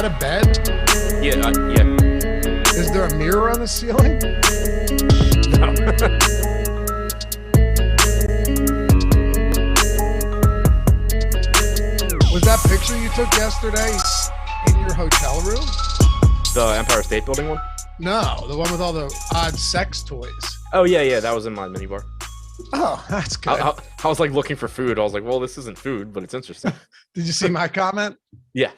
that a bed? Yeah. Is there a mirror on the ceiling? No. Was that picture you took yesterday in your hotel room? The Empire State Building one? No, the one with all the odd sex toys. Oh, yeah. That was in my minibar. Oh, that's good. I was like looking for food. I was like, well, this isn't food, but it's interesting. Did you see my comment? Yeah.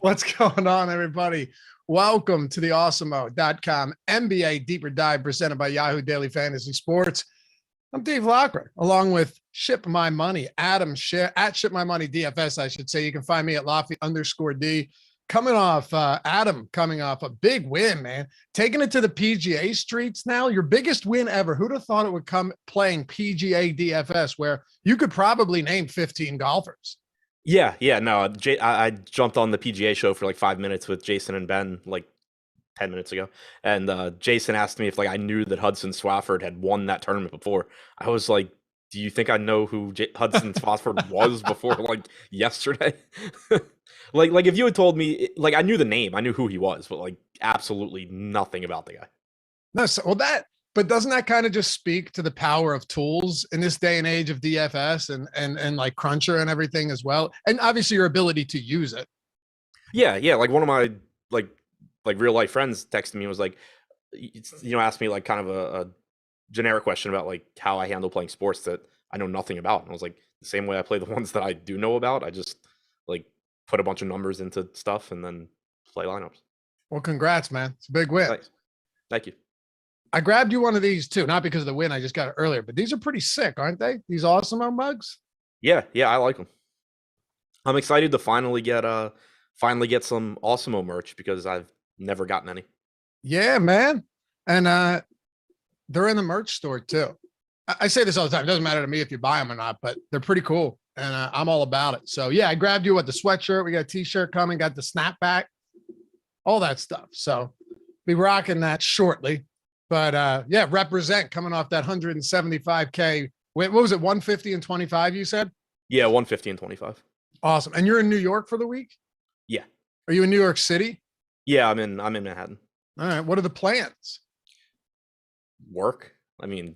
What's going on, everybody? Welcome to the Awesemo.com NBA Deeper Dive presented by Yahoo Daily Fantasy Sports. I'm Dave Loughran, along with Ship My Money, Adam Scherer, at Ship My Money DFS, I should say. You can find me at Lofty_D. Adam coming off a big win, man. Taking it to the PGA streets now. Your biggest win ever. Who'd have thought it would come playing PGA DFS, where you could probably name 15 golfers? Yeah. No, I jumped on the PGA show for like 5 minutes with Jason and Ben like 10 minutes ago. And Jason asked me if I knew that Hudson Swafford had won that tournament before. I was like, do you think I know who Hudson Swafford was before yesterday? like if you had told me, I knew the name, I knew who he was, but absolutely nothing about the guy. No, but doesn't that kind of just speak to the power of tools in this day and age of DFS and like Cruncher and everything as well? And obviously your ability to use it. Yeah. One of my real life friends texted me and was asked me kind of a generic question about how I handle playing sports that I know nothing about. And I was like, the same way I play the ones that I do know about. I just put a bunch of numbers into stuff and then play lineups. Well, congrats, man. It's a big win. Thanks. Thank you. I grabbed you one of these too, not because of the win. I just got it earlier, but these are pretty sick, aren't they? These Awesemo mugs. Yeah. I like them. I'm excited to finally get some Awesemo merch because I've never gotten any. Yeah, man. And they're in the merch store too. I say this all the time. It doesn't matter to me if you buy them or not, but they're pretty cool. And I'm all about it. So yeah, I grabbed you with the sweatshirt. We got a t-shirt coming, got the snapback, all that stuff. So be rocking that shortly. But yeah, represent coming off that 175K. What was it? 150 and 25, you said? Yeah, 150 and 25. Awesome. And you're in New York for the week? Yeah. Are you in New York City? Yeah, I'm in Manhattan. All right. What are the plans? Work. I mean,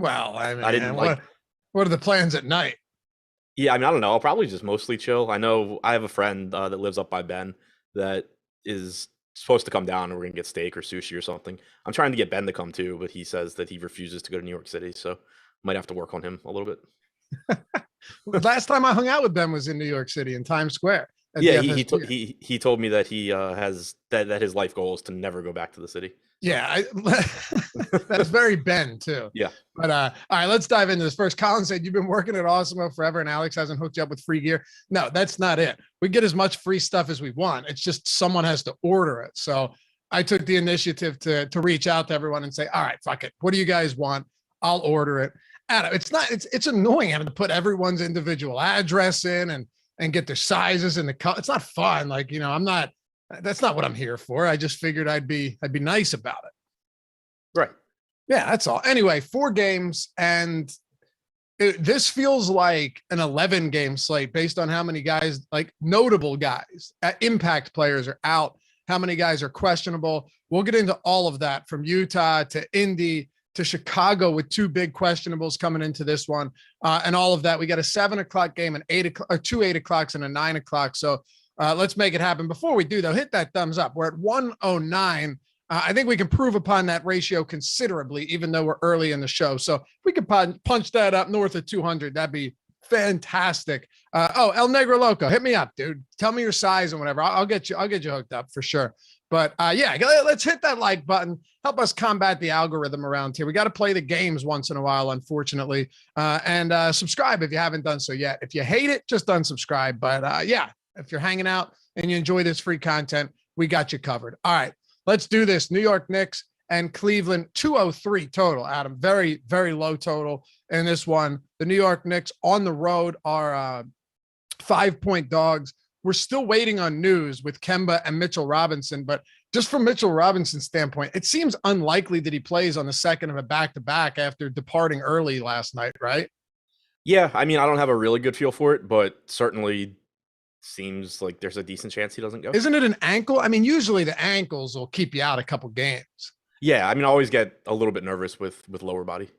I didn't what are the plans at night? Yeah, I don't know. I'll probably just mostly chill. I know I have a friend that lives up by Ben that is supposed to come down and we're gonna get steak or sushi or something. I'm trying to get Ben to come too, but he says that he refuses to go to New York City, so might have to work on him a little bit. Last time I hung out with Ben was in New York City in Times Square. Yeah, he told me that he has that his life goal is to never go back to the city. Yeah, that's very Ben too. Yeah. But all right, let's dive into this first. Colin said you've been working at Awesemo forever and Alex hasn't hooked you up with free gear. No, that's not it. We get as much free stuff as we want. It's just someone has to order it. So I took the initiative to reach out to everyone and say, all right, fuck it. What do you guys want? I'll order it. Adam, it's annoying having to put everyone's individual address in and get their sizes and the color. It's not fun. That's not what I'm here for. I just figured I'd be nice about it. Right. Yeah, that's all. Anyway, 4 games, and this feels like an 11-game slate based on how many guys, notable guys, impact players are out, how many guys are questionable. We'll get into all of that from Utah to Indy to Chicago with 2 big questionables coming into this one, and all of that. We got a 7 o'clock game and 8 o'clock, or 2 8 o'clocks and a 9 o'clock. So let's make it happen. Before we do, though, hit that thumbs up. We're at 109. I think we can prove upon that ratio considerably, even though we're early in the show. So if we could punch that up north of 200, that'd be fantastic. El Negro Loco, hit me up, dude. Tell me your size and whatever. I'll get you hooked up for sure. But yeah, let's hit that like button. Help us combat the algorithm around here. We got to play the games once in a while, unfortunately. And subscribe if you haven't done so yet. If you hate it, just unsubscribe. But yeah, if you're hanging out and you enjoy this free content, we got you covered. All right, let's do this. New York Knicks and Cleveland, 203 total, Adam. Very, very low total in this one. The New York Knicks on the road are 5-point dogs. We're still waiting on news with Kemba and Mitchell Robinson, but just from Mitchell Robinson's standpoint, it seems unlikely that he plays on the second of a back-to-back after departing early last night, right? Yeah, I don't have a really good feel for it, but certainly seems like there's a decent chance he doesn't go. Isn't it an ankle? I mean, usually the ankles will keep you out a couple games. Yeah, I mean, I always get a little bit nervous with lower body.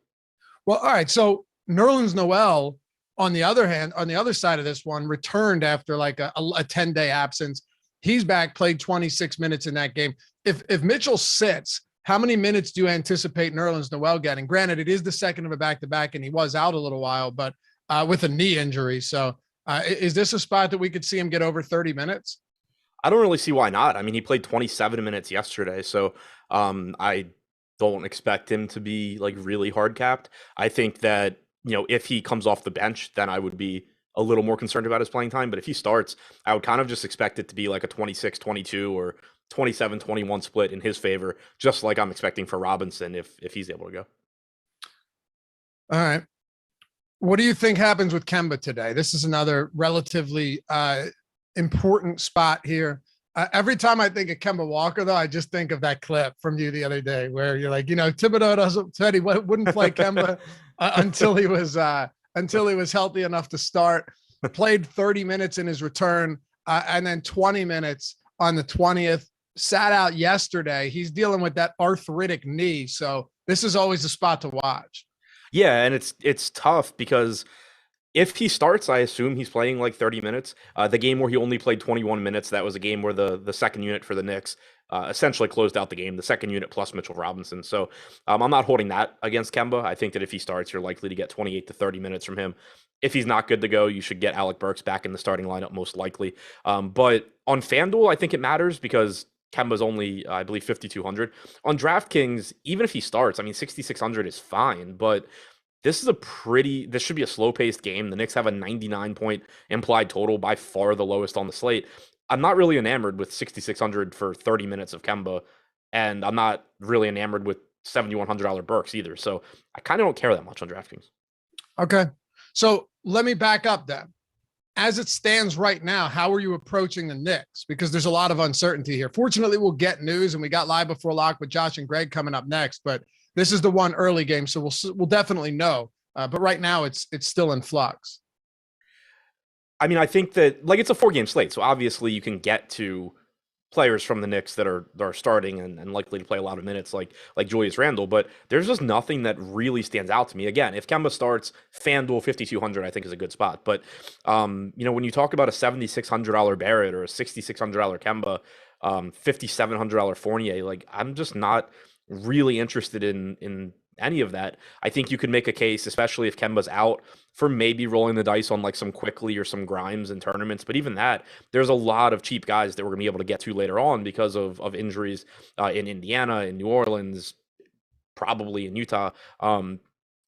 Well, all right. So Nerlens Noel, on the other hand, on the other side of this one, returned after like a 10-day absence. He's back, played 26 minutes in that game. If Mitchell sits, how many minutes do you anticipate Nerlens Noel getting? Granted, it is the second of a back-to-back, and he was out a little while, but with a knee injury. So is this a spot that we could see him get over 30 minutes? I don't really see why not. I mean, he played 27 minutes yesterday, so I don't expect him to be like really hard capped. I think that, if he comes off the bench, then I would be a little more concerned about his playing time. But if he starts, I would kind of just expect it to be like a 26-22 or 27-21 split in his favor, just like I'm expecting for Robinson if he's able to go. All right. What do you think happens with Kemba today? This is another relatively important spot here. Every time I think of Kemba Walker, though, I just think of that clip from you the other day where you're like, Thibodeau said he wouldn't play Kemba until he was healthy enough to start. Played 30 minutes in his return, and then 20 minutes on the 20th. Sat out yesterday. He's dealing with that arthritic knee, so this is always a spot to watch. Yeah, and it's tough because if he starts, I assume he's playing like 30 minutes. The game where he only played 21 minutes, that was a game where the second unit for the Knicks essentially closed out the game, the second unit plus Mitchell Robinson. So I'm not holding that against Kemba. I think that if he starts, you're likely to get 28 to 30 minutes from him. If he's not good to go, you should get Alec Burks back in the starting lineup most likely. But on FanDuel, I think it matters because Kemba's only, I believe, 5,200. On DraftKings, even if he starts, I mean, 6,600 is fine, but this should be a slow-paced game. The Knicks have a 99-point implied total, by far the lowest on the slate. I'm not really enamored with 6,600 for 30 minutes of Kemba, and I'm not really enamored with $7,100 Burks either. So I kind of don't care that much on DraftKings. Okay. So let me back up then. As it stands right now, how are you approaching the Knicks? Because there's a lot of uncertainty here. Fortunately, we'll get news, and we got Live Before Lock with Josh and Greg coming up next, but this is the one early game, so we'll definitely know. But right now, it's still in flux. I mean, I think that it's a 4-game slate, so obviously you can get to players from the Knicks that are starting and likely to play a lot of minutes, like Julius Randle, but there's just nothing that really stands out to me. Again, if Kemba starts, FanDuel 5,200 I think is a good spot. But when you talk about a $7,600 Barrett or a $6,600 Kemba, $5,700 Fournier, I'm just not really interested in any of that. I think you could make a case, especially if Kemba's out, for maybe rolling the dice on some Quickly or some Grimes in tournaments. But even that, there's a lot of cheap guys that we're going to be able to get to later on because of injuries in Indiana, in New Orleans, probably in Utah,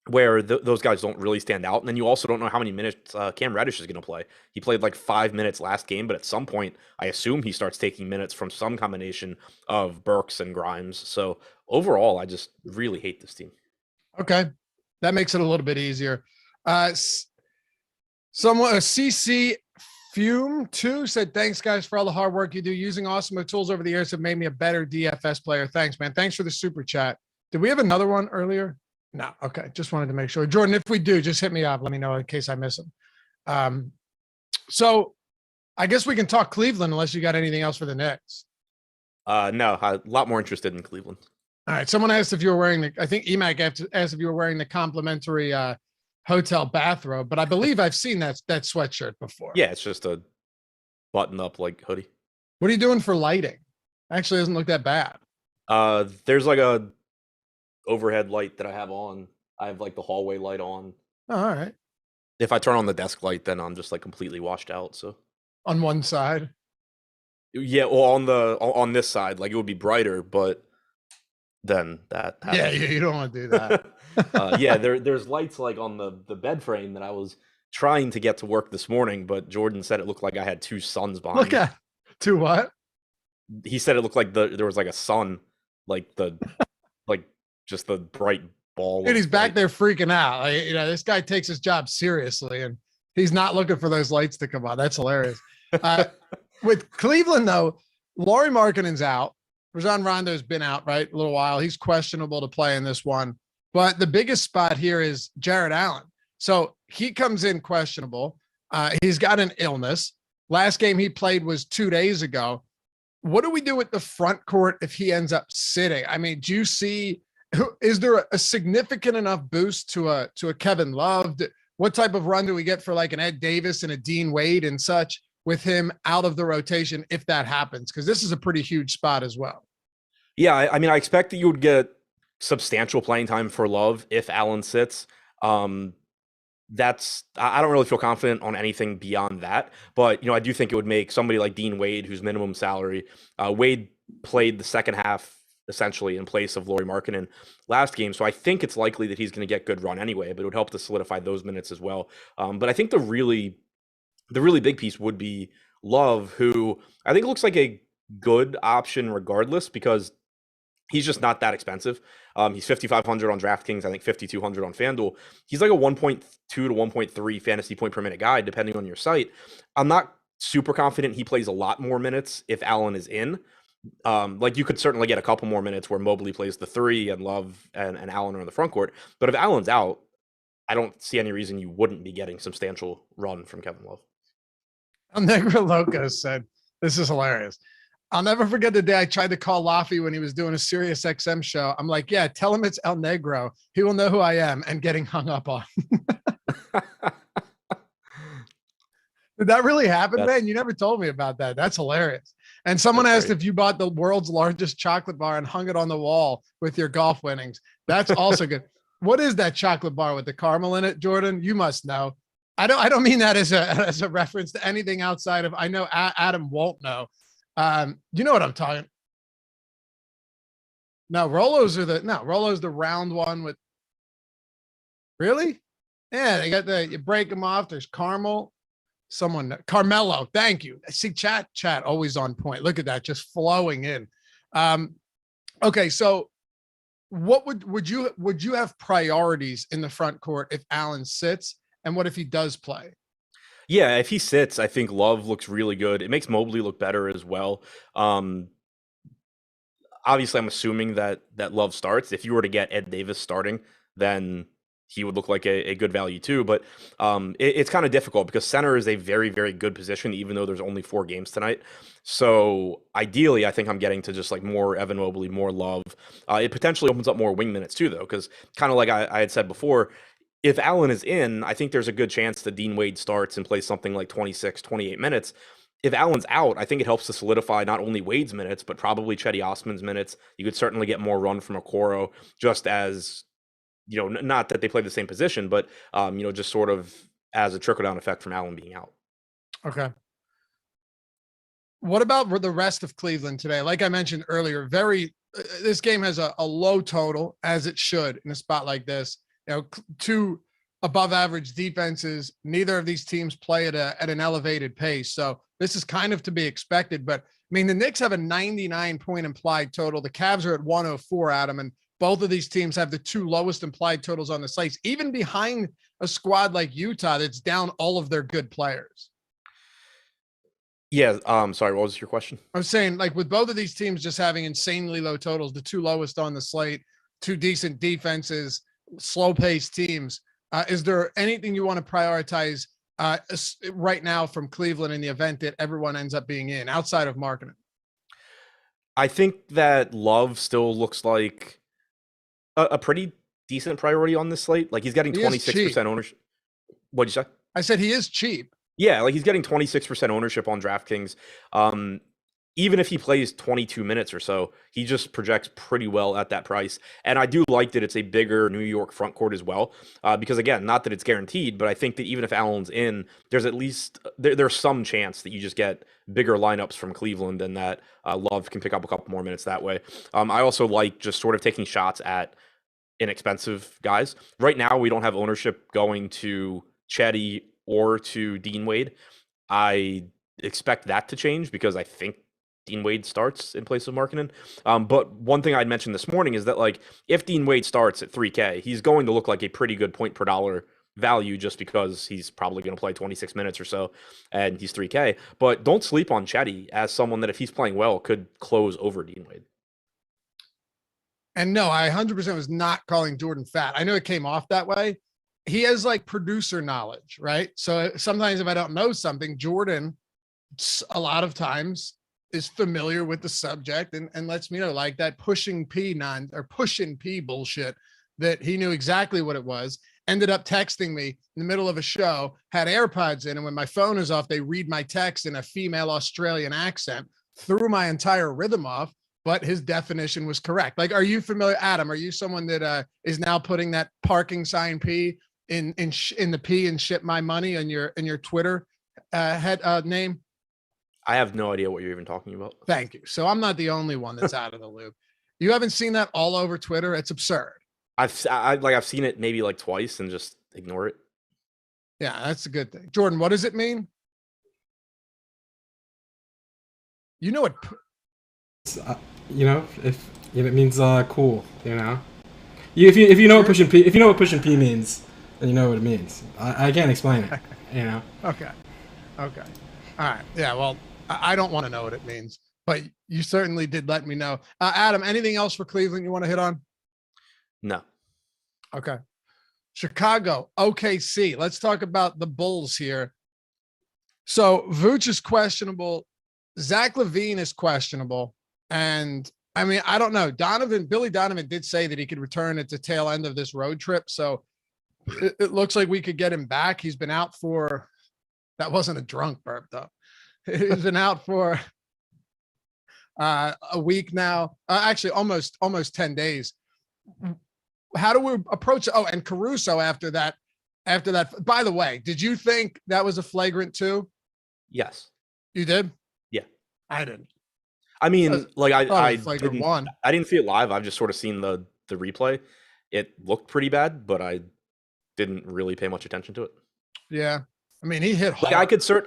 where those guys don't really stand out. And then you also don't know how many minutes Cam Reddish is going to play. He played 5 minutes last game, but at some point, I assume he starts taking minutes from some combination of Burks and Grimes. So overall, I just really hate this team. Okay. That makes it a little bit easier. CC Fume 2 said, thanks guys for all the hard work you do. Using Awesemo tools over the years have made me a better DFS player. Thanks, man. Thanks for the super chat. Did we have another one earlier? No. Okay. Just wanted to make sure. Jordan, if we do, just hit me up. Let me know in case I miss them. So I guess we can talk Cleveland unless you got anything else for the Knicks. No, a lot more interested in Cleveland. All right. Someone asked if you were wearing I think EMAC asked if you were wearing the complimentary hotel bathrobe, but I believe I've seen that sweatshirt before. Yeah, it's just a button up hoodie. What are you doing for lighting? Actually, it doesn't look that bad. There's a overhead light that I have on. I have the hallway light on. Oh, all right. If I turn on the desk light, then I'm just completely washed out. So on one side. Yeah, well, on this side, it would be brighter, but then that happens. Yeah, you don't want to do that. Yeah, there's lights on the bed frame that I was trying to get to work this morning, but Jordan said it looked like I had two suns behind. Look at two what? He said it looked like there was a sun, just the bright ball. Dude, he's back there freaking out. This guy takes his job seriously, and he's not looking for those lights to come on. That's hilarious. With Cleveland, though, Lauri Markkanen's out. Rajon Rondo's been out, right? A little while. He's questionable to play in this one. But the biggest spot here is Jarrett Allen. So he comes in questionable. He's got an illness. Last game he played was 2 days ago. What do we do with the front court if he ends up sitting? I mean, do you see, is there a significant enough boost to a Kevin Love? What type of run do we get for like an Ed Davis and a Dean Wade and such with him out of the rotation if that happens? Because this is a pretty huge spot as well. Yeah, I mean, I expect that you would get substantial playing time for Love if Allen sits. I don't really feel confident on anything beyond that, but I do think it would make somebody like Dean Wade, whose minimum salary, Wade played the second half essentially in place of Lauri Markkanen last game, so I think it's likely that he's going to get good run anyway, but it would help to solidify those minutes as well. But I think the really big piece would be Love, who I think looks like a good option regardless because he's just not that expensive. He's 5,500 on DraftKings, I think 5,200 on Fanduel. He's like a 1.2 to 1.3 fantasy point per minute guy, depending on your site. I'm not super confident he plays a lot more minutes if Allen is in. Like you could certainly get a couple more minutes where Mobley plays the 3 and Love and Allen are in the front court. But if Allen's out, I don't see any reason you wouldn't be getting substantial run from Kevin Love. Negro Loco said, this is hilarious. I'll never forget the day I tried to call Laffy when he was doing a Sirius XM show. I'm like, yeah, tell him it's El Negro. He will know who I am, and getting hung up on. Did that really happen, man? You never told me about that. That's hilarious. And someone asked if you bought the world's largest chocolate bar and hung it on the wall with your golf winnings. That's also good. What is that chocolate bar with the caramel in it, Jordan? You must know. I don't mean that as a reference to anything outside of, I know Adam won't know. You know what I'm talking? No, Rolos Rolo's the round one with. Really? Yeah, they got you break them off. There's caramel. Carmelo. Thank you. See, chat always on point. Look at that, just flowing in. Okay, so what would you have priorities in the front court if Allen sits, and what if he does play? Yeah, if he sits, I think Love looks really good. It makes Mobley look better as well. Obviously, I'm assuming that Love starts. If you were to get Ed Davis starting, then he would look like a good value too. But it's kind of difficult because center is a very, very good position, even though there's only 4 games tonight. So ideally, I think I'm getting to just like more Evan Mobley, more Love. It potentially opens up more wing minutes too, though, because kind of like I had said before, if Allen is in, I think there's a good chance that Dean Wade starts and plays something like 26, 28 minutes. If Allen's out, I think it helps to solidify not only Wade's minutes, but probably Cedi Osman's minutes. You could certainly get more run from Okoro, just as, not that they play the same position, but, just sort of as a trickle-down effect from Allen being out. Okay. What about the rest of Cleveland today? Like I mentioned earlier, this game has a low total, as it should in a spot like this. 2 above average defenses. Neither of these teams play at an elevated pace. So this is kind of to be expected. But I mean, the Knicks have a 99 point implied total. The Cavs are at 104, Adam, and both of these teams have the 2 lowest implied totals on the slates, even behind a squad like Utah that's down all of their good players. Yeah. Sorry, what was your question? I was saying, like, with both of these teams just having insanely low totals, the 2 lowest on the slate, 2 decent defenses, slow-paced teams. Is there anything you want to prioritize right now from Cleveland in the event that everyone ends up being in, outside of Markkanen? I think that Love still looks like a pretty decent priority on this slate. Like he's getting 26% ownership. What'd you say? I said he is cheap. Yeah, like he's getting 26% ownership on DraftKings. Even if he plays 22 minutes or so, he just projects pretty well at that price. And I do like that it's a bigger New York front court as well. Because again, not that it's guaranteed, but I think that even if Allen's in, there's at least there's some chance that you just get bigger lineups from Cleveland and that Love can pick up a couple more minutes that way. I also like just sort of taking shots at inexpensive guys. Right now, we don't have ownership going to Cedi or to Dean Wade. I expect that to change because I think Dean Wade starts in place of Markkanen. But one thing I'd mentioned this morning is that, like, if Dean Wade starts at 3K, he's going to look like a pretty good point per dollar value just because he's probably going to play 26 minutes or so and he's 3K. But don't sleep on Cedi as someone that, if he's playing well, could close over Dean Wade. And no, I 100% was not calling Jordan fat. I know it came off that way. He has like producer knowledge, right? So sometimes if I don't know something, Jordan a lot of times is familiar with the subject and lets me know, like that pushing P bullshit, that he knew exactly what it was, ended up texting me in the middle of a show, had AirPods in, and when my phone is off, they read my text in a female Australian accent, threw my entire rhythm off, but his definition was correct. Like, are you familiar, Adam? Are you someone that is now putting that parking sign P in the P and ship my money in your Twitter name? I have no idea what you're even talking about. Thank you. So I'm not the only one that's out of the loop. You haven't seen that all over Twitter? It's absurd. I've seen it maybe like twice and just ignore it. Yeah, that's a good thing. Jordan, what does it mean? You know what? If it means cool, if you know what pushing P means, then you know what it means. I can't explain it. Okay. All right. Yeah. Well, I don't want to know what it means, but you certainly did let me know. Adam, anything else for Cleveland you want to hit on? No. Okay. Chicago, OKC. Let's talk about the Bulls here. So Vooch is questionable. Zach Levine is questionable. And I mean, I don't know. Billy Donovan did say that he could return at the tail end of this road trip. So it looks like we could get him back. He's been out for, that wasn't a drunk burp though. He's been out for a week now. Actually, almost 10 days. How do we approach it? Oh, and Caruso after that. By the way, did you think that was a flagrant 2? Yes. You did? Yeah. I didn't. I mean, like I didn't see it live. I've just sort of seen the replay. It looked pretty bad, but I didn't really pay much attention to it. Yeah. I mean, he hit hard. Like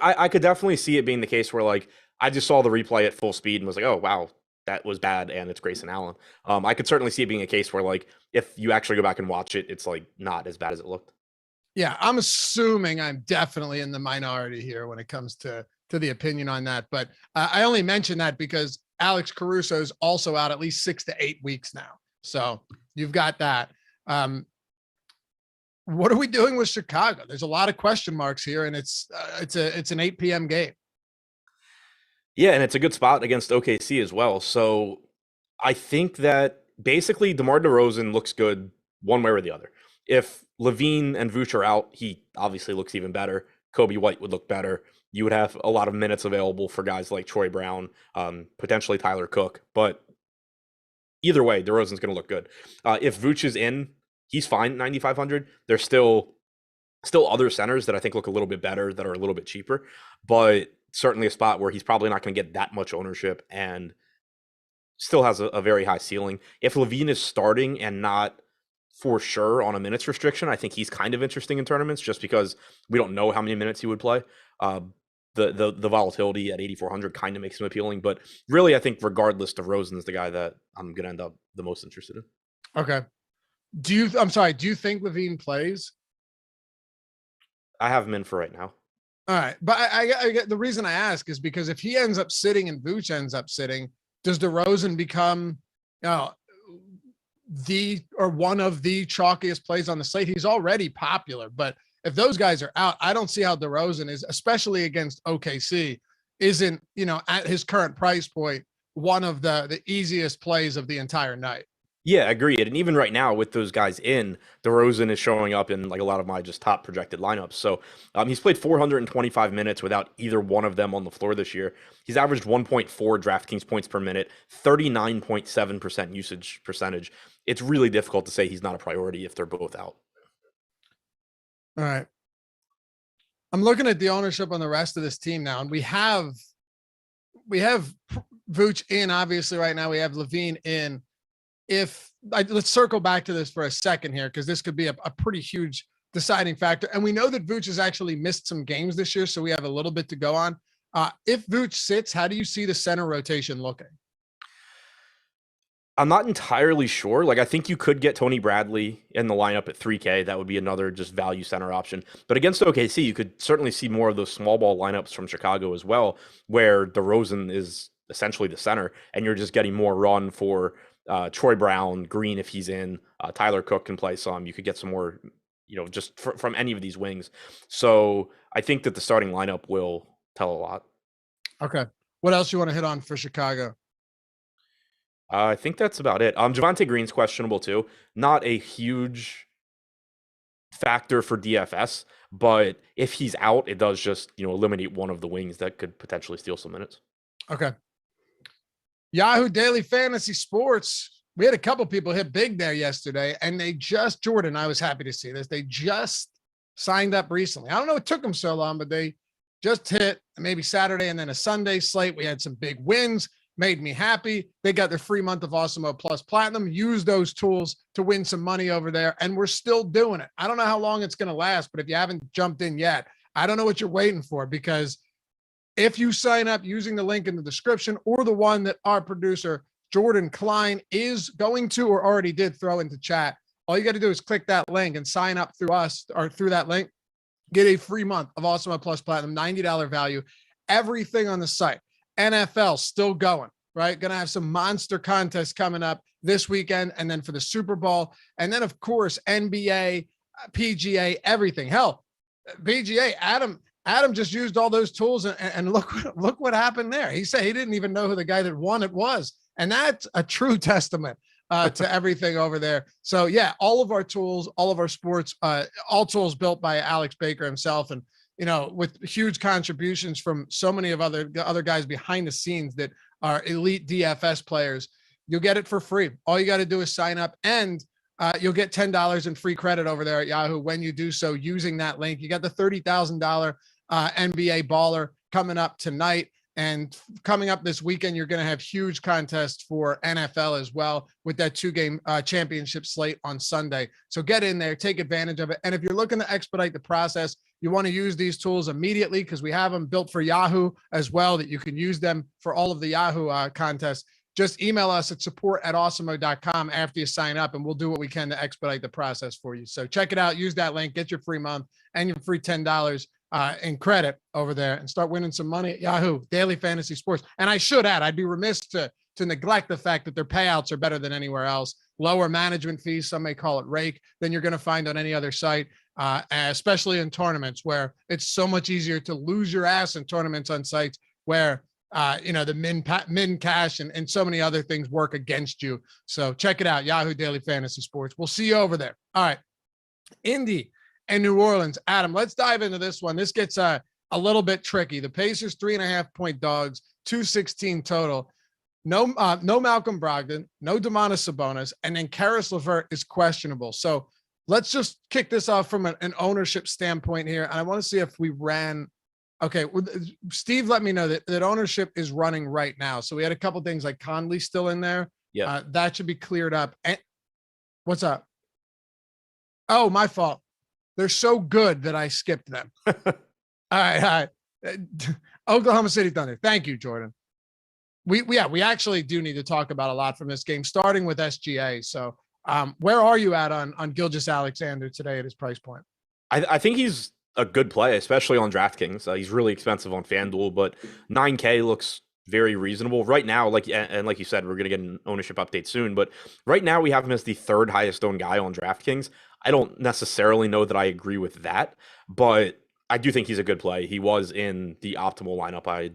I could definitely see it being the case where like I just saw the replay at full speed and was like, oh wow, that was bad, and it's Grayson Allen. I could certainly see it being a case where like if you actually go back and watch it, it's like not as bad as it looked. Yeah, I'm assuming I'm definitely in the minority here when it comes to the opinion on that. But I only mention that because Alex Caruso is also out at least 6 to 8 weeks now. So you've got that. What are we doing with Chicago? There's a lot of question marks here, and it's an 8 p.m. game. Yeah, and it's a good spot against OKC as well. So I think that basically DeMar DeRozan looks good one way or the other. If Levine and Vooch are out, he obviously looks even better. Kobe White would look better. You would have a lot of minutes available for guys like Troy Brown, potentially Tyler Cook. But either way, DeRozan's going to look good. If Vooch is in, he's fine at 9,500. There's still other centers that I think look a little bit better that are a little bit cheaper, but certainly a spot where he's probably not going to get that much ownership and still has a very high ceiling. If Levine is starting and not for sure on a minutes restriction, I think he's kind of interesting in tournaments just because we don't know how many minutes he would play. The volatility at 8,400 kind of makes him appealing, but really I think regardless, DeRozan is the guy that I'm going to end up the most interested in. Okay. Do you think Levine plays? I have him in for right now. All right. But I get the reason I ask is because if he ends up sitting and Vooch ends up sitting, does DeRozan become, one of the chalkiest plays on the slate? He's already popular, but if those guys are out, I don't see how DeRozan is, especially against OKC, isn't, at his current price point, one of the easiest plays of the entire night. Yeah, agreed. And even right now with those guys in, DeRozan is showing up in like a lot of my just top projected lineups. So he's played 425 minutes without either one of them on the floor this year. He's averaged 1.4 DraftKings points per minute, 39.7% usage percentage. It's really difficult to say he's not a priority if they're both out. All right. I'm looking at the ownership on the rest of this team now, and we have Vooch in, obviously right now. We have Levine in. Let's circle back to this for a second here, because this could be a pretty huge deciding factor. And we know that Vooch has actually missed some games this year, so we have a little bit to go on. If Vooch sits, how do you see the center rotation looking? I'm not entirely sure. Like, I think you could get Tony Bradley in the lineup at 3K. That would be another just value center option. But against OKC, you could certainly see more of those small ball lineups from Chicago as well, where DeRozan is essentially the center, and you're just getting more run for Troy Brown, Green if he's in. Tyler Cook can play some. You could get some more, just from any of these wings. So I think that the starting lineup will tell a lot. Okay. What else you want to hit on for Chicago? I think that's about it. Javonte Green's questionable too. Not a huge factor for DFS, but if he's out, it does just, eliminate one of the wings that could potentially steal some minutes. Okay. Yahoo Daily Fantasy Sports. We had a couple people hit big there yesterday, and Jordan, I was happy to see this. They just signed up recently. I don't know it took them so long, but they just hit maybe Saturday and then a Sunday slate. We had some big wins, made me happy. They got their free month of Awesemo Plus Platinum, use those tools to win some money over there, and we're still doing it. I don't know how long it's going to last, but if you haven't jumped in yet, I don't know what you're waiting for, because if you sign up using the link in the description or the one that our producer Jordan Klein is going to or already did throw into chat, all you got to do is click that link and sign up through us or through that link. Get a free month of Awesemo Plus Platinum, $90 value. Everything on the site. NFL still going, right? Going to have some monster contests coming up this weekend and then for the Super Bowl. And then, of course, NBA, PGA, everything. Hell, PGA, Adam just used all those tools and look what happened there. He said he didn't even know who the guy that won it was. And that's a true testament to everything over there. So yeah, all of our tools, all of our sports, all tools built by Alex Baker himself. And, with huge contributions from so many of other guys behind the scenes that are elite DFS players. You'll get it for free. All you got to do is sign up, and you'll get $10 in free credit over there at Yahoo when you do so using that link. You got the $30,000 NBA baller coming up tonight. And coming up this weekend, you're going to have huge contests for NFL as well with that 2-game championship slate on Sunday. So get in there, take advantage of it. And if you're looking to expedite the process, you want to use these tools immediately because we have them built for Yahoo as well, that you can use them for all of the Yahoo contests. Just email us at support@awesemo.com after you sign up, and we'll do what we can to expedite the process for you. So check it out. Use that link, get your free month and your free $10 in credit over there, and start winning some money at Yahoo Daily Fantasy Sports. And I should add, I'd be remiss to neglect the fact that their payouts are better than anywhere else. Lower management fees, some may call it rake, than you're going to find on any other site, especially in tournaments where it's so much easier to lose your ass in tournaments on sites where the min cash and so many other things work against you. So check it out, Yahoo Daily Fantasy Sports. We'll see you over there. All right, Indy and New Orleans. Adam, let's dive into this one. This gets a little bit tricky. The Pacers 3.5-point dogs, 216 total. No Malcolm Brogdon, no Domantas Sabonis, and then Karis LeVert is questionable. So let's just kick this off from an ownership standpoint here. And I want to see if we ran. Okay, Steve let me know that ownership is running right now. So we had a couple things like Conley still in there. Yeah, that should be cleared up. And what's up? Oh, my fault. They're so good that I skipped them. All right. Oklahoma City Thunder. Thank you, Jordan. We actually do need to talk about a lot from this game, starting with SGA. So where are you at on Gilgeous-Alexander today at his price point? I think he's a good play, especially on DraftKings. He's really expensive on FanDuel, but $9K looks very reasonable right now. Like you said, we're going to get an ownership update soon, but right now we have him as the third highest owned guy on DraftKings. I don't necessarily know that I agree with that, but I do think he's a good play. He was in the optimal lineup I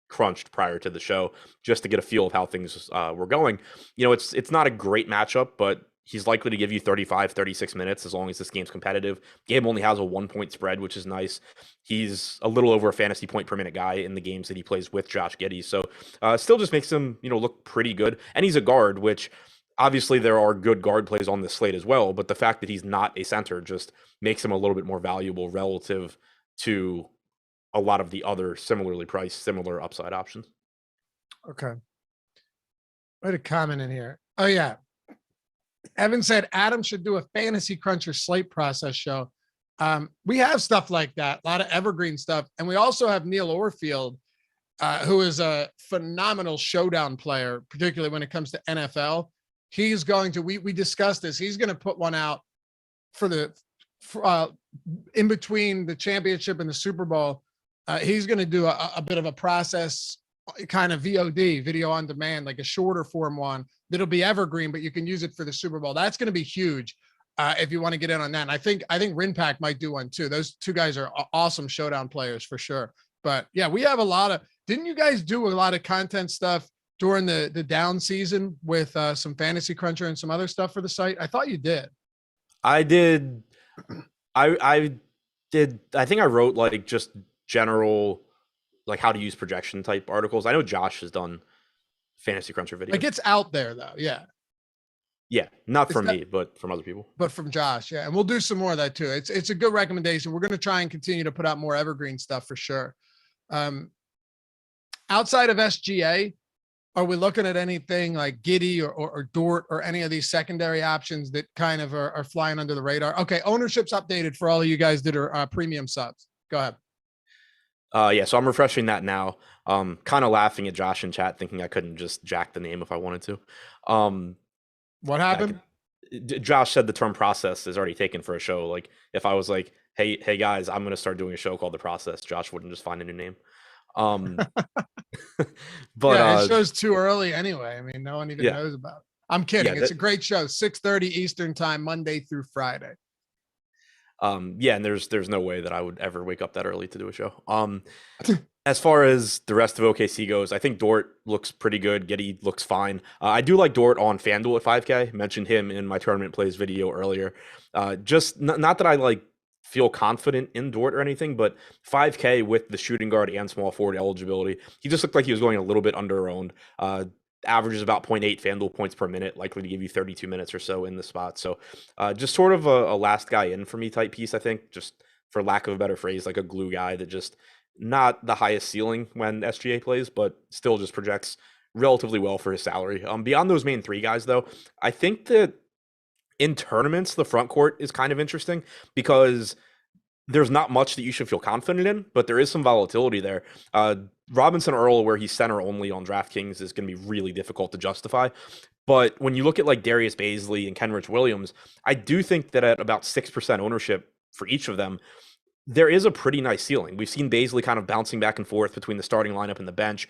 crunched prior to the show just to get a feel of how things were going. It's not a great matchup, but he's likely to give you 35, 36 minutes as long as this game's competitive. Game only has a 1-point spread, which is nice. He's a little over a fantasy point per minute guy in the games that he plays with Josh Giddey. So still just makes him, look pretty good. And he's a guard, which obviously there are good guard plays on this slate as well. But the fact that he's not a center just makes him a little bit more valuable relative to a lot of the other similarly priced, similar upside options. Okay. I had a comment in here. Oh, yeah. Evan said Adam should do a fantasy cruncher slate process show. We have stuff like that, a lot of evergreen stuff. And we also have Neil Orfield, who is a phenomenal showdown player, particularly when it comes to NFL. He's going to, we discussed this. He's going to put one out for in between the championship and the Super Bowl. He's going to do a bit of a process kind of VOD, video on demand, like a shorter form one that'll be evergreen, but you can use it for the Super Bowl. That's going to be huge if you want to get in on that. And I think Rinpack might do one too. Those two guys are awesome showdown players for sure. But yeah, we have a lot of didn't you guys do a lot of content stuff during the down season with some Fantasy Cruncher and some other stuff for the site? I thought you did. I did. I did. I think I wrote like just general, like how to use projection type articles. I know Josh has done Fantasy Cruncher videos. Like it's out there though. Yeah. Yeah, not from me, but from other people. But from Josh, yeah. And we'll do some more of that too. It's a good recommendation. We're going to try and continue to put out more evergreen stuff for sure. Outside of SGA, are we looking at anything like Giddy or Dort or any of these secondary options that kind of are flying under the radar? Okay, ownership's updated for all of you guys that are premium subs. Go ahead. Yeah, so I'm refreshing that now. Kind of laughing at Josh in chat, thinking I couldn't just jack the name if I wanted to. What happened? Josh said the term process is already taken for a show. Like if I was like, hey guys, I'm going to start doing a show called The Process, Josh wouldn't just find a new name. But yeah, it show's too early anyway. I mean, no one even knows about it. I'm kidding. Yeah, it's a great show. 6:30 Eastern time, Monday through Friday. Yeah, and there's no way that I would ever wake up that early to do a show. As far as the rest of OKC goes, I think Dort looks pretty good. Giddy looks fine. I do like Dort on Fanduel at 5K. Mentioned him in my tournament plays video earlier. Just not that I like feel confident in Dort or anything, but 5K with the shooting guard and small forward eligibility, he just looked like he was going a little bit under-owned. Averages about 0.8 Fanduel points per minute, likely to give you 32 minutes or so in the spot. So just sort of a last guy in for me type piece, I think, just for lack of a better phrase, like a glue guy that just not the highest ceiling when SGA plays, but still just projects relatively well for his salary. Beyond those main three guys, though, I think that in tournaments, the front court is kind of interesting because there's not much that you should feel confident in, but there is some volatility there. Robinson Earl, where he's center only on DraftKings, is going to be really difficult to justify. But when you look at like Darius Bazley and Kenrich Williams, I do think that at about 6% ownership for each of them, there is a pretty nice ceiling. We've seen Bazley kind of bouncing back and forth between the starting lineup and the bench.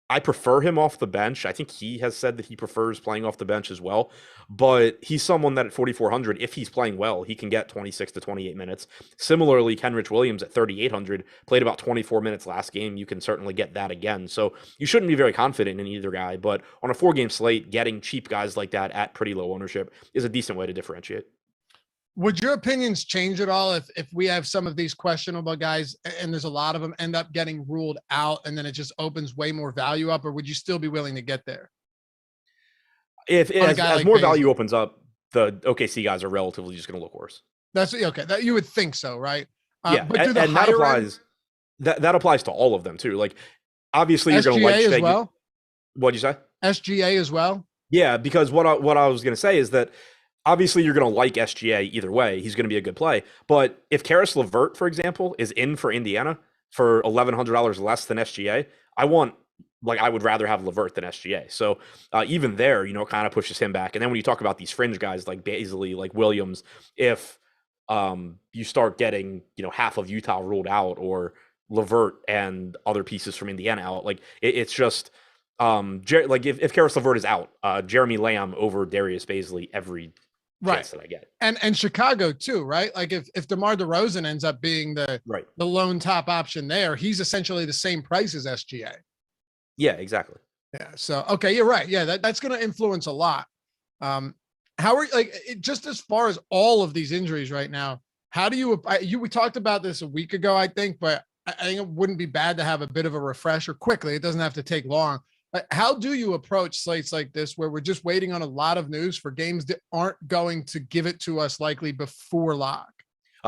I prefer him off the bench. I think he has said that he prefers playing off the bench as well, but he's someone that at 4,400, if he's playing well, he can get 26 to 28 minutes. Similarly, Kenrich Williams at 3,800 played about 24 minutes last game. You can certainly get that again. So you shouldn't be very confident in either guy, but on a 4-game slate, getting cheap guys like that at pretty low ownership is a decent way to differentiate. Would your opinions change at all if we have some of these questionable guys and there's a lot of them end up getting ruled out and then it just opens way more value up, or would you still be willing to get there? As like more value opens up, the OKC guys are relatively just going to look worse. That's okay. That you would think so, right? Yeah, but and that applies. That applies to all of them too. Like obviously you're going to like SGA as well. What'd you say? SGA as well. Yeah, because what I was going to say is that obviously you're going to like SGA either way. He's going to be a good play. But if Karis LeVert, for example, is in for Indiana for $1,100 less than SGA, I would rather have LeVert than SGA. So even there, it kind of pushes him back. And then when you talk about these fringe guys like Bazley, like Williams, if you start getting, half of Utah ruled out or LeVert and other pieces from Indiana out, like it's just like if Karis LeVert is out, Jeremy Lamb over Darius Bazley every chance that I get. And Chicago too, right? Like if DeMar DeRozan ends up being the lone top option there, he's essentially the same price as SGA. Yeah, exactly. Yeah. So, okay. You're right. Yeah. That's going to influence a lot. How are just as far as all of these injuries right now, how do we talked about this a week ago, I think, but I think it wouldn't be bad to have a bit of a refresher quickly. It doesn't have to take long. How do you approach slates like this where we're just waiting on a lot of news for games that aren't going to give it to us likely before lock?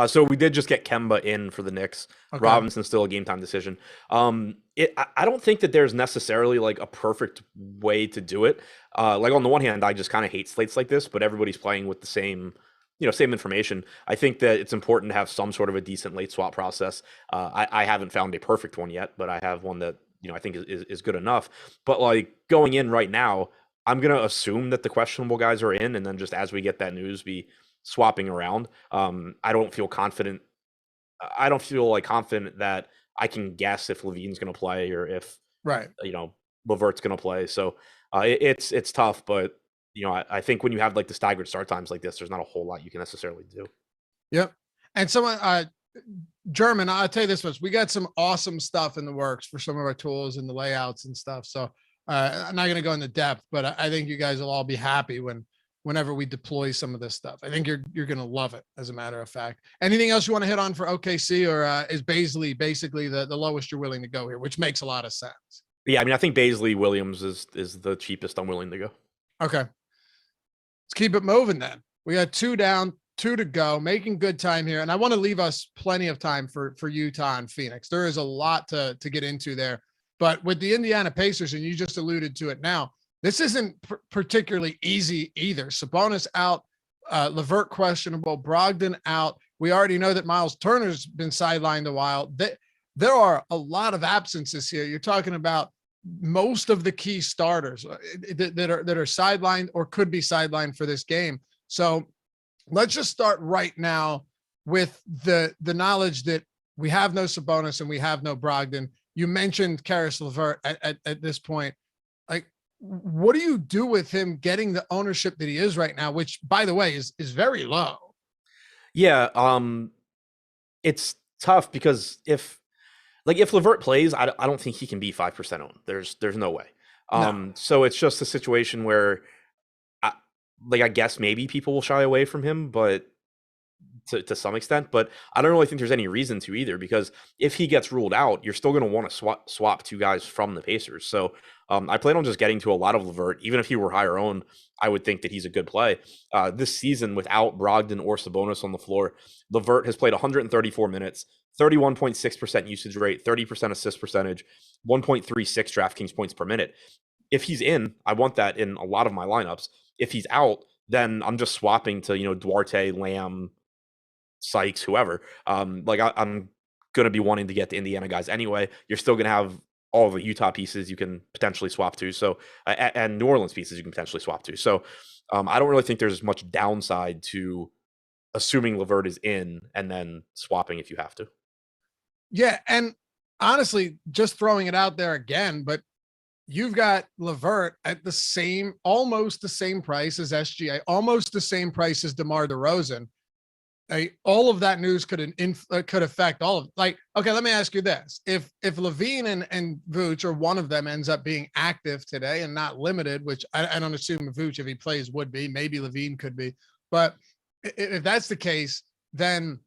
So we did just get Kemba in for the Knicks. Okay. Robinson's still a game time decision. I don't think that there's necessarily like a perfect way to do it. Like on the one hand, I just kind of hate slates like this, but everybody's playing with the same information. I think that it's important to have some sort of a decent late swap process. I haven't found a perfect one yet, but I have one that I think is good enough. But like going in right now, I'm gonna assume that the questionable guys are in, and then just as we get that news, be swapping around. I don't feel confident. I don't feel like confident that I can guess if Levine's going to play or if LeVert's going to play. So it's tough, but I think when you have like the staggered start times like this, there's not a whole lot you can necessarily do. Yep. And someone German, I'll tell you this much. We got some awesome stuff in the works for some of our tools and the layouts and stuff. So I'm not going to go into depth, but I think you guys will all be happy whenever we deploy some of this stuff. I think you're going to love it, as a matter of fact. Anything else you want to hit on for OKC, or is Bazley basically the lowest you're willing to go here, which makes a lot of sense? Yeah, I mean, I think Bazley Williams is the cheapest I'm willing to go. Okay. Let's keep it moving then. We got 2 down, 2 to go, making good time here. And I want to leave us plenty of time for Utah and Phoenix. There is a lot to get into there. But with the Indiana Pacers, and you just alluded to it now, this isn't particularly easy either. Sabonis out, LeVert questionable, Brogdon out. We already know that Miles Turner's been sidelined a while. There are a lot of absences here. You're talking about most of the key starters that are sidelined or could be sidelined for this game. So let's just start right now with the knowledge that we have no Sabonis and we have no Brogdon. You mentioned Caris LeVert at this point. Like, what do you do with him getting the ownership that he is right now, which, by the way, is very low? Yeah, it's tough because if LeVert plays, I don't think he can be 5% owned. There's no way. No. So it's just a situation where, I guess maybe people will shy away from him, but to some extent. But I don't really think there's any reason to either, because if he gets ruled out, you're still going to want to swap 2 guys from the Pacers. So I plan on just getting to a lot of LeVert. Even if he were higher owned, I would think that he's a good play. This season, without Brogdon or Sabonis on the floor, LeVert has played 134 minutes, 31.6% usage rate, 30% assist percentage, 1.36 DraftKings points per minute. If he's in, I want that in a lot of my lineups. If he's out, then I'm just swapping to, Duarte, Lamb, Sykes, whoever. I'm going to be wanting to get the Indiana guys anyway. You're still going to have all the Utah pieces you can potentially swap to. So, and New Orleans pieces you can potentially swap to. So I don't really think there's much downside to assuming LeVert is in and then swapping if you have to. Yeah. And honestly, just throwing it out there again, but you've got LeVert at almost the same price as SGA, almost the same price as DeMar DeRozan. All of that news could affect all of, okay, let me ask you this. If Levine and Vooch, or one of them, ends up being active today and not limited, which I don't assume Vooch, if he plays, would be, maybe Levine could be, but if that's the case, then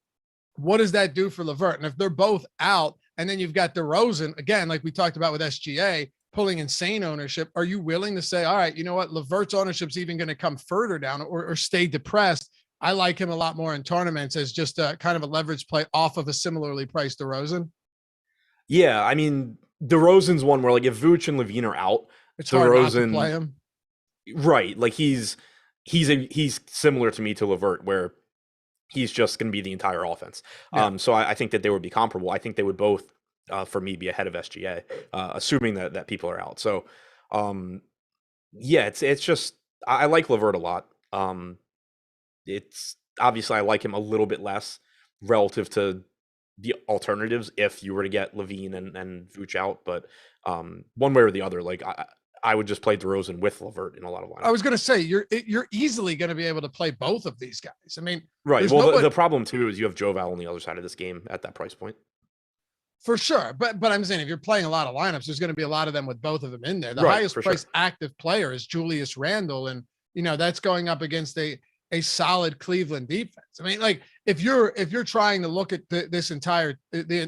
what does that do for LeVert? And if they're both out, and then you've got DeRozan, again, like we talked about with SGA, pulling insane ownership, are you willing to say, all right, you know what, LeVert's ownership's even going to come further down or stay depressed? I like him a lot more in tournaments as just a kind of a leverage play off of a similarly priced DeRozan. Yeah, I mean, DeRozan's one where, if Vooch and Levine are out, it's DeRozan, hard not to play him. Right, he's similar to me to LeVert, where he's just going to be the entire offense. Yeah. So I think that they would be comparable. I think they would both, for me, be ahead of SGA, assuming that people are out. So, yeah, it's just I like LeVert a lot. It's obviously I like him a little bit less relative to the alternatives if you were to get Levine and Vooch out, but one way or the other, I would just play DeRozan with LeVert in a lot of lineups. I was going to say you're easily going to be able to play both of these guys. I mean, right. Well, the problem too is you have Joval on the other side of this game at that price point. For sure, but I'm saying if you're playing a lot of lineups, there's going to be a lot of them with both of them in there. The highest priced active player is Julius Randle, and that's going up against a solid Cleveland defense. I mean, if you're trying to look at this entire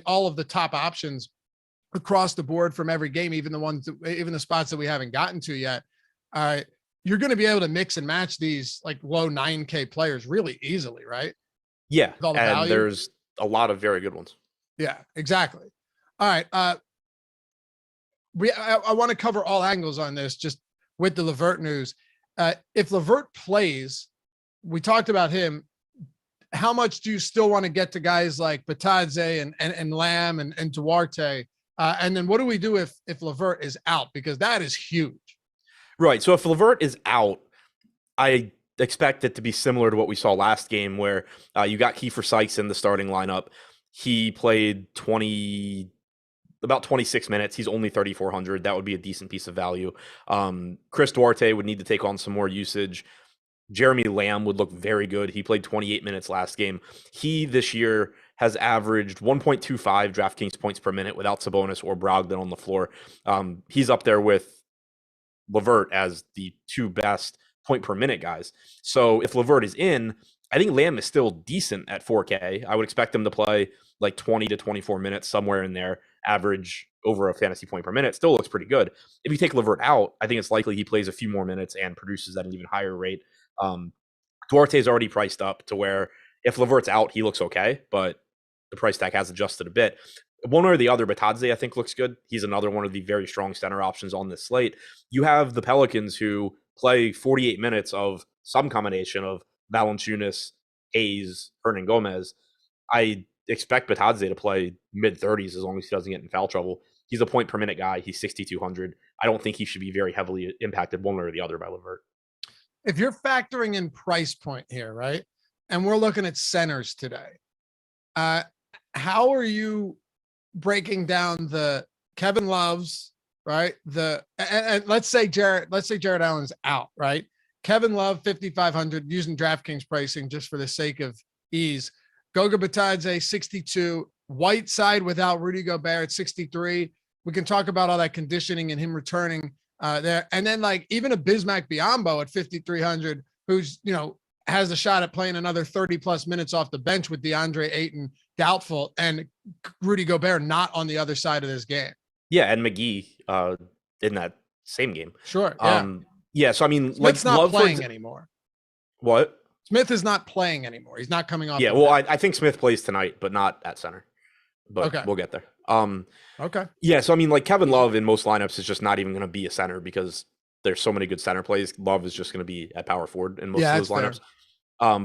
all of the top options across the board from every game, even the spots that we haven't gotten to yet, you're going to be able to mix and match these low 9K players really easily, right? Yeah, and there's a lot of very good ones. Yeah, exactly. All right. I want to cover all angles on this, just with the LeVert news. If LeVert plays, we talked about him. How much do you still want to get to guys like Batadze and Lamb and Duarte? And then what do we do if LeVert is out? Because that is huge. Right. So if LeVert is out, I expect it to be similar to what we saw last game, where you got Kiefer Sykes in the starting lineup. He played about 26 minutes. He's only 3,400. That would be a decent piece of value. Chris Duarte would need to take on some more usage. Jeremy Lamb would look very good. He played 28 minutes last game. He this year has averaged 1.25 DraftKings points per minute without Sabonis or Brogdon on the floor. He's up there with LeVert as the two best point per minute guys. So if LeVert is in, I think Lamb is still decent at 4K. I would expect him to play like 20 to 24 minutes, somewhere in there, average over a fantasy point per minute. Still looks pretty good. If you take LeVert out, I think it's likely he plays a few more minutes and produces at an even higher rate. Duarte's already priced up to where if LeVert's out, he looks okay, but the price tag has adjusted a bit. One or the other, Batadze, I think, looks good. He's another one of the very strong center options on this slate. You have the Pelicans who play 48 minutes of some combination of Valanciunas, Hayes, Hernan Gomez. I expect Batadze to play mid-30s as long as he doesn't get in foul trouble. He's a point per minute guy. He's 6,200. I don't think he should be very heavily impacted one way or the other by LeVert. If you're factoring in price point here, right, and we're looking at centers today, how are you breaking down the Kevin Loves, right? And let's say Jarrett Allen's out, right? Kevin Love 5,500 using DraftKings pricing just for the sake of ease. Goga Batadze 62, Whiteside without Rudy Gobert at 63. We can talk about all that conditioning and him returning there, and then like even a Bismack Biyombo at 5,300, who's has a shot at playing another 30 plus minutes off the bench with DeAndre Ayton doubtful and Rudy Gobert not on the other side of this game. Yeah, and McGee in that same game. Sure. Yeah. Yeah. So I mean, Smith's not playing anymore. What? Smith is not playing anymore. He's not coming off. Yeah. Well, I think Smith plays tonight, but not at center. But okay, we'll get there. Okay. Yeah. So I mean, like Kevin Love in most lineups is just not even going to be a center because there's so many good center plays. Love is just going to be at power forward in most of those lineups.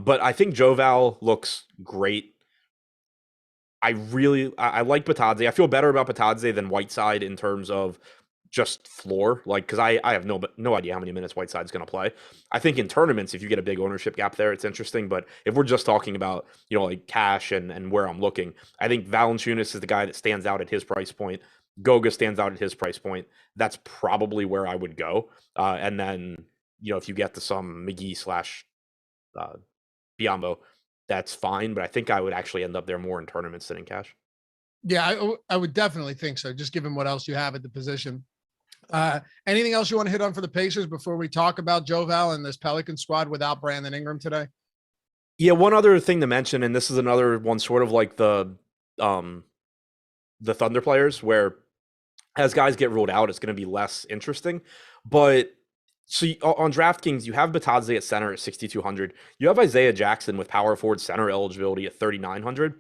But I think Joval looks great. I like Batadze. I feel better about Batadze than Whiteside in terms of just floor, like, because I have no idea how many minutes Whiteside's going to play. I think in tournaments, if you get a big ownership gap there, it's interesting. But if we're just talking about, like cash and where I'm looking, I think Valanciunas is the guy that stands out at his price point. Goga stands out at his price point. That's probably where I would go. And then, if you get to some McGee / Biyombo, that's fine. But I think I would actually end up there more in tournaments than in cash. Yeah, I would definitely think so. Just given what else you have at the position. Anything else you want to hit on for the Pacers before we talk about Joval and this Pelican squad without Brandon Ingram today? Yeah, one other thing to mention, and this is another one sort of like the Thunder players, where as guys get ruled out, it's going to be less interesting. But so on DraftKings, you have Batadze at center at 6,200. You have Isaiah Jackson with power forward center eligibility at 3,900.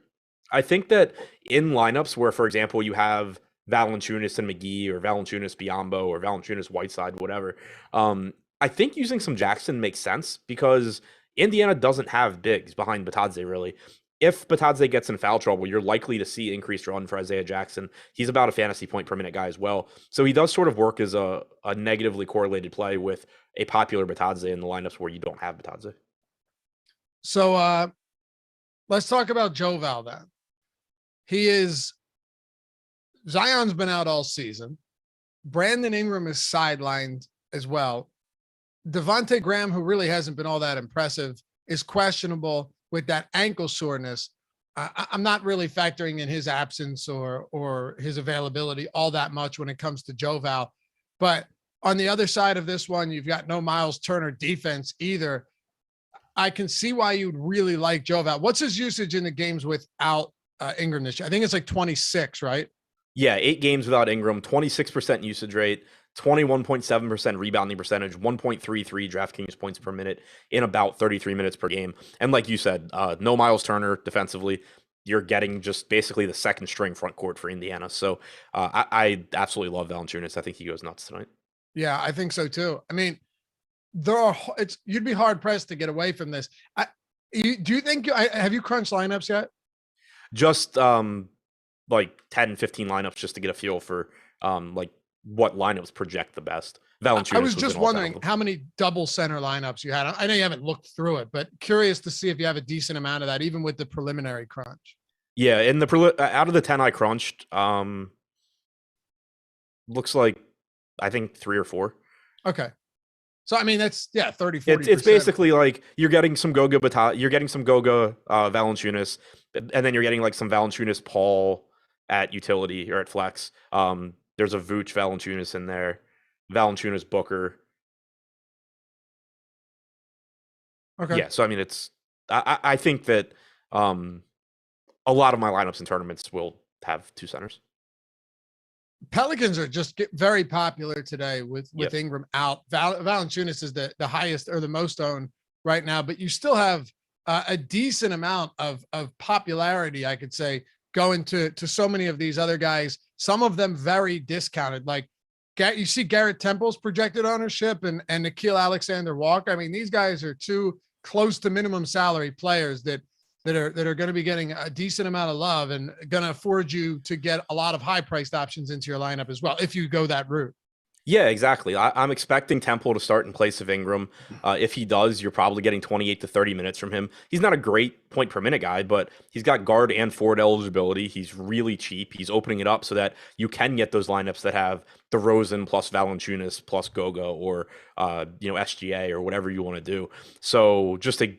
I think that in lineups where, for example, you have Valanciunas and McGee or Valanciunas Biyombo or Valanciunas Whiteside, whatever, I think using some Jackson makes sense because Indiana doesn't have bigs behind Batadze, really. If Batadze gets in foul trouble, you're likely to see increased run for Isaiah Jackson. He's about a fantasy point per minute guy as well. So he does sort of work as a negatively correlated play with a popular Batadze in the lineups where you don't have Batadze. So let's talk about Joval then. Zion's been out all season. Brandon Ingram is sidelined as well. Devontae Graham, who really hasn't been all that impressive, is questionable with that ankle soreness. I'm not really factoring in his absence or his availability all that much when it comes to Joval. But on the other side of this one, you've got no Miles Turner defense either. I can see why you'd really like Joval. What's his usage in the games without Ingram this year? I think it's like 26, right? Yeah, 8 games without Ingram, 26% usage rate, 21.7% rebounding percentage, 1.33 DraftKings points per minute in about 33 minutes per game. And like you said, no Miles Turner defensively. You're getting just basically the second string front court for Indiana. So I absolutely love Valanciunas. I think he goes nuts tonight. Yeah, I think so too. I mean, you'd be hard pressed to get away from this. Do you think have you crunched lineups yet? Just like 10, 15 lineups just to get a feel for like what lineups project the best. Valanciunas. I was just wondering how many double center lineups you had. I know you haven't looked through it, but curious to see if you have a decent amount of that, even with the preliminary crunch. Yeah, in the out of the 10 I crunched, looks like I think 3 or 4. Okay. So I mean that's 30, 40%. It's basically like you're getting some Goga Valanciunas, And then you're getting like some Valanciunas, Paul at utility or at flex. There's a Vooch, Valanciunas in there. Valanciunas, Booker. Okay. Yeah, so I mean, I think that a lot of my lineups in tournaments will have two centers. Pelicans are just very popular today with Ingram out. Valanciunas is the highest or the most owned right now, but you still have a decent amount of popularity, I could say, going to so many of these other guys. Some of them very discounted. Like you see Garrett Temple's projected ownership and Nickeil Alexander-Walker. I mean, these guys are two close to minimum salary players that are going to be getting a decent amount of love and going to afford you to get a lot of high priced options into your lineup as well, if you go that route. Yeah, exactly. I'm expecting Temple to start in place of Ingram. If he does, you're probably getting 28 to 30 minutes from him. He's not a great point per minute guy, but he's got guard and forward eligibility. He's really cheap. He's opening it up so that you can get those lineups that have Derozan plus Valanciunas plus Gogo or SGA or whatever you want to do. So just a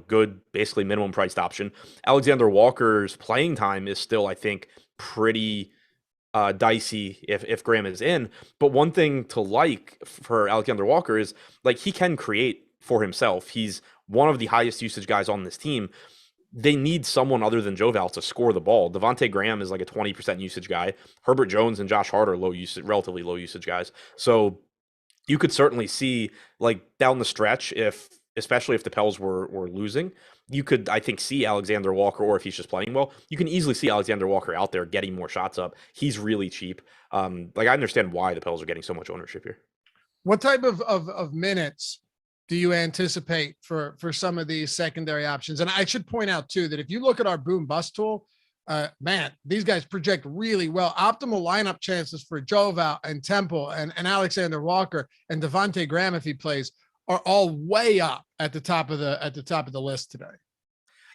good, basically minimum priced option. Alexander Walker's playing time is still, I think, pretty dicey if Graham is in. But one thing to like for Alexander Walker is like he can create for himself. He's one of the highest usage guys on this team. They need someone other than Joval to score the ball. Devontae Graham is like a 20% usage guy. Herbert Jones and Josh Hart are relatively low usage guys. So you could certainly see like down the stretch, especially if the Pels were losing, you could, I think, see Alexander Walker, or if he's just playing well, you can easily see Alexander Walker out there getting more shots up. He's really cheap. I understand why the Pels are getting so much ownership here. What type of minutes do you anticipate for some of these secondary options? And I should point out too, that if you look at our boom bust tool, man, these guys project really well. Optimal lineup chances for Joval and Temple and Alexander Walker and Devontae Graham, if he plays, are all way up at the top of the list today.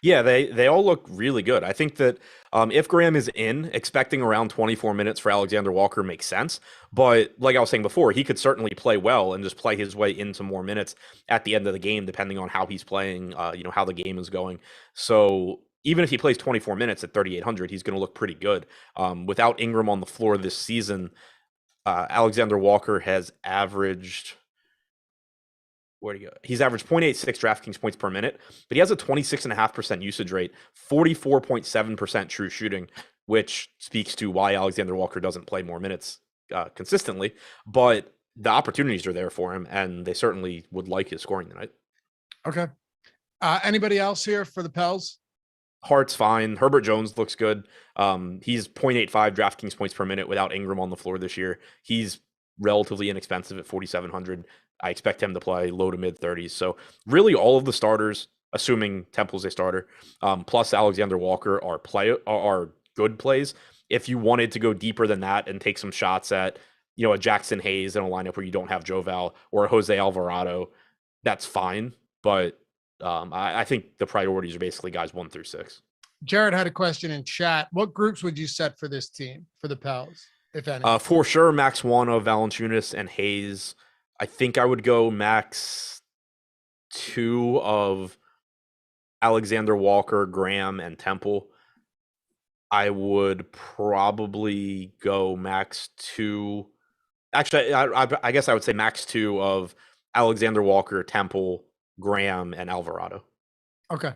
Yeah, they all look really good. I think that if Graham is in, expecting around 24 minutes for Alexander Walker makes sense. But like I was saying before, he could certainly play well and just play his way into more minutes at the end of the game, depending on how he's playing, how the game is going. So even if he plays 24 minutes at 3,800, he's going to look pretty good. Without Ingram on the floor this season, Alexander Walker has averaged... Where'd he go? He's averaged 0.86 DraftKings points per minute, but he has a 26.5% usage rate, 44.7% true shooting, which speaks to why Alexander Walker doesn't play more minutes consistently. But the opportunities are there for him, and they certainly would like his scoring tonight. Okay. Anybody else here for the Pels? Hart's fine. Herbert Jones looks good. He's 0.85 DraftKings points per minute without Ingram on the floor this year. He's relatively inexpensive at 4,700. I expect him to play low to mid 30s. So really all of the starters, assuming Temple's a starter, plus Alexander Walker are good plays. If you wanted to go deeper than that and take some shots at, a Jackson Hayes in a lineup where you don't have Joval or a Jose Alvarado, that's fine. But I think the priorities are basically guys 1 through 6. Jared had a question in chat. What groups would you set for this team, for the Pels, if any? For sure, max 1 of Valanciunas and Hayes. I think I would go max 2 of Alexander Walker, Graham, and Temple. I would probably go max 2. Actually, I guess I would say max 2 of Alexander Walker, Temple, Graham, and Alvarado. Okay.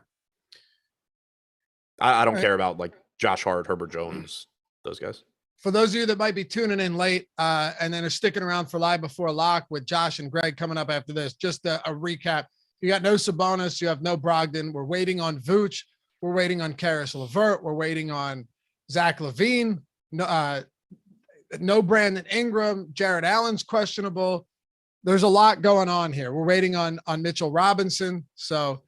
I don't care about like Josh Hart, Herbert Jones, those guys. For those of you that might be tuning in late and then are sticking around for Live Before Lock with Josh and Greg coming up after this, just a recap. You got no Sabonis. You have no Brogdon. We're waiting on Vooch. We're waiting on Karis LeVert. We're waiting on Zach Levine. No Brandon Ingram. Jared Allen's questionable. There's a lot going on here. We're waiting on Mitchell Robinson. So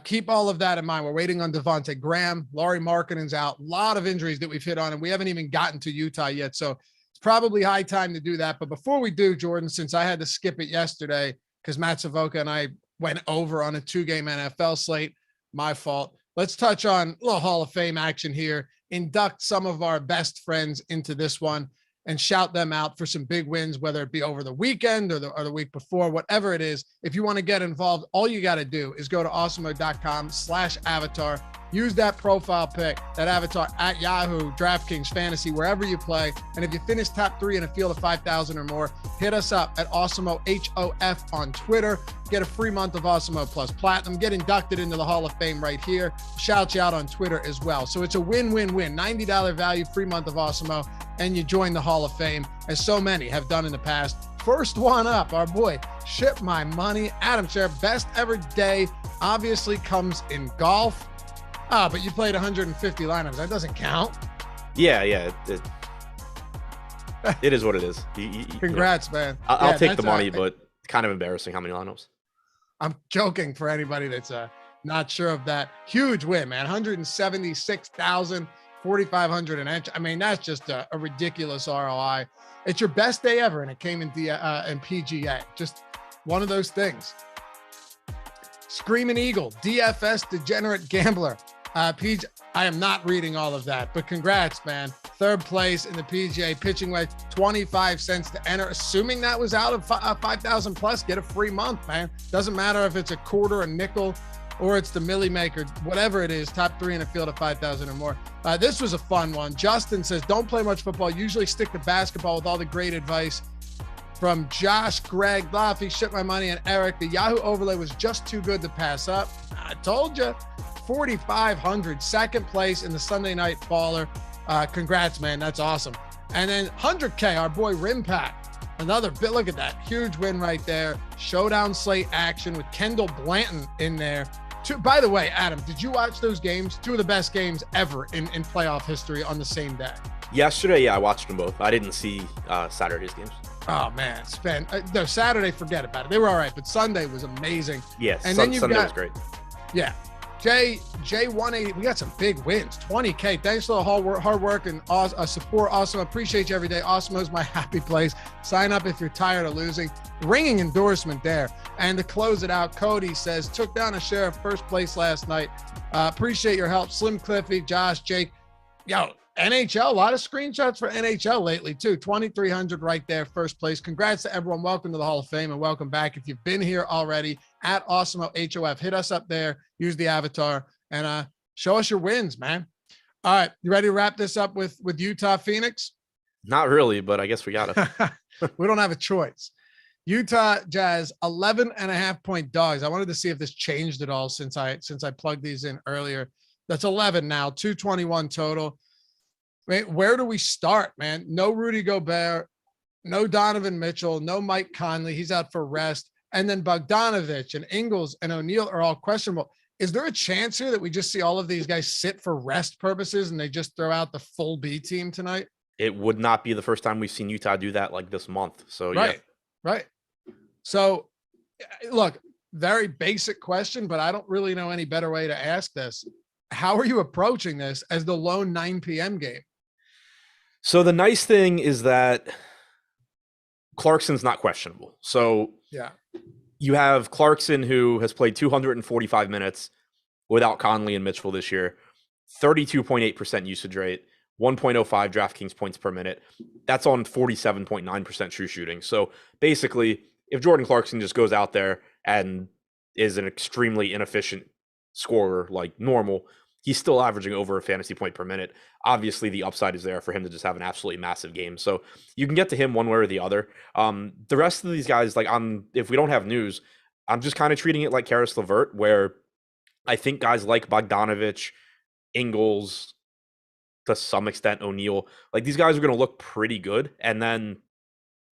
keep all of that in mind. We're waiting on Devontae Graham. Lauri Markkanen's out. A lot of injuries that we've hit on, and we haven't even gotten to Utah yet. So it's probably high time to do that. But before we do, Jordan, since I had to skip it yesterday because Matt Savoca and I went over on a 2-game NFL slate, my fault. Let's touch on a little Hall of Fame action here. Induct some of our best friends into this one and shout them out for some big wins, whether it be over the weekend or the week before, whatever it is. If you want to get involved, all you got to do is go to awesemo.com/avatar, Use that profile pic, that avatar at Yahoo, DraftKings, Fantasy, wherever you play. And if you finish top 3 in a field of 5,000 or more, hit us up at Awesemo, HOF on Twitter. Get a free month of Awesemo Plus Platinum. Get inducted into the Hall of Fame right here. Shout you out on Twitter as well. So it's a win-win-win. $90 value, free month of Awesemo, and you join the Hall of Fame, as so many have done in the past. First one up, our boy, Ship My Money, Adam Scherer, best ever day, obviously comes in golf. But you played 150 lineups. That doesn't count. Yeah. It is what it is. Congrats, man. I'll take the money, but kind of embarrassing how many lineups. I'm joking for anybody that's not sure of that. Huge win, man. 176,000, 4,500 an inch. I mean, that's just a ridiculous ROI. It's your best day ever, and it came in PGA. Just one of those things. Screaming Eagle, DFS Degenerate Gambler. PG, I am not reading all of that, but congrats, man. Third place in the PGA pitching wedge, 25 cents to enter. Assuming that was out of 5,000 plus, get a free month, man. Doesn't matter if it's a quarter, a nickel, or it's the Millie Maker, whatever it is, top 3 in a field of 5,000 or more. This was a fun one. Justin says, don't play much football. Usually stick to basketball with all the great advice from Josh, Greg, Laffy, Ship My Money, and Eric. The Yahoo overlay was just too good to pass up. I told you. 4,500, second place in the Sunday Night Baller. Congrats, man. That's awesome. And then 100K, our boy Rimpak. Another bit. Look at that. Huge win right there. Showdown slate action with Kendall Blanton in there. By the way, Adam, did you watch those games? 2 of the best games ever in playoff history on the same day. Yesterday, yeah, I watched them both. I didn't see Saturday's games. Oh, man. No, Saturday, forget about it. They were all right, but Sunday was amazing. Yes, and then Sunday was great. Yeah. J180, we got some big wins. 20K. Thanks for the hard work and support. Awesome. Appreciate you every day. Awesemo is my happy place. Sign up if you're tired of losing. Ringing endorsement there. And to close it out, Cody says, took down a share of first place last night. Appreciate your help. Slim Cliffy, Josh, Jake. Yo, NHL, a lot of screenshots for NHL lately too. 2,300 right there, first place. Congrats to everyone. Welcome to the Hall of Fame and welcome back. If you've been here already, at Awesemo HOF, hit us up there, use the avatar, and show us your wins, man. All right, you ready to wrap this up with Utah Phoenix? Not really, but I guess we got to. We don't have a choice. Utah Jazz 11.5-point dogs. I wanted to see if this changed at all since I plugged these in earlier. That's 11 now, 221 total. Where do we start, man? No Rudy Gobert, no Donovan Mitchell, no Mike Conley. He's out for rest. And then Bogdanovich and Ingles and O'Neal are all questionable. Is there a chance here that we just see all of these guys sit for rest purposes and they just throw out the full B team tonight? It would not be the first time we've seen Utah do that like this month. So, right. So, look, very basic question, but I don't really know any better way to ask this. How are you approaching this as the lone 9 p.m. game? So the nice thing is that Clarkson's not questionable. So yeah, you have Clarkson, who has played 245 minutes without Conley and Mitchell this year, 32.8% usage rate, 1.05 DraftKings points per minute. That's on 47.9% true shooting. So basically, if Jordan Clarkson just goes out there and is an extremely inefficient scorer like normal, he's still averaging over a fantasy point per minute. Obviously, the upside is there for him to just have an absolutely massive game. So you can get to him one way or the other. The rest of these guys, like if we don't have news, I'm just kind of treating it like Karis LeVert, where I think guys like Bogdanovich, Ingles, to some extent O'Neal, like these guys are going to look pretty good. And then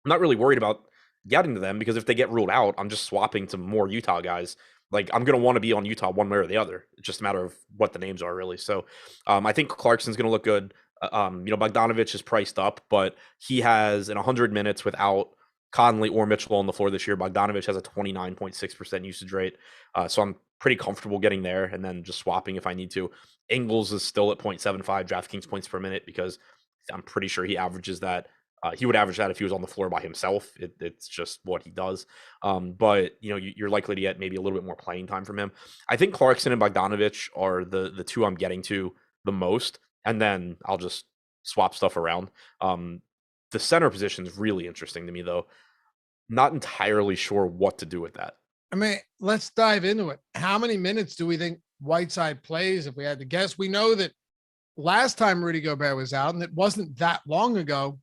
I'm not really worried about getting to them because if they get ruled out, I'm just swapping to more Utah guys. Like I'm going to want to be on Utah one way or the other. It's just a matter of what the names are really. So I think Clarkson's going to look good. Bogdanovich is priced up, but he has in 100 minutes without Conley or Mitchell on the floor this year. Bogdanovich has a 29.6% usage rate. So I'm pretty comfortable getting there and then just swapping if I need to. Ingles is still at 0.75 DraftKings points per minute because I'm pretty sure he averages that. He would average that if he was on the floor by himself. It's just what he does. But you're likely to get maybe a little bit more playing time from him. I think Clarkson and Bogdanovich are the two I'm getting to the most, and then I'll just swap stuff around. The center position is really interesting to me, though. Not entirely sure what to do with that. I mean, let's dive into it. How many minutes do we think Whiteside plays, if we had to guess. We know that last time Rudy Gobert was out, and it wasn't that long ago,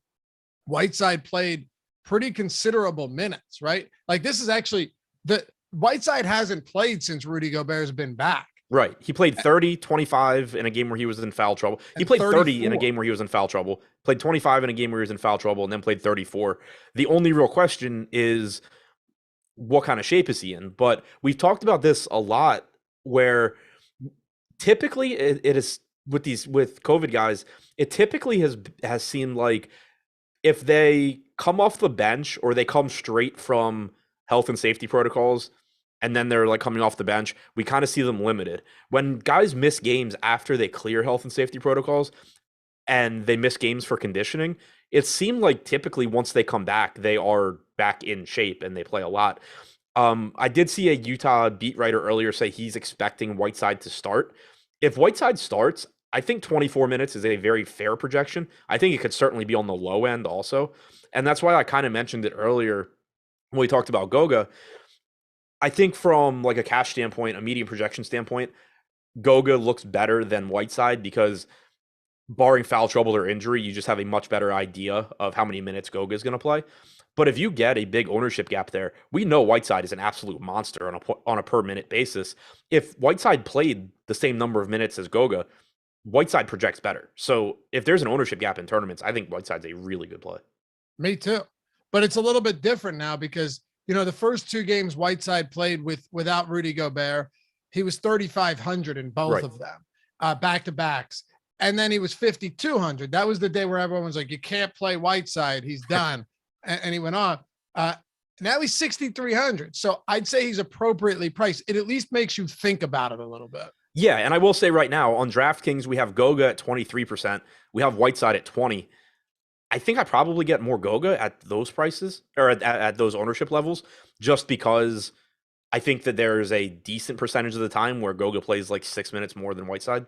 Whiteside played pretty considerable minutes, right? Like this is actually the Whiteside hasn't played since Rudy Gobert's been back. Right. He played 30, 25 in a game where he was in foul trouble. He played 30 in a game where he was in foul trouble, played 25 in a game where he was in foul trouble, and then played 34. The only real question is what kind of shape is he in? But we've talked about this a lot where typically it is with COVID guys, it typically has seemed like if they come off the bench or they come straight from health and safety protocols, and then they're like coming off the bench, we kind of see them limited. When guys miss games after they clear health and safety protocols and they miss games for conditioning, it seemed like typically once they come back, they are back in shape and they play a lot. I did see a Utah beat writer earlier say he's expecting Whiteside to start. If Whiteside starts, I think 24 minutes is a very fair projection. I think it could certainly be on the low end also. And that's why I kind of mentioned it earlier when we talked about Goga. I think from like a cash standpoint, a medium projection standpoint, Goga looks better than Whiteside because barring foul trouble or injury, you just have a much better idea of how many minutes Goga is going to play. But if you get a big ownership gap there, we know Whiteside is an absolute monster on a per minute basis. If Whiteside played the same number of minutes as Goga, Whiteside projects better. So if there's an ownership gap in tournaments, I think Whiteside's a really good play. Me too. But it's a little bit different now because the first two games Whiteside played without Rudy Gobert, he was 3,500 in both of them, back-to-backs. And then he was 5,200. That was the day where everyone was like, you can't play Whiteside. He's done. And he went on. Now he's 6,300. So I'd say he's appropriately priced. It at least makes you think about it a little bit. Yeah, and I will say right now, on DraftKings, we have Goga at 23%. We have Whiteside at 20%. I think I probably get more Goga at those prices or at those ownership levels, just because I think that there's a decent percentage of the time where Goga plays like 6 minutes more than Whiteside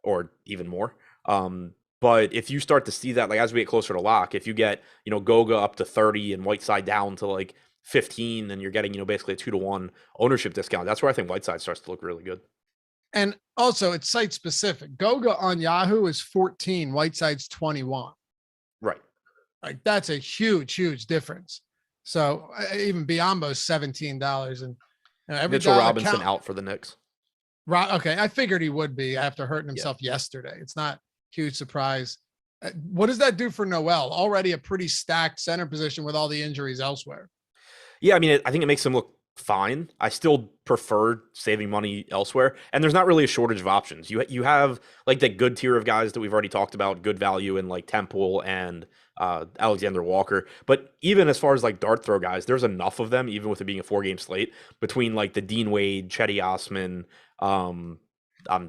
or even more. But if you start to see that, like as we get closer to lock, if you get, Goga up to 30 and Whiteside down to like 15, then you're getting, basically a 2-to-1 ownership discount. That's where I think Whiteside starts to look really good. And also it's site specific. Goga on Yahoo is 14, Whiteside's 21. Right. Like that's a huge difference. So even Biombo's $17 and Mitchell Robinson out for the Knicks. Okay. I figured he would be after hurting himself yesterday. It's not huge surprise. What does that do for Noel? Already a pretty stacked center position with all the injuries elsewhere. Yeah. I mean, I think it makes him look fine. I still prefer saving money elsewhere. And there's not really a shortage of options. You have like the good tier of guys that we've already talked about, good value in like Temple and Alexander Walker. But even as far as like dart throw guys, there's enough of them, even with it being a 4-game slate, between like the Dean Wade, Chetty Osman, I'm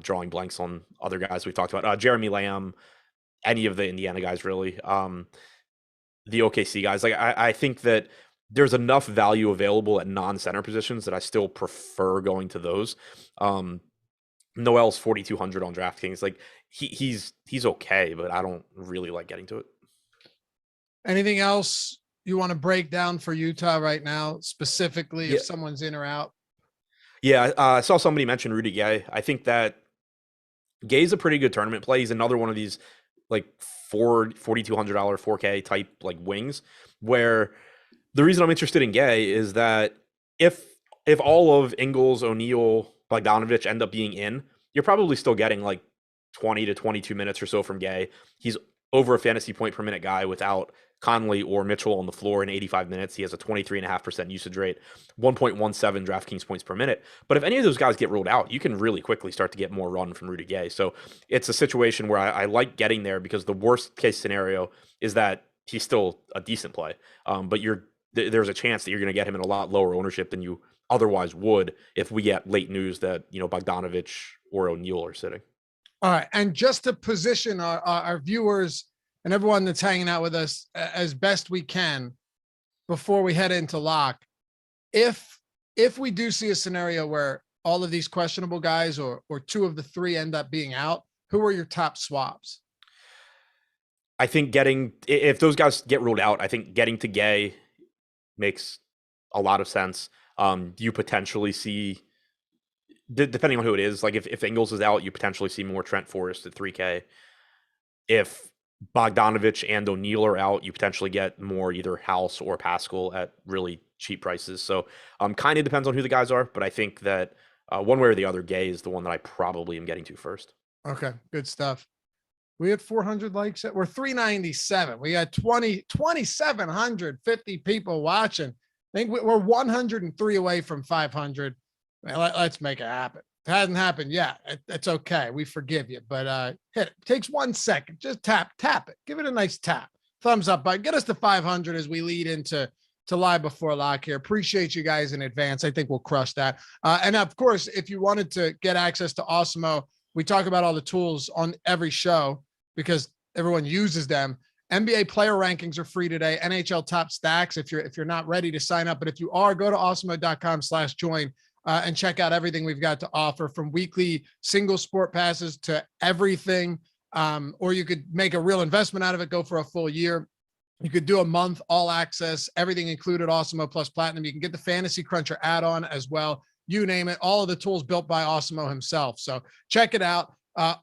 drawing blanks on other guys we've talked about, Jeremy Lamb, any of the Indiana guys really, the OKC guys. Like I think that there's enough value available at non-center positions that I still prefer going to those. Noel's 4,200 on DraftKings. Like he's okay, but I don't really like getting to it. Anything else you want to break down for Utah right now, specifically if someone's in or out? Yeah, I saw somebody mention Rudy Gay. I think that Gay's a pretty good tournament play. He's another one of these like $4,200 4K type like wings, where the reason I'm interested in Gay is that if all of Ingles, O'Neal, Bogdanovich end up being in, you're probably still getting like 20 to 22 minutes or so from Gay. He's over a fantasy point per minute guy without Conley or Mitchell on the floor in 85 minutes. He has a 23.5% usage rate, 1.17 DraftKings points per minute. But if any of those guys get ruled out, you can really quickly start to get more run from Rudy Gay. So it's a situation where I like getting there because the worst case scenario is that he's still a decent play. But there's a chance that you're going to get him in a lot lower ownership than you otherwise would if we get late news that, Bogdanovich or O'Neal are sitting. All right. And just to position our viewers and everyone that's hanging out with us as best we can before we head into lock, if we do see a scenario where all of these questionable guys or two of the three end up being out, who are your top swaps? I think if those guys get ruled out, I think getting to Gay makes a lot of sense. You potentially see depending on who it is. Like if Ingles is out, you potentially see more Trent Forrest at 3K. If Bogdanovich and O'Neal are out, you potentially get more either House or Pascal at really cheap prices. So kind of depends on who the guys are, but I think that one way or the other, Gay is the one that I probably am getting to first. Okay, good stuff. We had 400 likes. We're 397. We had 2,750 people watching. I think we're 103 away from 500. Man, let's make it happen. It hasn't happened yet. It's okay. We forgive you, but hit it. It takes 1 second. Just tap it. Give it a nice tap. Thumbs up button. Get us to 500 as we lead into live before lock here. Appreciate you guys in advance. I think we'll crush that. And of course, if you wanted to get access to Awesemo, we talk about all the tools on every show because everyone uses them. NBA player rankings are free today. NHL top stacks. If you're not ready to sign up, but if you are, go to awesemo.com/join. And check out everything we've got to offer, from weekly single sport passes to everything. Or you could make a real investment out of it, go for a full year. You could do a month, all access, everything included, Awesemo plus Platinum. You can get the Fantasy Cruncher add-on as well. You name it, all of the tools built by Awesemo himself. So check it out.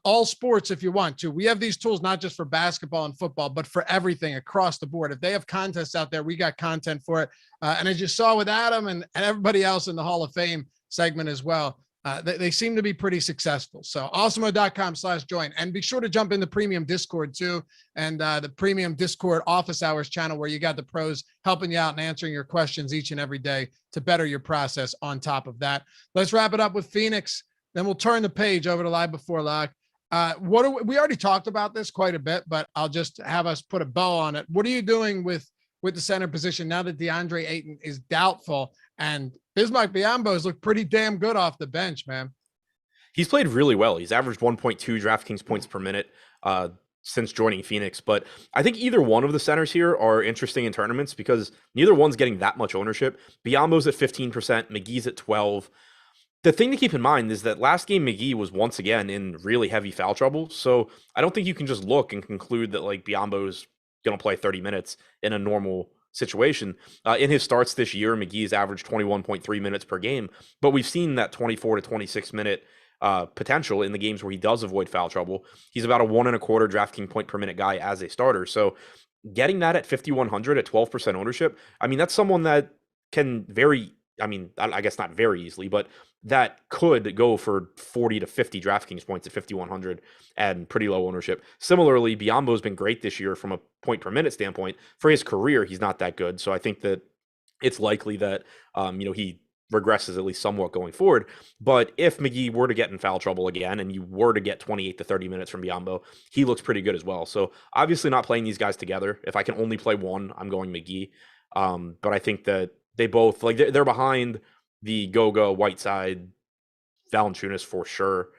All sports if you want to. We have these tools not just for basketball and football, but for everything across the board. If they have contests out there, we got content for it. And as you saw with Adam and everybody else in the Hall of Fame segment as well, they seem to be pretty successful. So awesemo.com/join, and be sure to jump in the premium Discord too. And the premium Discord office hours channel, where you got the pros helping you out and answering your questions each and every day to better your process on top of that. Let's wrap it up with Phoenix. Then we'll turn the page over to live before lock. We already talked about this quite a bit, but I'll just have us put a bow on it. What are you doing with the center position now that DeAndre Ayton is doubtful and Bismack Biyombo's looked pretty damn good off the bench, man? He's played really well. He's averaged 1.2 DraftKings points per minute since joining Phoenix. But I think either one of the centers here are interesting in tournaments because neither one's getting that much ownership. Biyombo's at 15%, McGee's at 12%. The thing to keep in mind is that last game McGee was once again in really heavy foul trouble. So I don't think you can just look and conclude that like Biyombo's going to play 30 minutes in a normal situation. In his starts this year, McGee's averaged 21.3 minutes per game, but we've seen that 24 to 26 minute potential in the games where he does avoid foul trouble. He's about a 1.25 DraftKings point per minute guy as a starter. So getting that at 5,100 at 12% ownership, I mean, that's someone that can I guess not very easily, but that could go for 40 to 50 DraftKings points at 5,100 and pretty low ownership. Similarly, Biyombo's been great this year from a point per minute standpoint. For his career, he's not that good. So I think that it's likely that, he regresses at least somewhat going forward. But if McGee were to get in foul trouble again and you were to get 28 to 30 minutes from Biyombo, he looks pretty good as well. So obviously not playing these guys together. If I can only play one, I'm going McGee. But I think that they both, like, they're behind the Goga, Whiteside, Valanciunas for sure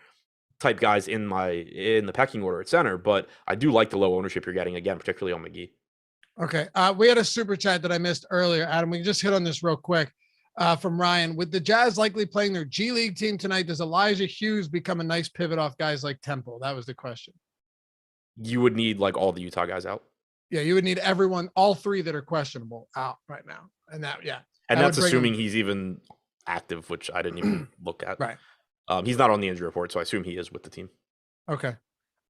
type guys in the pecking order at center. But I do like the low ownership you're getting, again, particularly on McGee. Okay. We had a super chat that I missed earlier, Adam. We can just hit on this real quick from Ryan. With the Jazz likely playing their G League team tonight, does Elijah Hughes become a nice pivot off guys like Temple? That was the question. You would need like all the Utah guys out. Yeah, you would need everyone, all three that are questionable, out right now. And that, yeah. And that's assuming he's even active, which I didn't even look at. Right. He's not on the injury report, so I assume he is with the team. Okay.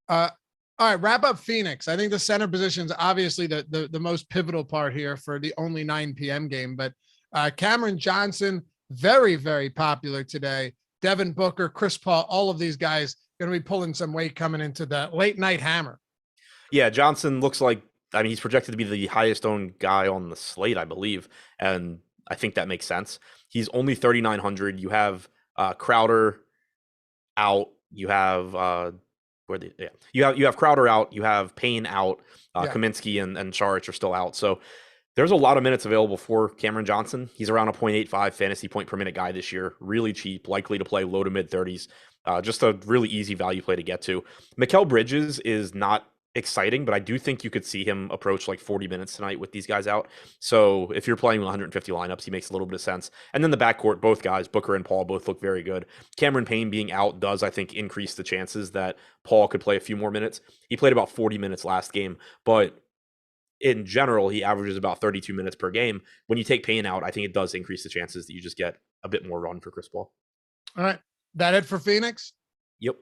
All right, wrap up Phoenix. I think the center position is obviously the most pivotal part here for the only 9 p.m. game. But Cameron Johnson, very, very popular today. Devin Booker, Chris Paul, all of these guys going to be pulling some weight coming into the late night hammer. Yeah, Johnson looks like, he's projected to be the highest owned guy on the slate, I believe. And I think that makes sense. He's only 3,900. You have Crowder out. You have you have Crowder out. You have Payne out. Kaminsky and Saric are still out. So there's a lot of minutes available for Cameron Johnson. He's around a 0.85 fantasy point per minute guy this year. Really cheap, likely to play low to mid 30s. Just a really easy value play to get to. Mikal Bridges is not exciting, but I do think you could see him approach like 40 minutes tonight with these guys out. So if you're playing 150 lineups, he makes a little bit of sense. And then the backcourt, both guys, Booker and Paul, both look very good. Cameron Payne being out does, I think, increase the chances that Paul could play a few more minutes. He played about 40 minutes last game, but in general, he averages about 32 minutes per game. When you take Payne out, I think it does increase the chances that you just get a bit more run for Chris Paul. All right. That it for Phoenix? Yep.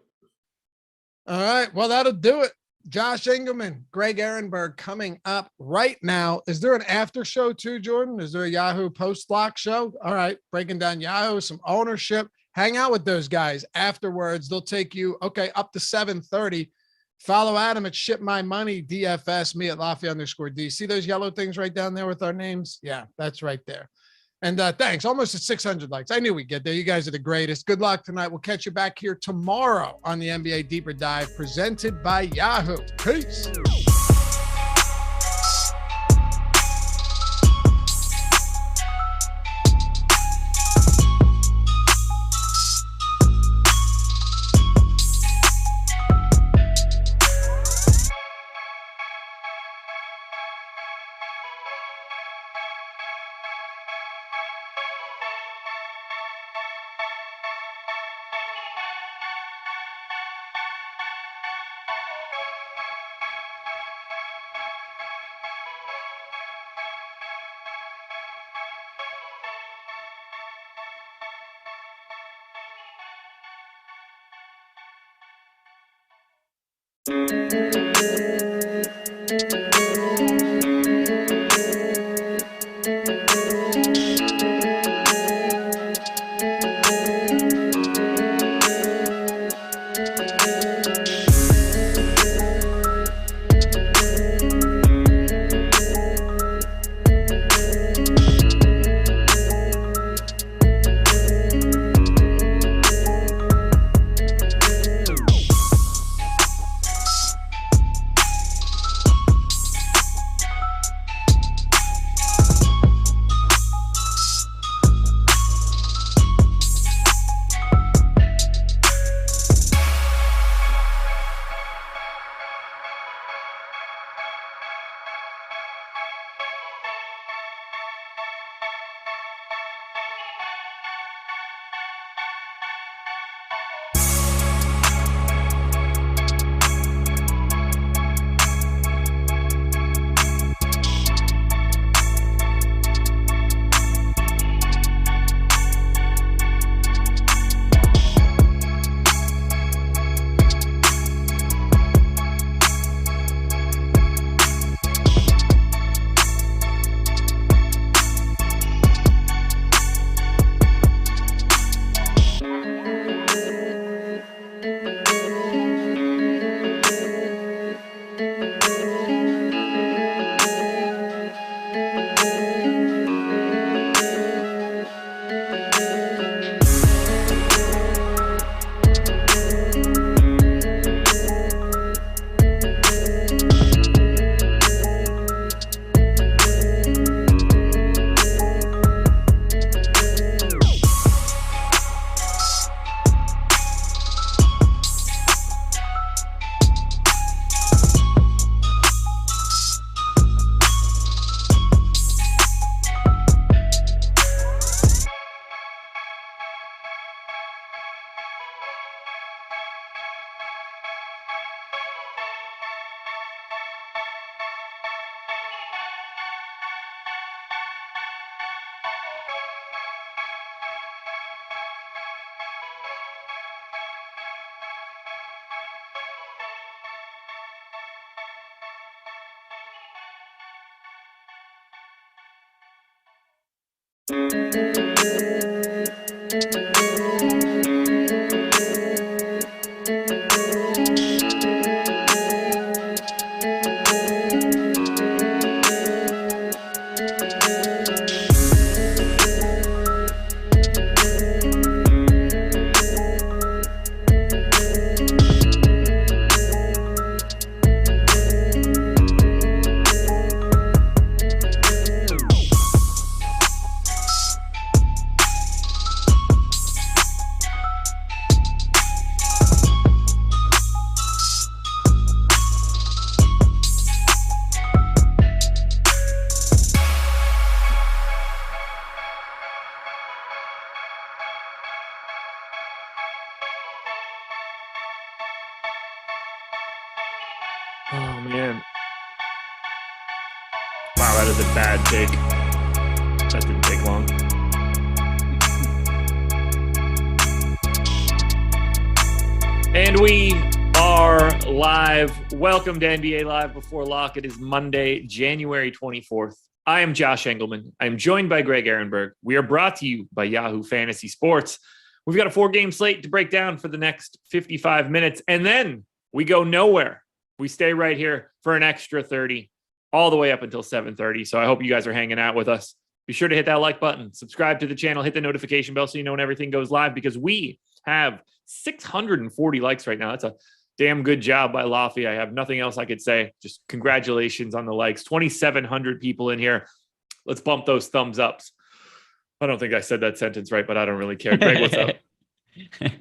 All right. Well, that'll do it. Josh Engleman, Greg Ehrenberg coming up right now. Is there an after show too, Jordan? Is there a Yahoo post-lock show? All right. Breaking down Yahoo, some ownership. Hang out with those guys afterwards. They'll take you, up to 7:30. Follow Adam at Ship My Money DFS, me at Lafayette_D. See those yellow things right down there with our names? Yeah, that's right there. And thanks. Almost at 600 likes. I knew we'd get there. You guys are the greatest. Good luck tonight. We'll catch you back here tomorrow on the NBA Deeper Dive presented by Yahoo. Peace. Oh, man. Wow, that is a bad take. That didn't take long. And we are live. Welcome to NBA Live Before Lock. It is Monday, January 24th. I am Josh Engleman. I'm joined by Greg Ehrenberg. We are brought to you by Yahoo Fantasy Sports. We've got a 4-game slate to break down for the next 55 minutes, and then we go nowhere. We stay right here for an extra 30, all the way up until 7:30. So I hope you guys are hanging out with us. Be sure to hit that like button, subscribe to the channel, hit the notification bell so you know when everything goes live, because we have 640 likes right now. That's a damn good job by Laffy. I have nothing else I could say. Just congratulations on the likes. 2,700 people in here. Let's bump those thumbs ups. I don't think I said that sentence right, but I don't really care. Greg, what's up?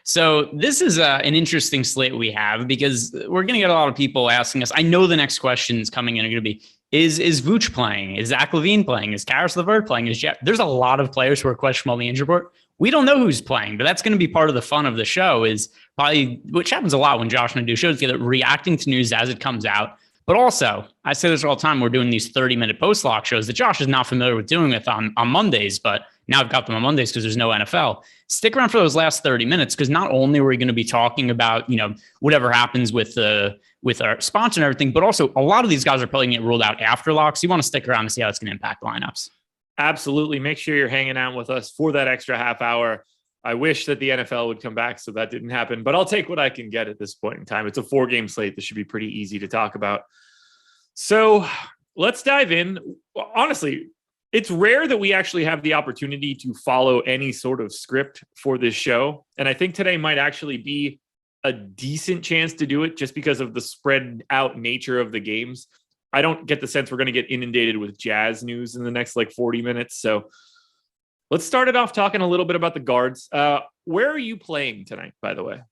So this is an interesting slate we have, because we're going to get a lot of people asking us. I know the next questions coming in are going to be, is Vooch playing? Is Zach Levine playing? Is Caris LeVert playing? There's a lot of players who are questionable on the injury report. We don't know who's playing, but that's going to be part of the fun of the show, is probably, which happens a lot when Josh and I do shows together, reacting to news as it comes out. But also, I say this all the time, we're doing these 30-minute post-lock shows that Josh is not familiar with doing with on Mondays, but now I've got them on Mondays because there's no NFL. Stick around for those last 30 minutes, because not only are we going to be talking about, whatever happens with our sponsor and everything, but also a lot of these guys are probably going to get ruled out after locks. You want to stick around and see how it's going to impact lineups. Absolutely. Make sure you're hanging out with us for that extra half hour. I wish that the NFL would come back, so that didn't happen, but I'll take what I can get at this point in time. It's a 4-game slate. This should be pretty easy to talk about. So let's dive in. Honestly, it's rare that we actually have the opportunity to follow any sort of script for this show. And I think today might actually be a decent chance to do it, just because of the spread out nature of the games. I don't get the sense we're going to get inundated with Jazz news in the next 40 minutes. So let's start it off talking a little bit about the guards. Where are you playing tonight, by the way?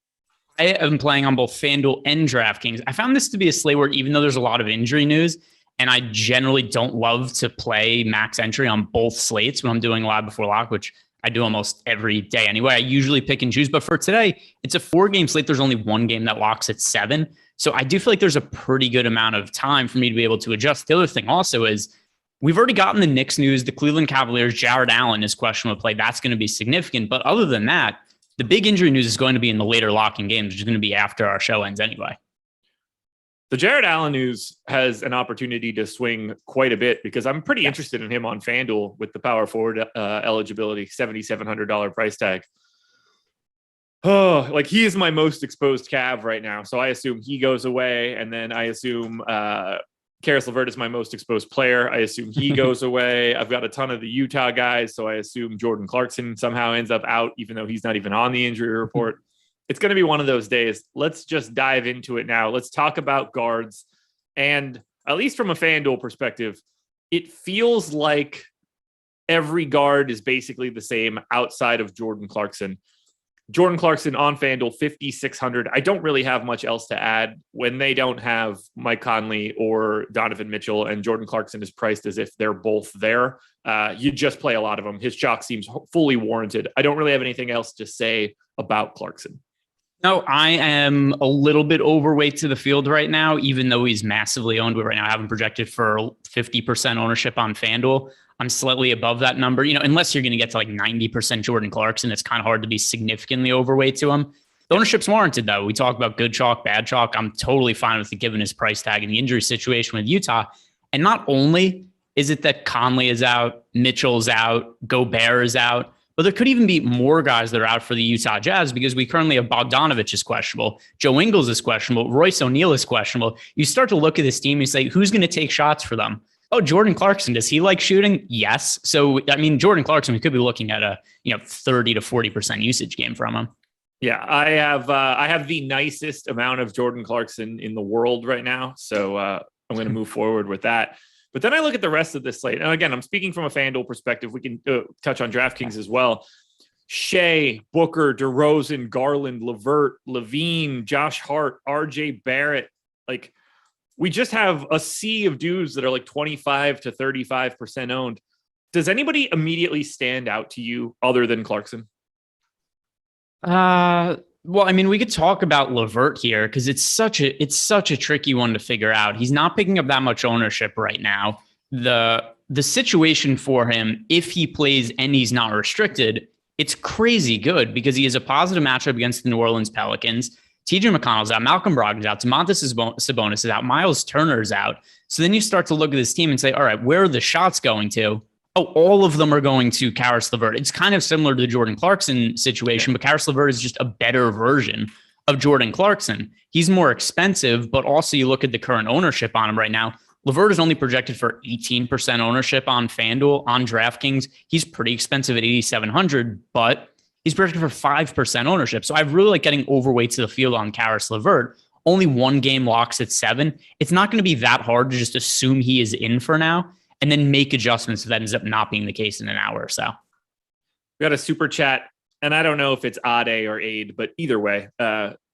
I am playing on both Fanduel and DraftKings. I found this to be a slate where, even though there's a lot of injury news, and I generally don't love to play max entry on both slates when I'm doing live before lock, which I do almost every day anyway. I usually pick and choose, but for today, it's a 4-game slate. There's only one game that locks at 7. So I do feel like there's a pretty good amount of time for me to be able to adjust. The other thing also is, we've already gotten the Knicks news. The Cleveland Cavaliers, Jared Allen is questionable to play. That's going to be significant. But other than that, the big injury news is going to be in the later locking games, which is going to be after our show ends anyway. The Jared Allen news has an opportunity to swing quite a bit, because I'm pretty interested in him on FanDuel with the power forward eligibility, $7,700 price tag. Oh, he is my most exposed Cav right now. So I assume he goes away. And then I assume Caris LeVert is my most exposed player. I assume he goes away. I've got a ton of the Utah guys. So I assume Jordan Clarkson somehow ends up out, even though he's not even on the injury report. It's going to be one of those days. Let's just dive into it now. Let's talk about guards. And at least from a FanDuel perspective, it feels like every guard is basically the same outside of Jordan Clarkson. Jordan Clarkson on FanDuel, 5,600. I don't really have much else to add when they don't have Mike Conley or Donovan Mitchell, and Jordan Clarkson is priced as if they're both there. You just play a lot of them. His chalk seems fully warranted. I don't really have anything else to say about Clarkson. No, I am a little bit overweight to the field right now, even though he's massively owned. But right now I have him projected for 50% ownership on FanDuel. I'm slightly above that number, unless you're going to get to 90% Jordan Clarkson. It's kind of hard to be significantly overweight to him. The ownership's warranted, though. We talk about good chalk, bad chalk. I'm totally fine with it, given his price tag and the injury situation with Utah. And not only is it that Conley is out, Mitchell's out, Gobert is out, but there could even be more guys that are out for the Utah Jazz, because we currently have Bogdanovich is questionable, Joe Ingles is questionable, Royce O'Neal is questionable. You start to look at this team and say, who's going to take shots for them? Oh, Jordan Clarkson, does he like shooting? Yes. So, Jordan Clarkson, we could be looking at a 30 to 40% usage game from him. Yeah, I have the nicest amount of Jordan Clarkson in the world right now. So I'm going to move forward with that. But then I look at the rest of this slate. And again, I'm speaking from a FanDuel perspective. We can touch on DraftKings as well. Shea, Booker, DeRozan, Garland, LeVert, Levine, Josh Hart, RJ Barrett. We just have a sea of dudes that are 25 to 35% owned. Does anybody immediately stand out to you other than Clarkson? Well, we could talk about LeVert here, because it's such a tricky one to figure out. He's not picking up that much ownership right now. The situation for him, if he plays and he's not restricted, it's crazy good, because he has a positive matchup against the New Orleans Pelicans, TJ McConnell's out, Malcolm Brogdon's out, Domantas Sabonis is out, Miles Turner's out. So then you start to look at this team and say, all right, where are the shots going to? Oh, all of them are going to Caris LeVert. It's kind of similar to the Jordan Clarkson situation, but Caris LeVert is just a better version of Jordan Clarkson. He's more expensive, but also you look at the current ownership on him right now. LeVert is only projected for 18% ownership on FanDuel, on DraftKings. He's pretty expensive at 8,700, but he's projected for 5% ownership. So I really like getting overweight to the field on Caris LeVert. Only one game locks at 7. It's not going to be that hard to just assume he is in for now and then make adjustments if that ends up not being the case in an hour or so. We got a super chat, and I don't know if it's Ade or Aid, but either way,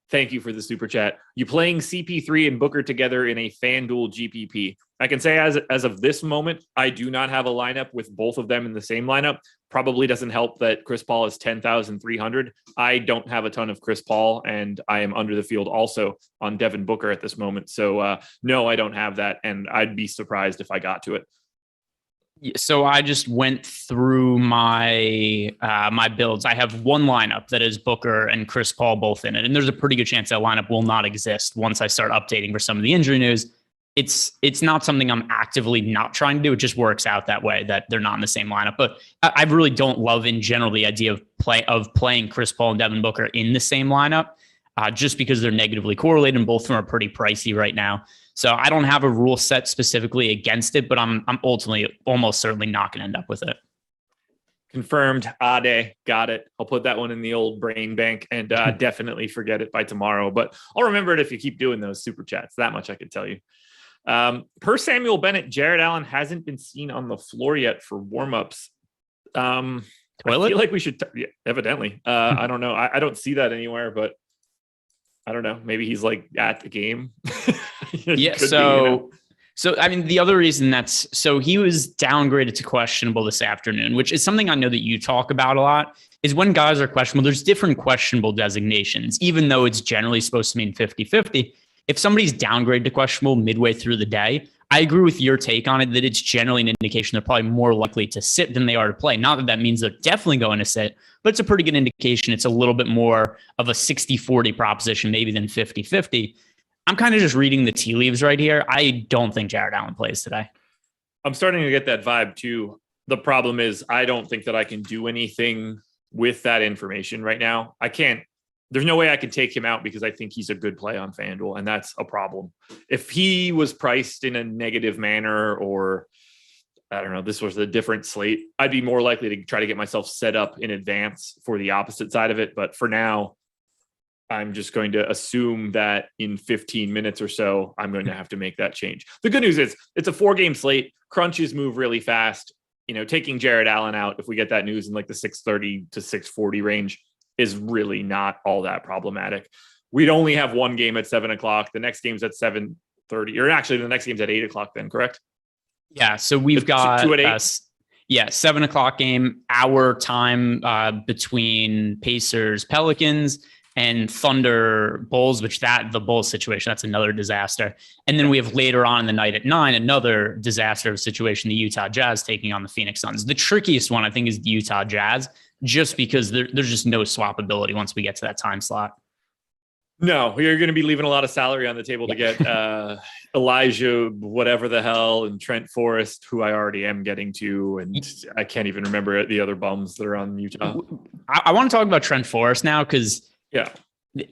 thank you for the super chat. You playing CP3 and Booker together in a FanDuel GPP? I can say as of this moment, I do not have a lineup with both of them in the same lineup. Probably doesn't help that Chris Paul is 10,300. I don't have a ton of Chris Paul, and I am under the field also on Devin Booker at this moment. So no, I don't have that, and I'd be surprised if I got to it. So I just went through my my builds. I have one lineup that is Booker and Chris Paul both in it, and there's a pretty good chance that lineup will not exist once I start updating for some of the injury news. It's not something I'm actively not trying to do. It just works out that way that they're not in the same lineup. But I really don't love in general the idea of playing Chris Paul and Devin Booker in the same lineup, just because they're negatively correlated and both of them are pretty pricey right now. So I don't have a rule set specifically against it, but I'm ultimately almost certainly not going to end up with it. Confirmed. Ade, got it. I'll put that one in the old brain bank and definitely forget it by tomorrow. But I'll remember it if you keep doing those super chats. That much I can tell you. Per Samuel Bennett, Jared Allen hasn't been seen on the floor yet for warmups. I feel like we should, evidently. I don't know. I don't see that anywhere, but I don't know. Maybe he's like at the game. Yeah. So I mean, the other reason so he was downgraded to questionable this afternoon, which is something I know that you talk about a lot, is when guys are questionable, there's different questionable designations, even though it's generally supposed to mean 50-50. If somebody's downgraded to questionable midway through the day, I agree with your take on it that it's generally an indication they're probably more likely to sit than they are to play. Not that that means they're definitely going to sit, but it's a pretty good indication. It's a little bit more of a 60-40 proposition maybe than 50-50. I'm kind of just reading the tea leaves right here. I don't think Jared Allen plays today. I'm starting to get that vibe too. The problem is I don't think that I can do anything with that information right now. I can't. There's no way I can take him out because I think he's a good play on FanDuel, and that's a problem. If he was priced in a negative manner, or I don't know, this was a different slate, I'd be more likely to try to get myself set up in advance for the opposite side of it. But for now, I'm just going to assume that in 15 minutes or so, I'm going to have to make that change. The good news is it's a 4-game slate. Crunches move really fast. Taking Jared Allen out, if we get that news in like the 6:30 to 6:40 range, is really not all that problematic. We'd only have one game at 7:00. The next game's at 7:30, or actually the next game's at 8:00 then, correct? Yeah. So we've got 2 at 8. 7:00 game, hour time between Pacers, Pelicans, and Thunder Bulls, which the Bulls situation, that's another disaster. And then we have later on in the night at 9, another disaster of situation, the Utah Jazz taking on the Phoenix Suns. The trickiest one, I think, is the Utah Jazz, just because there's just no swappability once we get to that time slot. No, you're going to be leaving a lot of salary on the table to get Elijah, whatever the hell, and Trent Forrest, who I already am getting to, and I can't even remember the other bums that are on Utah. I want to talk about Trent Forrest now because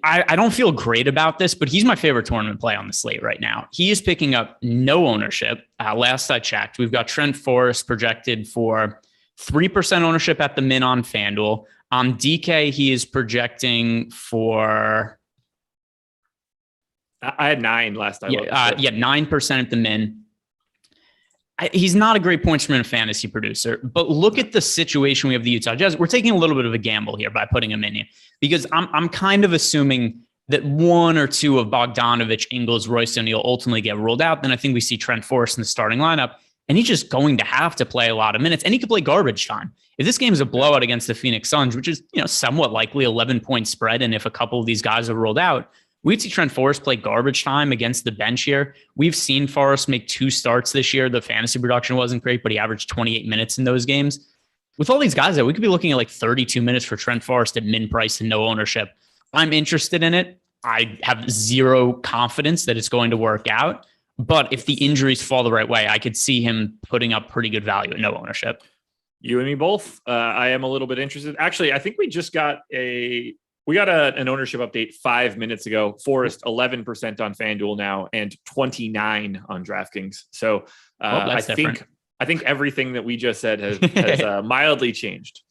I don't feel great about this, but he's my favorite tournament play on the slate right now. He is picking up no ownership. Last I checked, we've got Trent Forrest projected for 3% ownership at the min on FanDuel. On DK, he is projecting for... I had 9 last time. 9% at the min. He's not a great points per minute fantasy producer, but look at the situation we have the Utah Jazz. We're taking a little bit of a gamble here by putting him in here because I'm kind of assuming that 1 or 2 of Bogdanovich, Ingles, Royce O'Neal ultimately get ruled out. Then I think we see Trent Forrest in the starting lineup, and he's just going to have to play a lot of minutes, and he could play garbage time. If this game is a blowout against the Phoenix Suns, which is somewhat likely 11-point spread, and if a couple of these guys are ruled out, we'd see Trent Forrest play garbage time against the bench here. We've seen Forrest make 2 starts this year. The fantasy production wasn't great, but he averaged 28 minutes in those games. With all these guys, we could be looking at like 32 minutes for Trent Forrest at min price and no ownership. I'm interested in it. I have zero confidence that it's going to work out. But if the injuries fall the right way, I could see him putting up pretty good value at no ownership. You and me both. I am a little bit interested. Actually, I think we just got an ownership update 5 minutes ago. Forrest 11% on FanDuel now and 29 on DraftKings. So I think everything that we just said has mildly changed.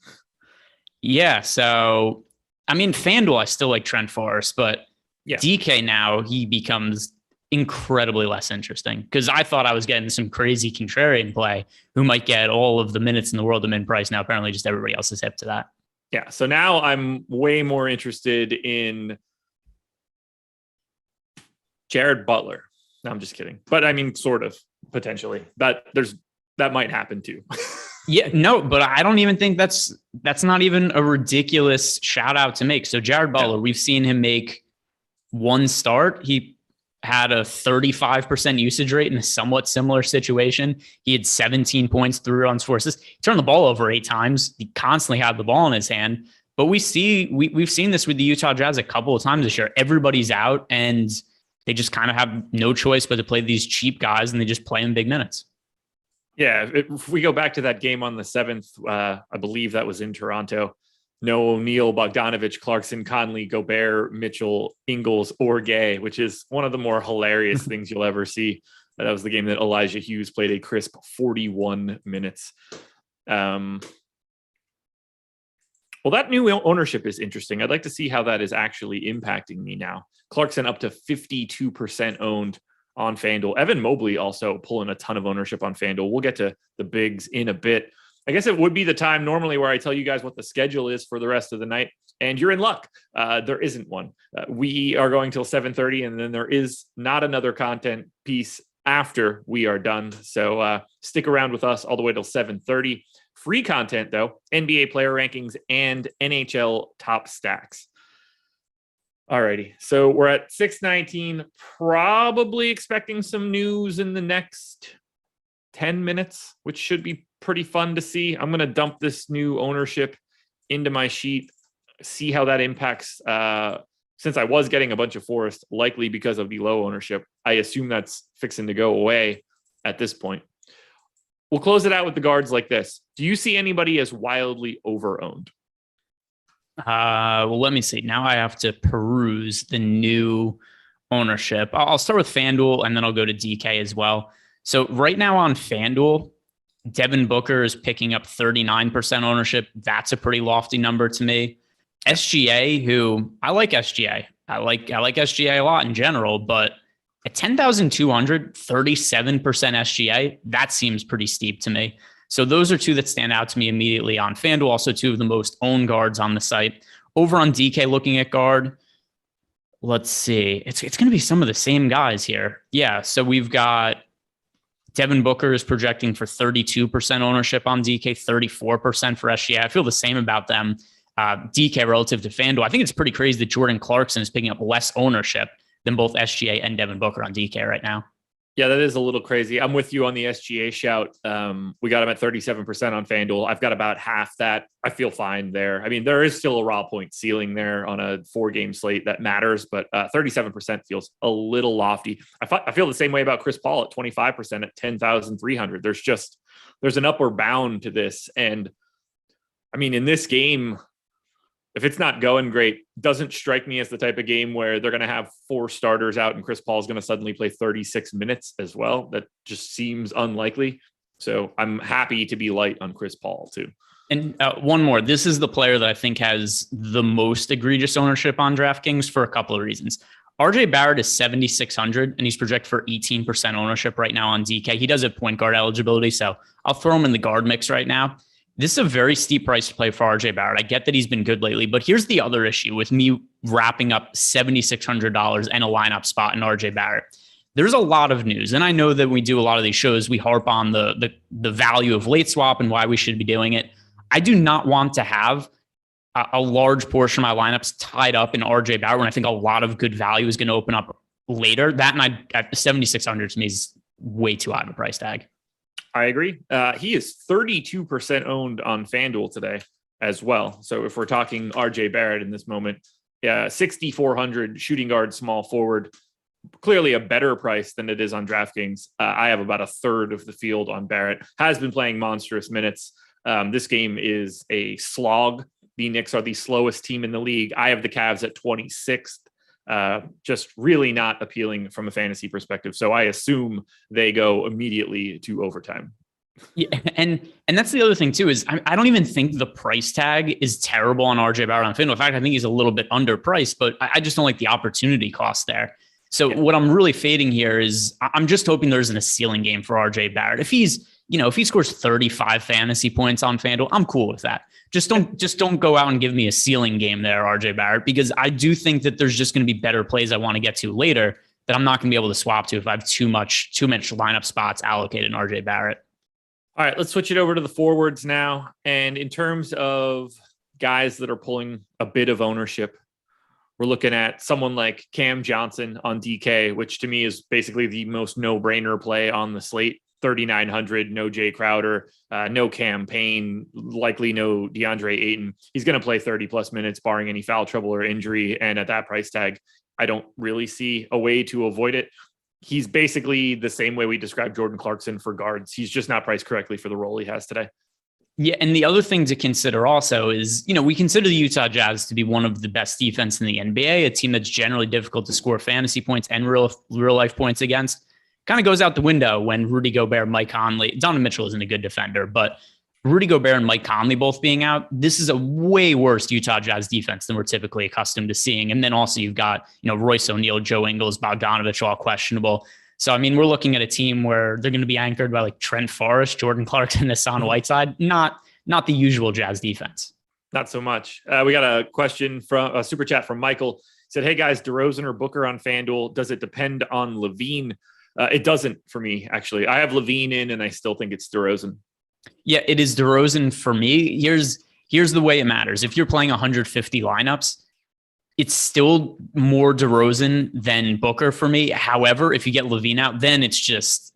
Yeah. So I mean, FanDuel, I still like Trent Forrest, but DK now he becomes incredibly less interesting because I thought I was getting some crazy contrarian play who might get all of the minutes in the world of min price. Now, apparently just everybody else is hip to that. Yeah. So now I'm way more interested in Jared Butler. No, I'm just kidding. But I mean, sort of potentially, but that might happen too. Yeah, no, but I don't even think that's not even a ridiculous shout out to make. So Jared Butler, we've seen him make one start. He had a 35% usage rate in a somewhat similar situation. He had 17 points, 3 runs, 4 assists. He turned the ball over 8 times. He constantly had the ball in his hand. But we've seen this with the Utah Jazz a couple of times this year. Everybody's out and they just kind of have no choice but to play these cheap guys and they just play in big minutes. Yeah, if we go back to that game on the 7th, I believe that was in Toronto. No O'Neal, Bogdanovich, Clarkson, Conley, Gobert, Mitchell, Ingles, or Gay, which is one of the more hilarious things you'll ever see. That was the game that Elijah Hughes played a crisp 41 minutes. Well, that new ownership is interesting. I'd like to see how that is actually impacting me now. Clarkson up to 52% owned on FanDuel. Evan Mobley also pulling a ton of ownership on FanDuel. We'll get to the bigs in a bit. I guess it would be the time normally where I tell you guys what the schedule is for the rest of the night, and you're in luck. There isn't one. We are going till 7:30, and then there is not another content piece after we are done. So stick around with us all the way till 7:30. Free content, though, NBA player rankings and NHL top stacks. Alrighty, so we're at 6:19, probably expecting some news in the next 10 minutes, which should be pretty fun to see. I'm going to dump this new ownership into my sheet, see how that impacts. Since I was getting a bunch of Forrest, likely because of the low ownership, I assume that's fixing to go away at this point. We'll close it out with the guards like this. Do you see anybody as wildly over-owned? Well, let me see. Now I have to peruse the new ownership. I'll start with FanDuel and then I'll go to DK as well. So right now on FanDuel, Devin Booker is picking up 39% ownership. That's a pretty lofty number to me. SGA, who I like SGA. I like SGA a lot in general, but at 10,200, 37% SGA, that seems pretty steep to me. So those are two that stand out to me immediately on FanDuel. Also, two of the most owned guards on the site. Over on DK, looking at guard, let's see. It's going to be some of the same guys here. Yeah, so we've got Devin Booker is projecting for 32% ownership on DK, 34% for SGA. I feel the same about them. DK relative to FanDuel. I think it's pretty crazy that Jordan Clarkson is picking up less ownership than both SGA and Devin Booker on DK right now. Yeah, that is a little crazy. I'm with you on the SGA shout. We got him at 37% on FanDuel. I've got about half that. I feel fine there. I mean, there is still a raw point ceiling there on a 4-game slate that matters, but 37% feels a little lofty. I feel the same way about Chris Paul at 25% at 10,300. There's an upper bound to this. And I mean, in this game, if it's not going great, doesn't strike me as the type of game where they're going to have 4 starters out and Chris Paul's going to suddenly play 36 minutes as well. That just seems unlikely. So I'm happy to be light on Chris Paul too. And one more, this is the player that I think has the most egregious ownership on DraftKings for a couple of reasons. RJ Barrett is 7,600 and he's projected for 18% ownership right now on DK. He does have point guard eligibility, so I'll throw him in the guard mix right now. This is a very steep price to play for RJ Barrett. I get that he's been good lately, but here's the other issue with me wrapping up $7,600 and a lineup spot in RJ Barrett. There's a lot of news, and I know that we do a lot of these shows. We harp on the value of late swap and why we should be doing it. I do not want to have a large portion of my lineups tied up in RJ Barrett when I think a lot of good value is going to open up later. That and at 7,600 to me is way too high of a price tag. I agree. He is 32% owned on FanDuel today as well. So if we're talking RJ Barrett in this moment, 6,400 shooting guard, small forward. Clearly a better price than it is on DraftKings. I have about a third of the field on Barrett. Has been playing monstrous minutes. This game is a slog. The Knicks are the slowest team in the league. I have the Cavs at 26th. Just really not appealing from a fantasy perspective. So I assume they go immediately to overtime. Yeah, and that's the other thing too, is I don't even think the price tag is terrible on RJ Barrett on FanDuel. In fact, I think he's a little bit underpriced, but I just don't like the opportunity cost there. So what I'm really fading here is I'm just hoping there isn't a ceiling game for RJ Barrett. If he scores 35 fantasy points on FanDuel, I'm cool with that. Just don't go out and give me a ceiling game there, RJ Barrett, because I do think that there's just going to be better plays I want to get to later that I'm not going to be able to swap to if I have too much lineup spots allocated in RJ Barrett. All right, let's switch it over to the forwards now. And in terms of guys that are pulling a bit of ownership, we're looking at someone like Cam Johnson on DK, which to me is basically the most no-brainer play on the slate. 3,900, no Jay Crowder, no Cam Payne, likely no DeAndre Ayton. He's going to play 30 plus minutes, barring any foul trouble or injury. And at that price tag, I don't really see a way to avoid it. He's basically the same way we described Jordan Clarkson for guards. He's just not priced correctly for the role he has today. Yeah, and the other thing to consider also is, we consider the Utah Jazz to be one of the best defense in the NBA, a team that's generally difficult to score fantasy points and real life points against. Kind of goes out the window when Rudy Gobert, Mike Conley, Donovan Mitchell isn't a good defender, but Rudy Gobert and Mike Conley both being out, this is a way worse Utah Jazz defense than we're typically accustomed to seeing. And then also you've got, Royce O'Neal, Joe Ingles, Bogdanovich, all questionable. So, we're looking at a team where they're going to be anchored by like Trent Forrest, Jordan Clarkson, Hassan Whiteside, not the usual Jazz defense. Not so much. We got a question from a super chat from Michael. He said, hey guys, DeRozan or Booker on FanDuel? Does it depend on Levine? It doesn't for me, actually. I have Levine in, and I still think it's DeRozan. Yeah, it is DeRozan for me. Here's the way it matters. If you're playing 150 lineups, it's still more DeRozan than Booker for me. However, if you get Levine out, then it's just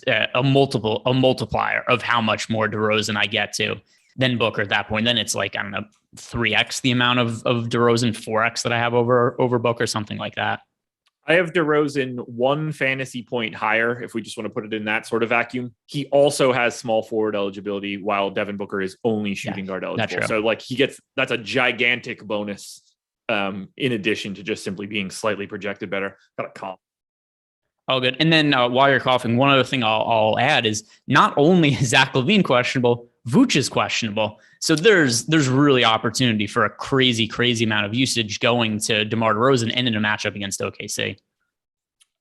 a multiplier of how much more DeRozan I get to than Booker at that point. Then it's like, I don't know, 3x the amount of DeRozan, 4x that I have over Booker, something like that. I have DeRozan one fantasy point higher, if we just want to put it in that sort of vacuum. He also has small forward eligibility, while Devin Booker is only shooting guard eligible. So like that's a gigantic bonus in addition to just simply being slightly projected better. Got a comp. Oh, good. And then while you're coughing, one other thing I'll add is not only is Zach LaVine questionable, Vooch is questionable. So there's really opportunity for a crazy amount of usage going to DeMar DeRozan and in a matchup against OKC.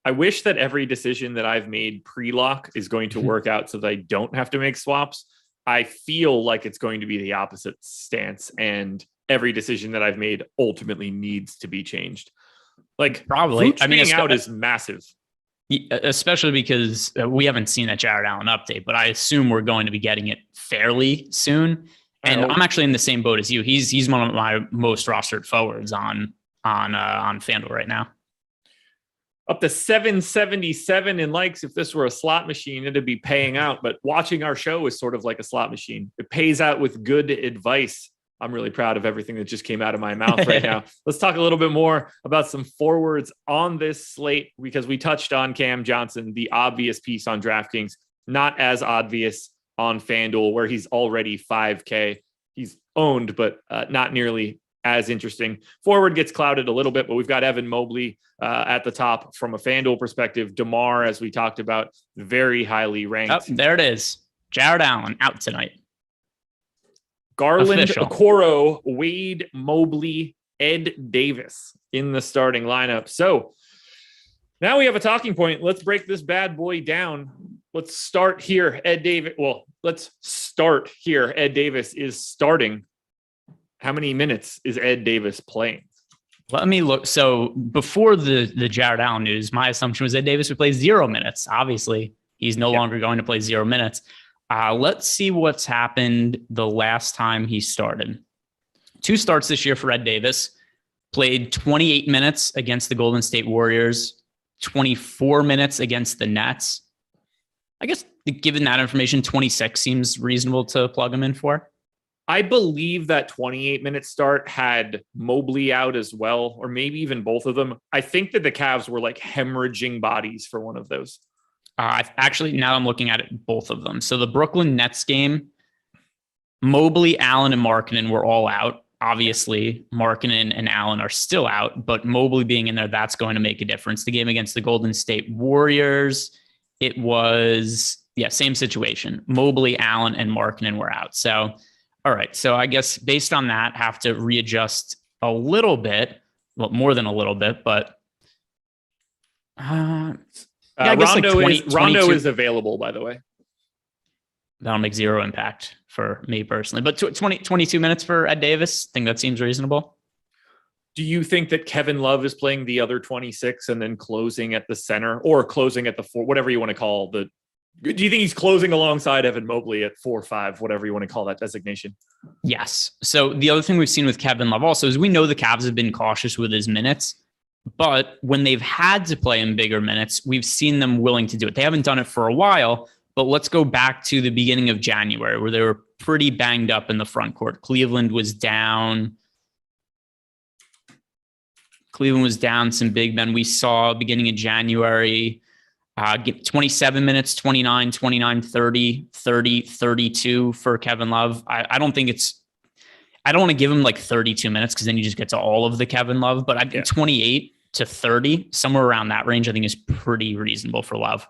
I wish that every decision that I've made pre-lock is going to work out so that I don't have to make swaps. I feel like it's going to be the opposite stance, and every decision that I've made ultimately needs to be changed. Like probably, Vooch being out is massive. Especially because we haven't seen that Jared Allen update, but I assume we're going to be getting it fairly soon. And I'm actually in the same boat as you. He's one of my most rostered forwards on FanDuel right now. Up to 777 in likes. If this were a slot machine, it'd be paying out. But watching our show is sort of like a slot machine. It pays out with good advice. I'm really proud of everything that just came out of my mouth right now. Let's talk a little bit more about some forwards on this slate, because we touched on Cam Johnson, the obvious piece on DraftKings, not as obvious on FanDuel, where he's already 5K. He's owned, but not nearly as interesting. Forward gets clouded a little bit, but we've got Evan Mobley at the top from a FanDuel perspective. DeMar, as we talked about, very highly ranked. Oh, there it is. Jared Allen out tonight. Garland, Okoro, Wade, Mobley, Ed Davis in the starting lineup. So now we have a talking point. Let's break this bad boy down. Let's start here. Ed Davis is starting. How many minutes is Ed Davis playing? Let me look. So before the Jared Allen news, my assumption was Ed Davis would play 0 minutes. Obviously, he's no longer going to play 0 minutes. Let's see what's happened the last time he started. 2 starts this year for Ed Davis. Played 28 minutes against the Golden State Warriors, 24 minutes against the Nets. I guess given that information, 26 seems reasonable to plug him in for. I believe that 28-minute start had Mobley out as well, or maybe even both of them. I think that the Cavs were like hemorrhaging bodies for one of those. Actually, now I'm looking at it, both of them. So the Brooklyn Nets game, Mobley, Allen, and Markkanen were all out. Obviously, Markkanen and Allen are still out, but Mobley being in there, that's going to make a difference. The game against the Golden State Warriors, it was, same situation. Mobley, Allen, and Markkanen were out. So, all right. So I guess based on that, have to readjust a little bit, well, more than a little bit, but I guess Rondo is available, by the way. That'll make zero impact for me personally. But 22 minutes for Ed Davis, I think that seems reasonable. Do you think that Kevin Love is playing the other 26 and then closing at the center or closing at the 4, whatever you want to call the... Do you think he's closing alongside Evan Mobley at 4-5, whatever you want to call that designation? Yes. So the other thing we've seen with Kevin Love also is we know the Cavs have been cautious with his minutes, but when they've had to play in bigger minutes, we've seen them willing to do it. They haven't done it for a while, but let's go back to the beginning of January where they were pretty banged up in the front court. Cleveland was down some big men. We saw beginning of January, get 27 minutes, 29, 30, 32 for Kevin Love. I don't want to give him like 32 minutes because then you just get to all of the Kevin Love, but 28 to 30, somewhere around that range, I think is pretty reasonable for Love.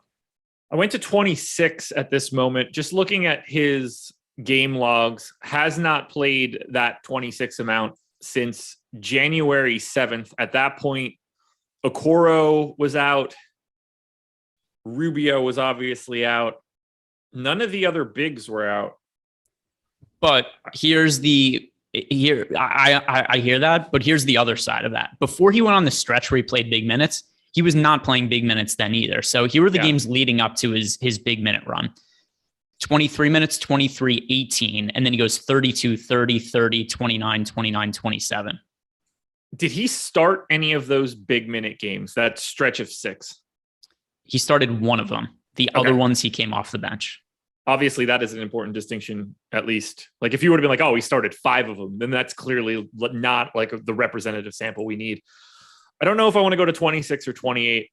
I went to 26 at this moment. Just looking at his game logs, has not played that 26 amount since January 7th. At that point, Okoro was out. Rubio was obviously out. None of the other bigs were out. But I hear that, but here's the other side of that. Before he went on the stretch where he played big minutes, he was not playing big minutes then either. So here were the games leading up to his big minute run. 23 minutes, 23, 18. And then he goes 32, 30, 30, 29, 29, 27. Did he start any of those big minute games, that stretch of 6? He started one of them. The other ones, he came off the bench. Obviously, that is an important distinction, at least. Like if you would have been like, oh, he started 5 of them, then that's clearly not like the representative sample we need. I don't know if I want to go to 26 or 28.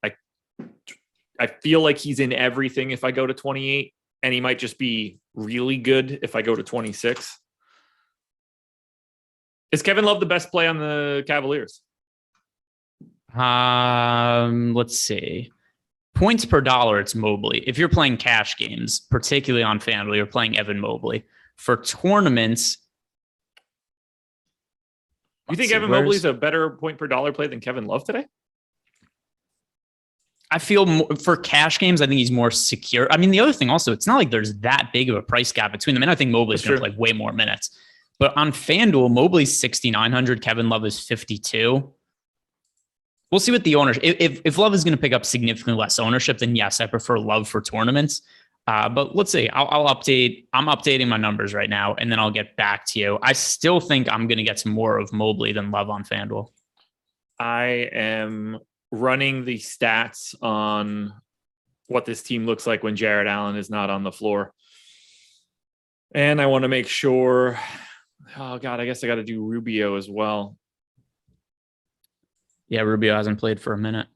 I feel like he's in everything if I go to 28, and he might just be really good if I go to 26. Is Kevin Love the best play on the Cavaliers? Let's see. Points per dollar, it's Mobley. If you're playing cash games, particularly on Fanduel, you're playing Evan Mobley. For tournaments, you think Evan Mobley's a better point per dollar play than Kevin Love today? I feel for cash games, I think he's more secure. I mean, the other thing also, it's not like there's that big of a price gap between them. And I think Mobley's going to play way more minutes. But on FanDuel, Mobley's 6,900, Kevin Love is 52. We'll see what the owners. If Love is going to pick up significantly less ownership, then yes, I prefer Love for tournaments. But let's see. I'll update. I'm updating my numbers right now, and then I'll get back to you. I still think I'm going to get some more of Mobley than Love on FanDuel. I am running the stats on what this team looks like when Jared Allen is not on the floor, and I want to make sure. Oh God, I guess I got to do Rubio as well. Yeah, Rubio hasn't played for a minute.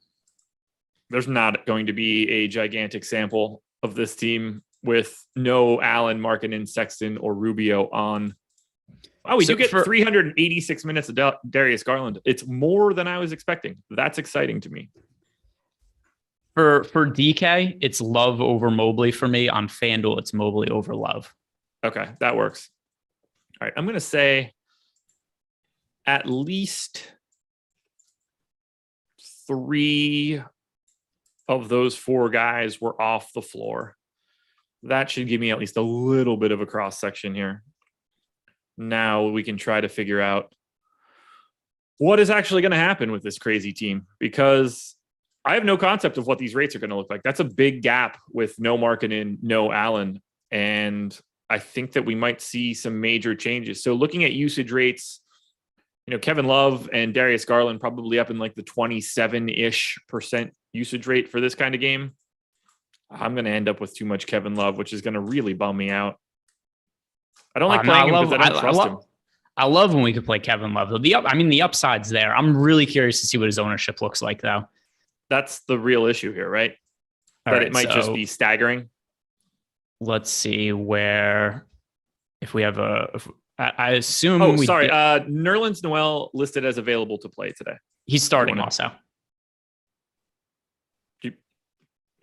There's not going to be a gigantic sample of this team with no Allen, Markkanen, Sexton, or Rubio on. Oh, we do get 386 minutes of Darius Garland. It's more than I was expecting. That's exciting to me. For DK, it's Love over Mobley for me. On FanDuel, it's Mobley over Love. Okay, that works. All right, I'm going to say at least 3 of those 4 guys were off the floor. That should give me at least a little bit of a cross section here. Now we can try to figure out what is actually going to happen with this crazy team, because I have no concept of what these rates are going to look like. That's a big gap with no Markkanen, no Allen. And I think that we might see some major changes. So looking at usage rates, Kevin Love and Darius Garland probably up in like the 27-ish% usage rate for this kind of game. I'm going to end up with too much Kevin Love, which is going to really bum me out. I don't like playing him because I don't trust him. I love when we could play Kevin Love. The upside's there. I'm really curious to see what his ownership looks like, though. That's the real issue here, right? It might just be staggering. Let's see where, if we have I assume. Nerlens Noel listed as available to play today. He's starting also.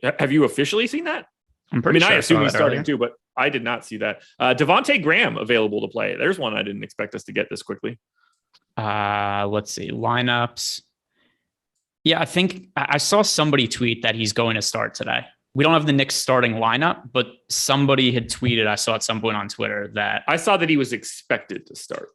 Have you officially seen that? I'm pretty sure. I assume he's starting too, but I did not see that. Devontae Graham available to play. There's one I didn't expect us to get this quickly. Let's see. Lineups. Yeah, I think I saw somebody tweet that he's going to start today. We don't have the Knicks starting lineup, but somebody had tweeted, I saw at some point on Twitter that I saw that he was expected to start.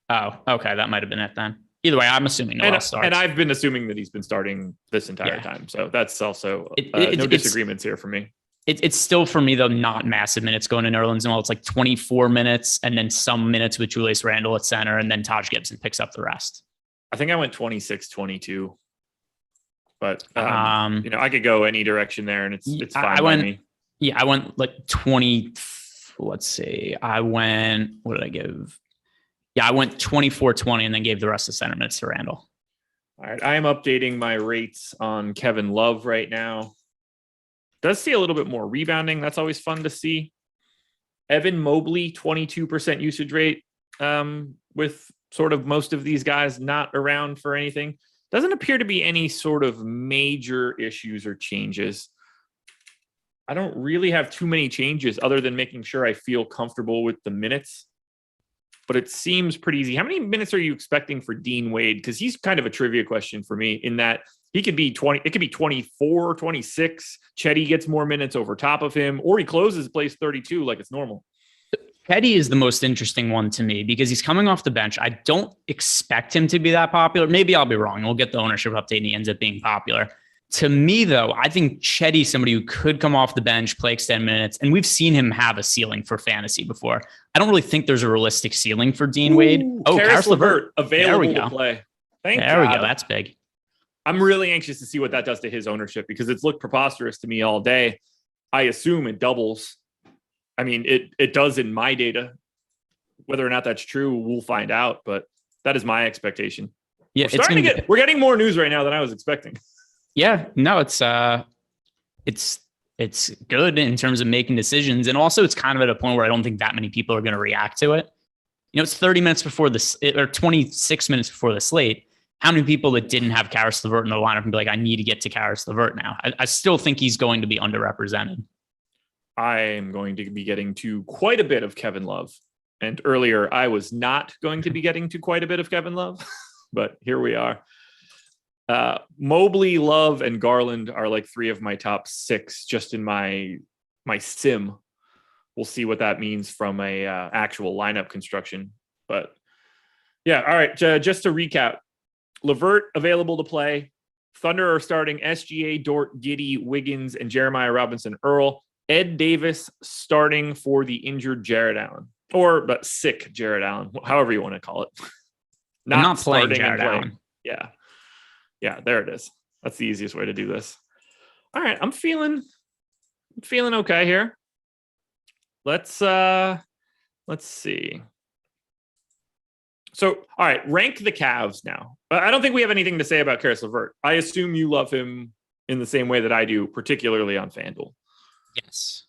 Oh, okay. That might have been it then. Either way, I'm assuming Noel starts. And I've been assuming that he's been starting this entire time. So that's also no disagreements here for me. It's still, for me, though, not massive minutes going to Nerlens Noel. It's like 24 minutes and then some minutes with Julius Randle at center, and then Taj Gibson picks up the rest. I think I went 26, 22. But, I could go any direction there, and it's fine by me. Yeah, I went like 20. Let's see. What did I give? Yeah, I went 24-20 and then gave the rest of center minutes to Randle. All right. I am updating my rates on Kevin Love right now. Does see a little bit more rebounding. That's always fun to see. Evan Mobley, 22% usage rate, with sort of most of these guys not around for anything. Doesn't appear to be any sort of major issues or changes. I don't really have too many changes other than making sure I feel comfortable with the minutes. But it seems pretty easy. How many minutes are you expecting for Dean Wade? Because he's kind of a trivia question for me in that he could be 20. It could be 24, 26. Chetty gets more minutes over top of him, or he closes, plays 32 like it's normal. Chetty is the most interesting one to me because he's coming off the bench. I don't expect him to be that popular. Maybe I'll be wrong. We'll get the ownership update and he ends up being popular. To me, though, I think Chetty's somebody who could come off the bench, play extended minutes, and we've seen him have a ceiling for fantasy before. I don't really think there's a realistic ceiling for Dean Wade. Caris LeVert available to play. There we go. That's big. I'm really anxious to see what that does to his ownership because it's looked preposterous to me all day. I assume it doubles. I mean, it does in my data. Whether or not that's true, we'll find out. But that is my expectation. Yeah, we're getting more news right now than I was expecting. Yeah, no, it's good in terms of making decisions. And also it's kind of at a point where I don't think that many people are going to react to it. It's 30 minutes before or 26 minutes before the slate. How many people that didn't have Caris LeVert in the lineup can be like, I need to get to Caris LeVert now? I still think he's going to be underrepresented. I am going to be getting to quite a bit of Kevin Love. And earlier I was not going to be getting to quite a bit of Kevin Love, but here we are. Mobley, Love, and Garland are like three of my top six just in my sim. We'll see what that means from a actual lineup construction. But yeah, all right. Just to recap, LeVert available to play. Thunder are starting SGA, Dort, Giddey, Wiggins, and Jeremiah Robinson Earl. Ed Davis starting for the injured Jared Allen, but sick Jared Allen, however you want to call it. Not playing Jared Allen. Yeah, there it is. That's the easiest way to do this. All right, I'm feeling okay here. Let's see. So, all right, rank the Cavs now. I don't think we have anything to say about Caris LeVert. I assume you love him in the same way that I do, particularly on FanDuel. Yes.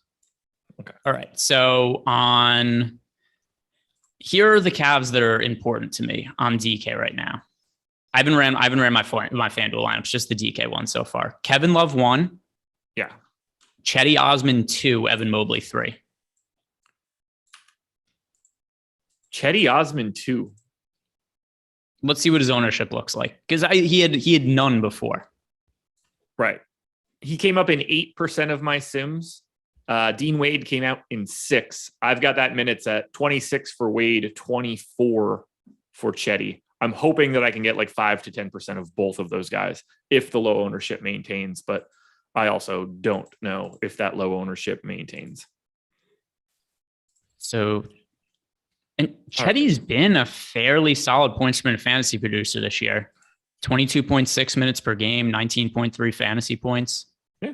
Okay. All right. So here are the Cavs that are important to me on DK right now. I haven't ran my FanDuel lineups, just the DK one so far. Kevin Love 1. Yeah. Chetty Osman 2, Evan Mobley 3. Chetty Osman 2. Let's see what his ownership looks like. Because he had none before. Right. He came up in 8% of my sims. Dean Wade came out in 6. I've got that minutes at 26 for Wade, 24 for Chetty. I'm hoping that I can get like 5 to 10% of both of those guys if the low ownership maintains, but I also don't know if that low ownership maintains. So, and Chetty's been a fairly solid points per minute fantasy producer this year. 22.6 minutes per game, 19.3 fantasy points. Yeah.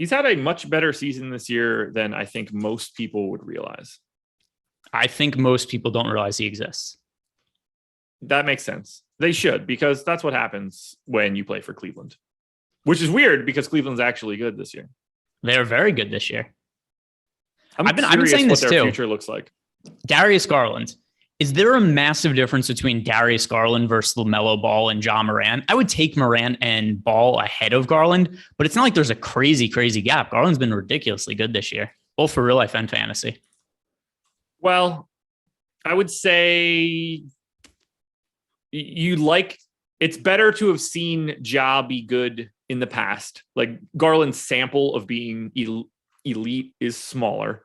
He's had a much better season this year than I think most people would realize. I think most people don't realize he exists. That makes sense. They should, because that's what happens when you play for Cleveland, which is weird because Cleveland's actually good this year. They're very good this year. I've been saying this what their too. future looks like. Darius Garland. Is there a massive difference between Darius Garland versus LaMelo Ball and Ja Morant? I would take Morant and Ball ahead of Garland, but it's not like there's a crazy gap. Garland's been ridiculously good this year, both for real life and fantasy. Well, I would say it's better to have seen Ja be good in the past. Like Garland's sample of being elite is smaller.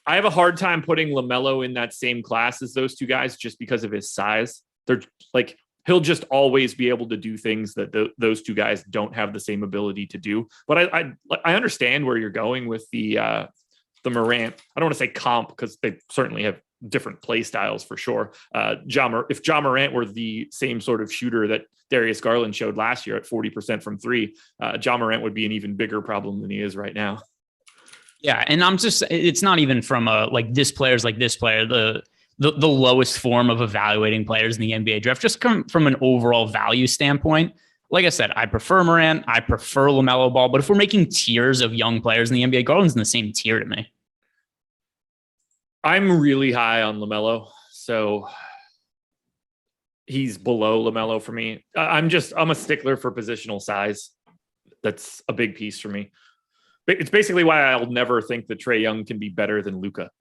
I have a hard time putting LaMelo in that same class as those two guys just because of his size. They're like, he'll just always be able to do things that those two guys don't have the same ability to do. But I understand where you're going with the Morant. I don't want to say comp because they certainly have different play styles for sure. If Ja Morant were the same sort of shooter that Darius Garland showed last year at 40% from three, Ja Morant would be an even bigger problem than he is right now. Yeah, and it's not even from this player's like this player, the lowest form of evaluating players in the NBA draft, just come from an overall value standpoint. Like I said, I prefer Morant, I prefer LaMelo Ball, but if we're making tiers of young players in the NBA, Garland's in the same tier to me. I'm really high on LaMelo, so he's below LaMelo for me. I'm a stickler for positional size. That's a big piece for me. It's basically why I'll never think that Trae Young can be better than Luka.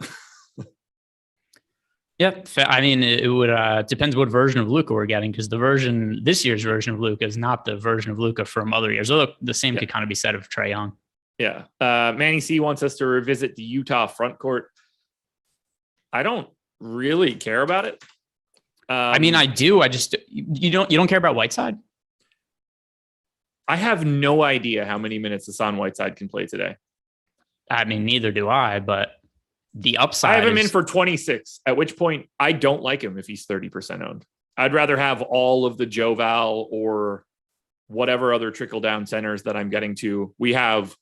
Yeah, I mean, it would depends what version of Luka we're getting, because this year's version of Luka is not the version of Luka from other years. Although the same could kind of be said of Trae Young. Yeah, Manny C wants us to revisit the Utah front court. I don't really care about it. I mean, I do. I just you don't care about Whiteside. I have no idea how many minutes Hassan Whiteside can play today. I mean, neither do I, but the upside. I have him in for 26, at which point I don't like him if he's 30% owned. I'd rather have all of the Joe Val or whatever other trickle down centers that I'm getting to. We have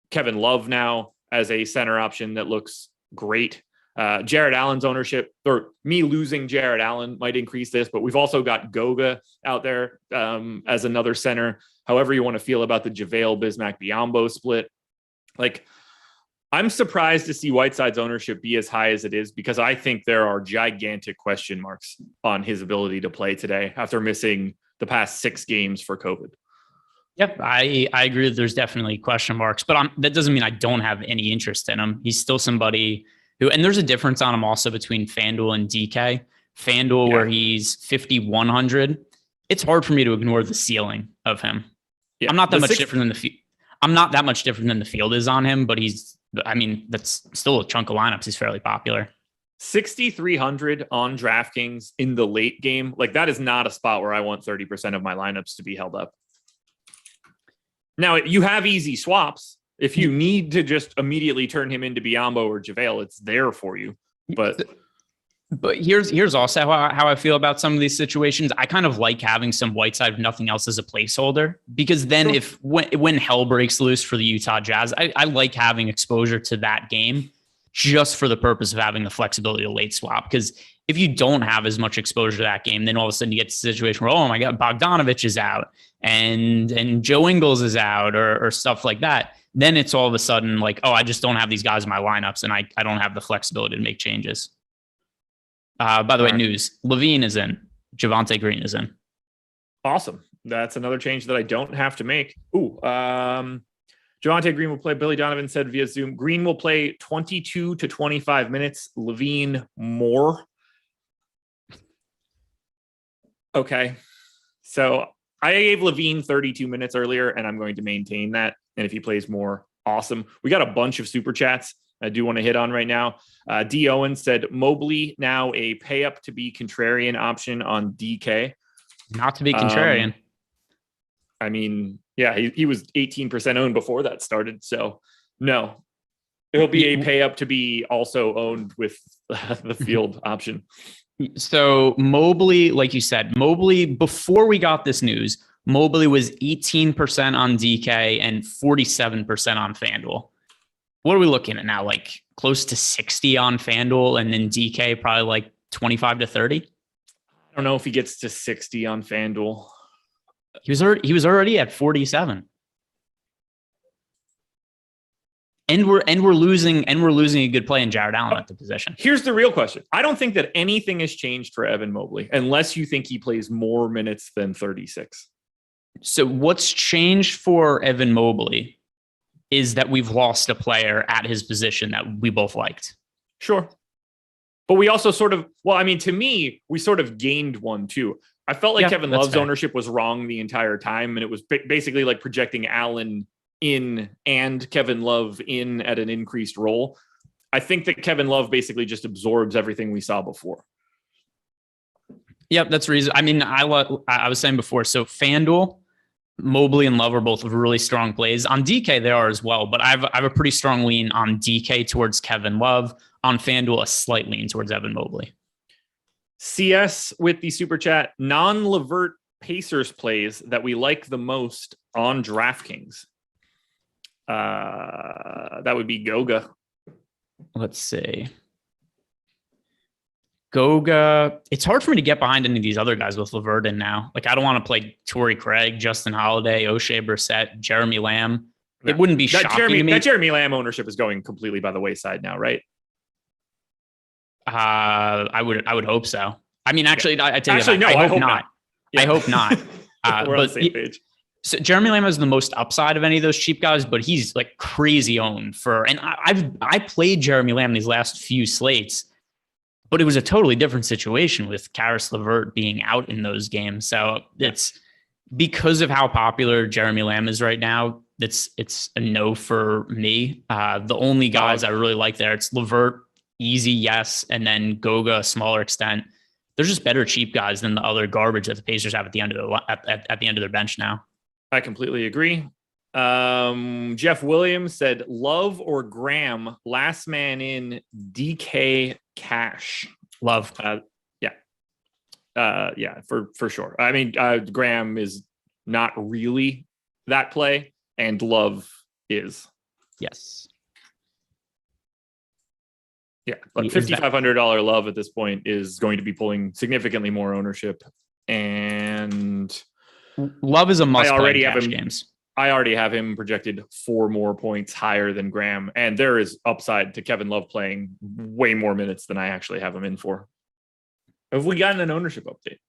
Kevin Love now as a center option that looks great. Jared Allen's ownership, or me losing Jared Allen, might increase this, but we've also got Goga out there as another center. However you want to feel about the JaVale Bismack-Biyombo split. Like, I'm surprised to see Whiteside's ownership be as high as it is, because I think there are gigantic question marks on his ability to play today after missing the past 6 games for COVID. Yep, I agree that there's definitely question marks, but that doesn't mean I don't have any interest in him. He's still somebody who, and there's a difference on him also between FanDuel and DK. FanDuel, where he's 5,100, it's hard for me to ignore the ceiling of him. Yeah, I'm not that much different than the field. I'm not that much different than the field is on him, but that's still a chunk of lineups. He's fairly popular. 6,300 on DraftKings in the late game. Like, that is not a spot where I want 30% of my lineups to be held up. Now, you have easy swaps. If you need to just immediately turn him into Biyombo or JaVale, it's there for you. But here's also how I feel about some of these situations. I kind of like having some Whiteside, if nothing else, as a placeholder, because then when hell breaks loose for the Utah Jazz, I like having exposure to that game just for the purpose of having the flexibility to late swap. Because if you don't have as much exposure to that game, then all of a sudden you get to a situation where, oh my God, Bogdanovich is out and Joe Ingles is out or stuff like that. Then it's all of a sudden like, oh, I just don't have these guys in my lineups and I don't have the flexibility to make changes. By the way, news, Levine is in, Javonte Green is in. Awesome. That's another change that I don't have to make. Javonte Green will play. Billy Donovan said via Zoom, Green will play 22 to 25 minutes. Levine more. Okay. So I gave Levine 32 minutes earlier, and I'm going to maintain that. And if he plays more, awesome. We got a bunch of super chats I do want to hit on right now. D. Owen said Mobley now a pay up to be contrarian option on DK. Not to be contrarian. I mean, yeah, he was 18% owned before that started. So no, it'll be a pay up to be also owned with the field option. So Mobley, like you said, before we got this news, Mobley was 18% on DK and 47% on FanDuel. What are we looking at now? Like close to 60 on FanDuel, and then DK probably like 25 to 30. I don't know if he gets to 60 on FanDuel. He was already at 47. And we're losing a good play in Jared Allen at the position. Here's the real question. I don't think that anything has changed for Evan Mobley unless you think he plays more minutes than 36. So what's changed for Evan Mobley is that we've lost a player at his position that we both liked. Sure. But we also to me, we sort of gained one too. I felt like Kevin Love's ownership was wrong the entire time. And it was basically like projecting Allen in and Kevin Love in at an increased role. I think that Kevin Love basically just absorbs everything we saw before. Yep, that's the reason. I mean, I was saying before, so FanDuel, Mobley and Love are both really strong plays. On DK, they are as well, but I have a pretty strong lean on DK towards Kevin Love. On FanDuel, a slight lean towards Evan Mobley. CS with the super chat, non-Levert Pacers plays that we like the most on DraftKings. That would be Goga. Let's see. Goga. It's hard for me to get behind any of these other guys with Levert in now. Like, I don't want to play Torrey Craig, Justin Holiday, O'Shea Brissett, Jeremy Lamb. Yeah. It wouldn't be shocking to me. That Jeremy Lamb ownership is going completely by the wayside now, right? I would hope so. I mean, actually, I tell you, I hope not. Yeah. I hope not. We're on the same page. So Jeremy Lamb has the most upside of any of those cheap guys, but he's like crazy owned and I played Jeremy Lamb these last few slates, but it was a totally different situation with Karis LeVert being out in those games. So it's because of how popular Jeremy Lamb is right now. It's a no for me. The only guys I really like there, it's LeVert, easy, yes, and then Goga, a smaller extent. They're just better cheap guys than the other garbage that the Pacers have at the end of their bench now. I completely agree. Jeff Williams said, Love or Graham, last man in DK cash. Love. For sure. I mean, Graham is not really that play, and Love is. Yes. Yeah, but $5,500 Love at this point is going to be pulling significantly more ownership, and Love is a must play in cash games. I already have him projected 4 more points higher than Graham, and there is upside to Kevin Love playing way more minutes than I actually have him in for. Have we gotten an ownership update?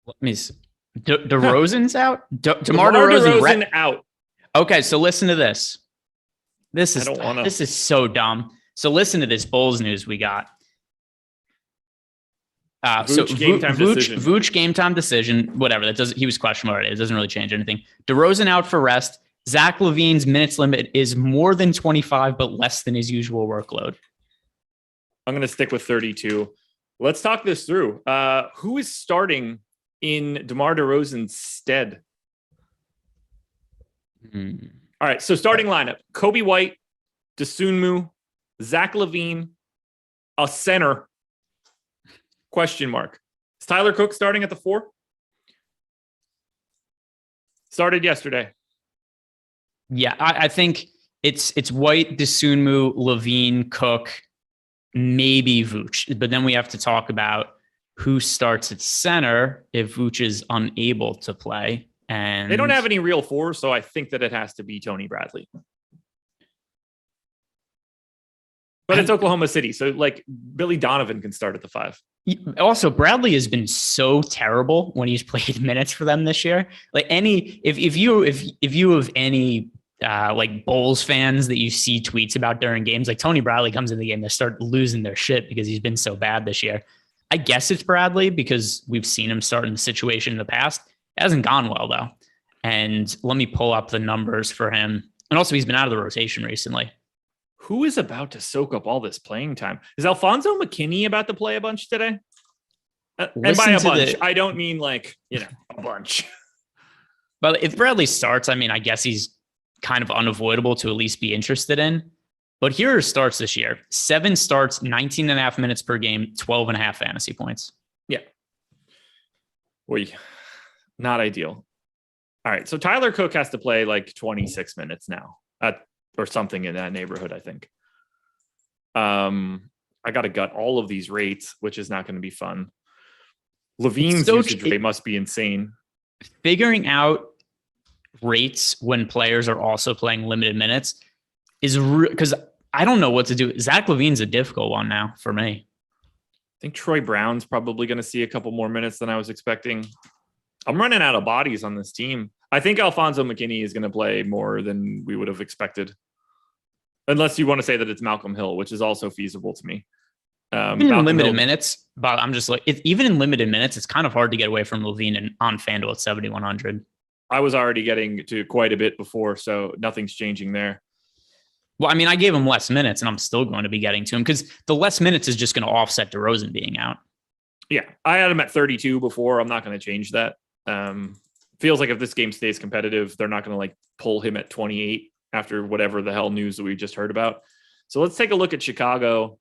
Let me see. DeRozan's out? DeMar DeRozan out. Okay, so listen to this. This is so dumb. So listen to this Bulls news we got. Vooch game time decision, whatever. He was questionable already. It doesn't really change anything. DeRozan out for rest. Zach LaVine's minutes limit is more than 25, but less than his usual workload. I'm going to stick with 32. Let's talk this through. Who is starting in DeMar DeRozan's stead? All right, so starting lineup: Kobe White, Dosunmu, Zach LaVine, a center. Question mark. Is Tyler Cook starting at the 4? Started yesterday. Yeah, I think it's White, Dosunmu, LaVine, Cook, maybe Vooch. But then we have to talk about who starts at center if Vooch is unable to play. And they don't have any real 4, so I think that it has to be Tony Bradley. But it's Oklahoma City, so like Billy Donovan can start at the 5. Also, Bradley has been so terrible when he's played minutes for them this year. Like if you have any like Bulls fans that you see tweets about during games, like Tony Bradley comes in the game, they start losing their shit because he's been so bad this year. I guess it's Bradley because we've seen him start in the situation in the past. It hasn't gone well, though. And let me pull up the numbers for him. And also, he's been out of the rotation recently. Who is about to soak up all this playing time? Is Alfonso McKinney about to play a bunch today? And by a bunch, I don't mean like, a bunch. But if Bradley starts, I mean, I guess he's kind of unavoidable to at least be interested in. But here are starts this year. 7 starts, 19.5 minutes per game, 12.5 fantasy points. Yeah. Not ideal. All right. So Tyler Cook has to play like 26 minutes now or something in that neighborhood, I think. I got to gut all of these rates, which is not going to be fun. Levine's usage rate must be insane. Figuring out rates when players are also playing limited minutes is because I don't know what to do. Zach Levine's a difficult one now for me. I think Troy Brown's probably going to see a couple more minutes than I was expecting. I'm running out of bodies on this team. I think Alfonso McKinney is going to play more than we would have expected. Unless you want to say that it's Malcolm Hill, which is also feasible to me. Even in limited minutes, but I'm just like, even in limited minutes, it's kind of hard to get away from Levine on FanDuel at 7,100. I was already getting to quite a bit before, so nothing's changing there. Well, I mean, I gave him less minutes, and I'm still going to be getting to him because the less minutes is just going to offset Derozan being out. Yeah, I had him at 32 before. I'm not going to change that. Feels like if this game stays competitive, they're not going to like pull him at 28 after whatever the hell news that we just heard about. So let's take a look at Chicago.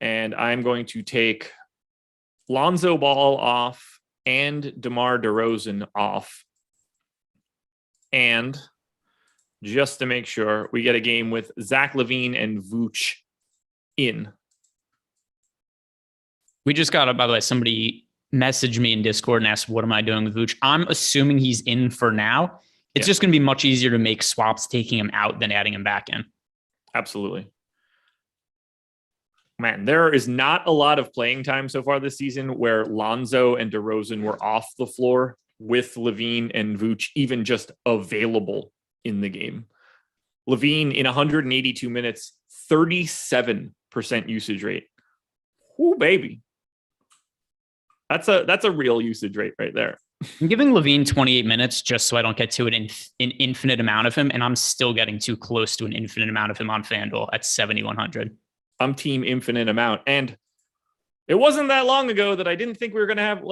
And I'm going to take Lonzo Ball off and DeMar DeRozan off. And just to make sure, we get a game with Zach Levine and Vooch in. We just got, by the way, somebody messaged me in Discord and asked, what am I doing with Vooch? I'm assuming he's in for now. It's just going to be much easier to make swaps taking him out than adding him back in. Absolutely. Man, there is not a lot of playing time so far this season where Lonzo and DeRozan were off the floor with Levine and Vooch even just available in the game. Levine in 182 minutes, 37% usage rate. Ooh, baby. That's a real usage rate right there. I'm giving Levine 28 minutes just so I don't get to an infinite amount of him, and I'm still getting too close to an infinite amount of him on FanDuel at 7,100. I'm team infinite amount. And it wasn't that long ago that I didn't think we were going to have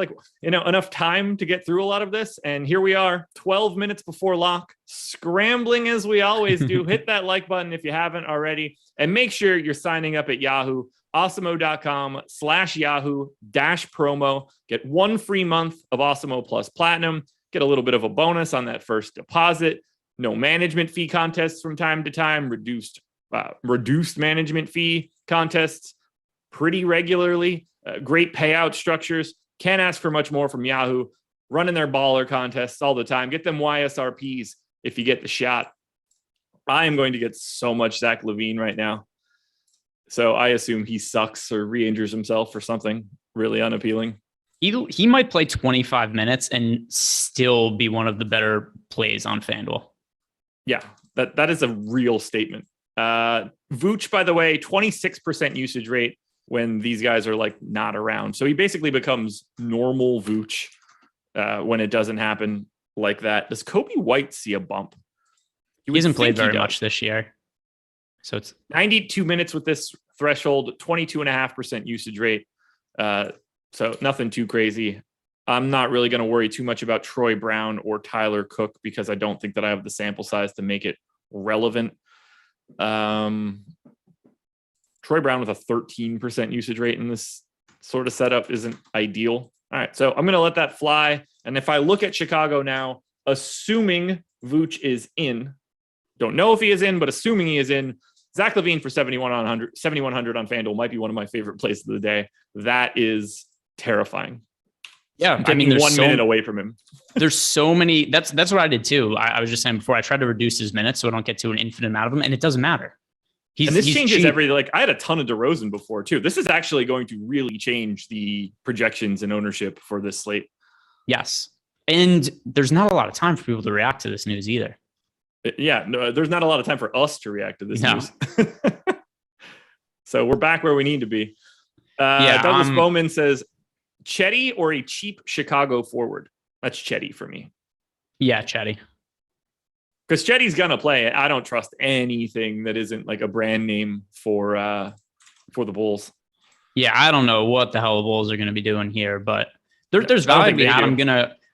enough time to get through a lot of this. And here we are 12 minutes before lock, scrambling as we always do. Hit that like button if you haven't already. And make sure you're signing up at Yahoo, awesemo.com/Yahoo-promo. Get 1 free month of Awesemo Plus Platinum. Get a little bit of a bonus on that first deposit. No management fee contests from time to time. Reduced management fee contests pretty regularly. Great payout structures. Can't ask for much more from Yahoo. Running their baller contests all the time. Get them YSRPs if you get the shot. I am going to get so much Zach Levine right now. So I assume he sucks or re-injures himself or something really unappealing. He might play 25 minutes and still be one of the better plays on FanDuel. Yeah, that is a real statement. Vooch, by the way, 26% usage rate when these guys are like not around. So he basically becomes normal Vooch when it doesn't happen like that. Does Kobe White see a bump? He hasn't played very much this year. So it's 92 minutes with this threshold, 22.5% usage rate. So nothing too crazy. I'm not really going to worry too much about Troy Brown or Tyler Cook because I don't think that I have the sample size to make it relevant. Troy Brown with a 13% usage rate in this sort of setup isn't ideal. All right, so I'm going to let that fly. And if I look at Chicago now, assuming Vooch is in, don't know if he is in, but assuming he is in, Zach Levine for 7,100 on FanDuel might be one of my favorite plays of the day. That is terrifying. Yeah, I mean, 1 minute away from him. There's so many. That's what I did too. I was just saying before, I tried to reduce his minutes so I don't get to an infinite amount of them, and it doesn't matter. This changes every. Like I had a ton of DeRozan before too. This is actually going to really change the projections and ownership for this slate. Yes, and there's not a lot of time for people to react to this news either. Yeah, no, there's not a lot of time for us to react to this news. So we're back where we need to be. Douglas Bowman says, Chetty or a cheap Chicago forward? That's Chetty for me. Yeah, Chetty. Because Chetty's going to play. I don't trust anything that isn't like a brand name for the Bulls. Yeah, I don't know what the hell the Bulls are going to be doing here, but there's value to be had.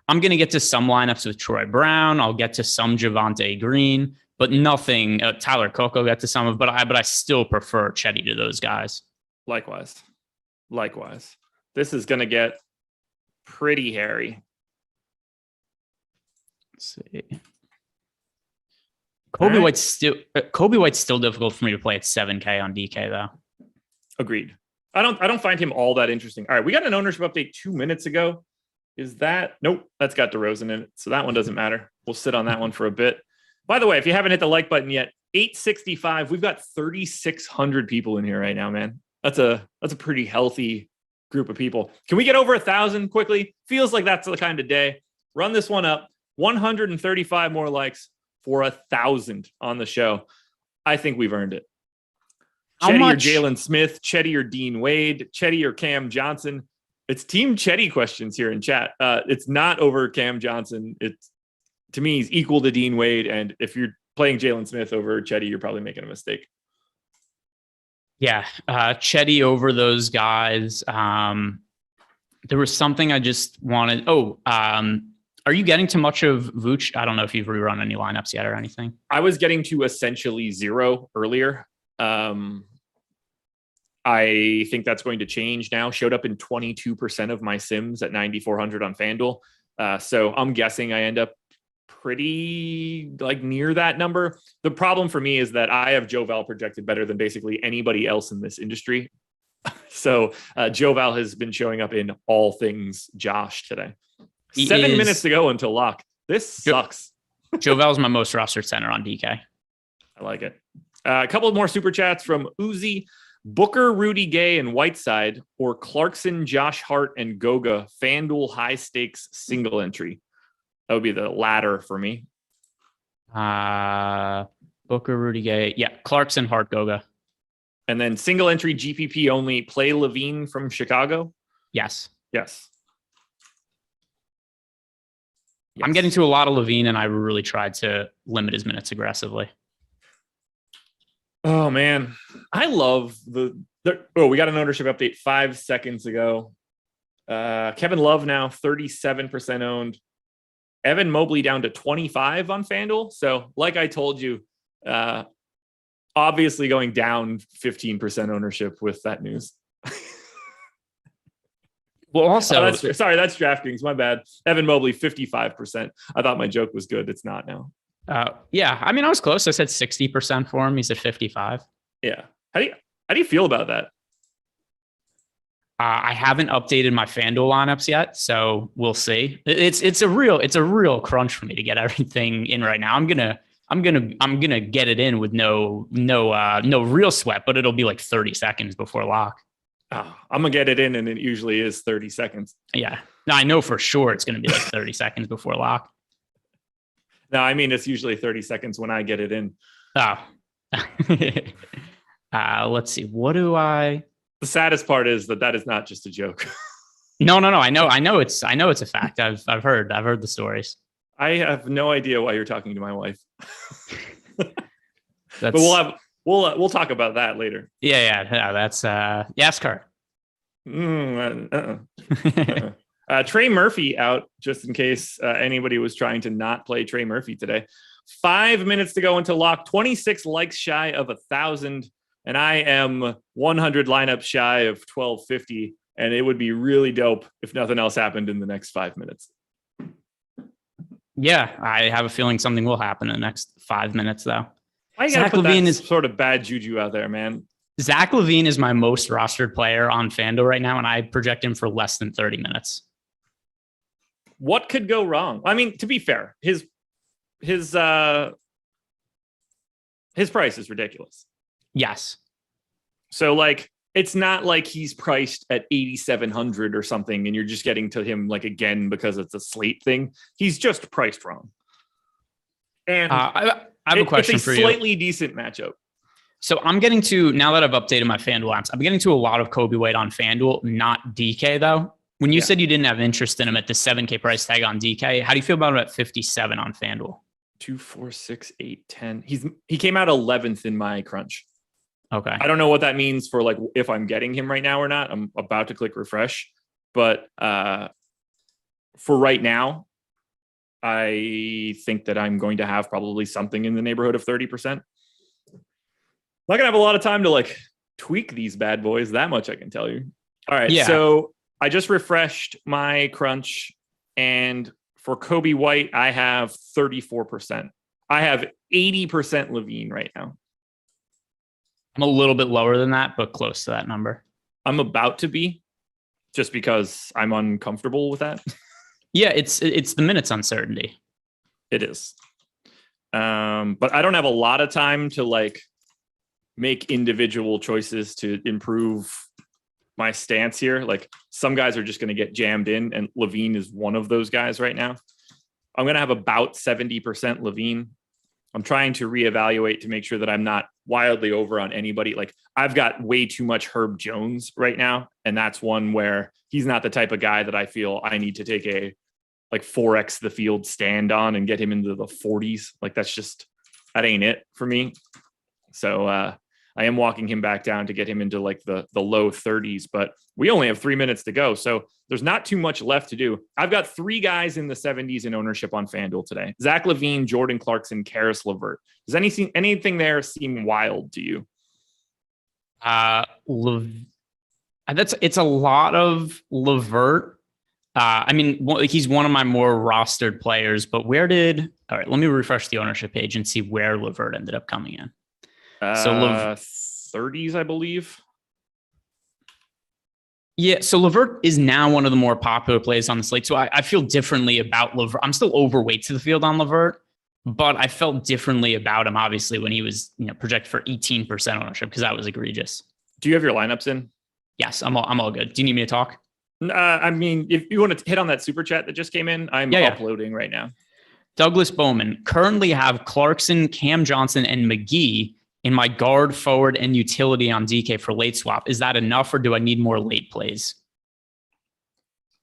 I'm gonna get to some lineups with Troy Brown. I'll get to some Javonte Green, but nothing. Tyler Cook I'll get to some of, but I still prefer Chetty to those guys. Likewise. This is gonna get pretty hairy. Let's see. Kobe White's still difficult for me to play at 7K on DK though. Agreed. I don't find him all that interesting. All right, we got an ownership update 2 minutes ago. Is that nope? That's got Derozan in it, so that one doesn't matter. We'll sit on that one for a bit. By the way, if you haven't hit the like button yet, 865. We've got 3,600 people in here right now, man. That's a pretty healthy group of people. Can we get over 1,000 quickly? Feels like that's the kind of day. Run this one up. 135 more likes for 1,000 on the show. I think we've earned it. Chetty or Jalen Smith, Chetty or Dean Wade, Chetty or Cam Johnson. It's Team Chetty questions here in chat. It's not over Cam Johnson. It's, to me, he's equal to Dean Wade. And if you're playing Jalen Smith over Chetty, you're probably making a mistake. Yeah, Chetty over those guys. There was something I just wanted. Are you getting to much of Vooch? I don't know if you've rerun any lineups yet or anything. I was getting to essentially 0 earlier. I think that's going to change now. Showed up in 22% of my sims at 9,400 on FanDuel. So I'm guessing I end up pretty like near that number. The problem for me is that I have Joe Val projected better than basically anybody else in this industry. So Joe Val has been showing up in all things Josh today. 7 minutes to go until lock. This sucks. Joe Val is my most rostered center on DK. I like it. A couple more super chats from Uzi. Booker, Rudy Gay, and Whiteside, or Clarkson, Josh Hart, and Goga, FanDuel high stakes single entry. That would be the latter for me. Booker, Rudy Gay. Yeah, Clarkson, Hart, Goga. And then single entry GPP only, play Levine from Chicago? Yes. Yes. I'm getting to a lot of Levine, and I really tried to limit his minutes aggressively. Oh, man. I love we got an ownership update 5 seconds ago. Kevin Love now 37% owned. Evan Mobley down to 25 on FanDuel. So like I told you, obviously going down 15% ownership with that news. Well, also, that's DraftKings. My bad. Evan Mobley, 55%. I thought my joke was good. It's not now. Yeah. I mean, I was close. I said 60% for him. He's at 55. Yeah. How do you feel about that? I haven't updated my FanDuel lineups yet, so we'll see. It's a real crunch for me to get everything in right now. I'm gonna get it in with no real sweat, but it'll be like 30 seconds before lock. Oh, I'm gonna get it in, and it usually is 30 seconds. Yeah. No, I know for sure it's gonna be like 30 seconds before lock. No, I mean it's usually 30 seconds when I get it in. Oh. Let's see. What do I? The saddest part is that is not just a joke. No. I know it's a fact. I've heard the stories. I have no idea why you're talking to my wife. But we'll talk about that later. Yeah. That's ask her. Trey Murphy out, just in case anybody was trying to not play Trey Murphy today. 5 minutes to go until lock. 26 likes shy of 1,000. And I am 100 lineups shy of 1,250. And it would be really dope if nothing else happened in the next 5 minutes. Yeah, I have a feeling something will happen in the next 5 minutes, though. I gotta put Levine is sort of bad juju out there, man. Zach Levine is my most rostered player on FanDuel right now, and I project him for less than 30 minutes. What could go wrong? I mean, to be fair, his price is ridiculous. Yes. So like, it's not like he's priced at 8,700 or something, and you're just getting to him like again because it's a slate thing. He's just priced wrong. And I have a question for you. It's a slightly decent matchup. So I'm getting to, now that I've updated my FanDuel apps, I'm getting to a lot of Kobe White on FanDuel, not DK though. When you said you didn't have interest in him at the 7K price tag on DK, how do you feel about him at 57 on FanDuel? 2, 4, 6, 8, 10. He came out 11th in my crunch. Okay. I don't know what that means for like if I'm getting him right now or not. I'm about to click refresh, but for right now, I think that I'm going to have probably something in the neighborhood of 30%. Not gonna have a lot of time to like tweak these bad boys. That much I can tell you. All right. Yeah. So I just refreshed my crunch, and For Kobe White, I have 34%. I have 80% Levine right now. I'm a little bit lower than that, but close to that number. I'm about to be, just because I'm uncomfortable with that. Yeah, it's the minutes uncertainty. It is. But I don't have a lot of time to like make individual choices to improve my stance here. Like some guys are just going to get jammed in, and Levine is one of those guys right now. I'm going to have about 70% Levine. I'm trying to reevaluate to make sure that I'm not wildly over on anybody. Like I've got way too much Herb Jones right now. And that's one where he's not the type of guy that I feel I need to take a like 4x the field stand on and get him into the 40s. Like that ain't it for me. So I am walking him back down to get him into like the low 30s, but we only have 3 minutes to go. So there's not too much left to do. I've got 3 guys in the 70s in ownership on FanDuel today. Zach Levine, Jordan Clarkson, Karis LeVert. Does anything there seem wild to you? It's a lot of LeVert. I mean, he's one of my more rostered players, but all right, let me refresh the ownership page and see where LeVert ended up coming in. So 30s, I believe. Yeah, so LeVert is now one of the more popular plays on the slate. So I feel differently about LeVert. I'm still overweight to the field on LeVert, but I felt differently about him, obviously, when he was projected for 18% ownership, because that was egregious. Do you have your lineups in? Yes, I'm all good. Do you need me to talk? I mean, if you want to hit on that super chat that just came in, I'm uploading right now. Douglas Bowman. Currently have Clarkson, Cam Johnson, and McGee in my guard, forward, and utility on DK for late swap. Is that enough, or do I need more late plays?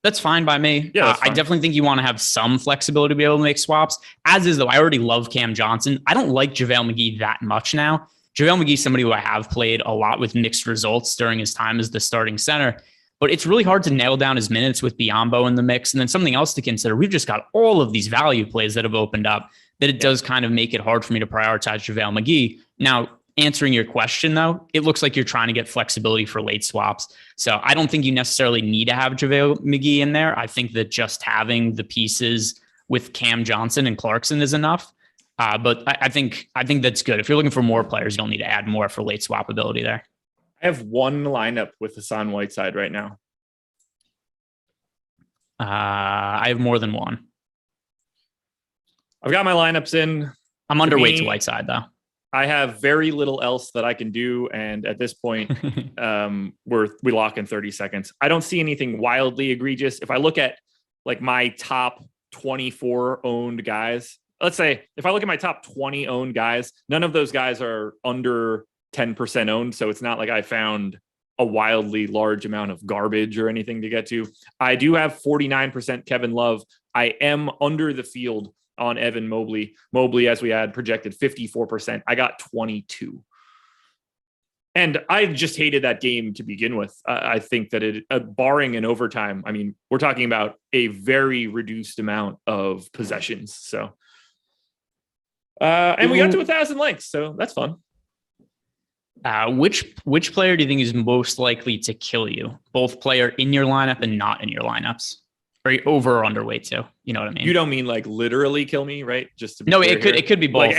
That's fine by me. Yeah, I definitely think you want to have some flexibility to be able to make swaps. As is, though, I already love Cam Johnson. I don't like JaVale McGee that much now. JaVale McGee is somebody who I have played a lot with mixed results during his time as the starting center. But it's really hard to nail down his minutes with Biyombo in the mix. And then something else to consider, we've just got all of these value plays that have opened up that it does kind of make it hard for me to prioritize JaVale McGee. Now, answering your question, though, it looks like you're trying to get flexibility for late swaps. So I don't think you necessarily need to have JaVale McGee in there. I think that just having the pieces with Cam Johnson and Clarkson is enough. But I think that's good. If you're looking for more players, you don't need to add more for late swap ability there. I have one lineup with Hassan Whiteside right now. I have more than one. I've got my lineups in. I'm underweight to Whiteside, though. I have very little else that I can do. And at this point, we lock in 30 seconds. I don't see anything wildly egregious. If I look at like my top 24 owned guys, let's say if I look at my top 20 owned guys, none of those guys are under 10% owned. So it's not like I found a wildly large amount of garbage or anything to get to. I do have 49% Kevin Love. I am under the field on Evan Mobley. Mobley, as we had projected, 54%. I got 22. And I just hated that game to begin with. I think that barring an overtime, I mean, we're talking about a very reduced amount of possessions. So, and we got to 1,000 likes, so that's fun. Which player do you think is most likely to kill you? Both player in your lineup and not in your lineups? Or over or underweight too? You know what I mean? You don't mean like literally kill me, right? Just to be no, it could be both. Like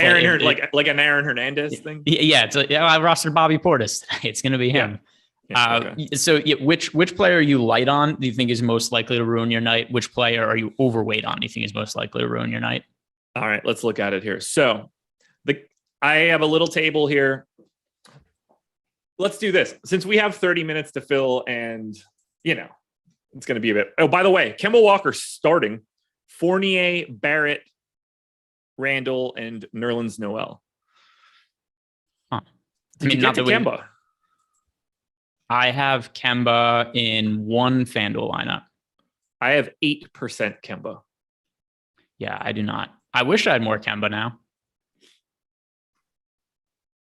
an Aaron Hernandez thing. Yeah, I rostered Bobby Portis. It's going to be him. Yeah, okay. So which player are you light on? Do you think is most likely to ruin your night? Which player are you overweight on? Do you think is most likely to ruin your night? All right, let's look at it here. So I have a little table here. Let's do this. Since we have 30 minutes to fill and, it's going to be a bit. Oh, by the way, Kemba Walker starting. Fournier, Barrett, Randle, and Nerlens Noel. Huh. Did you get to Kemba? I have Kemba in one FanDuel lineup. I have 8% Kemba. Yeah, I do not. I wish I had more Kemba now.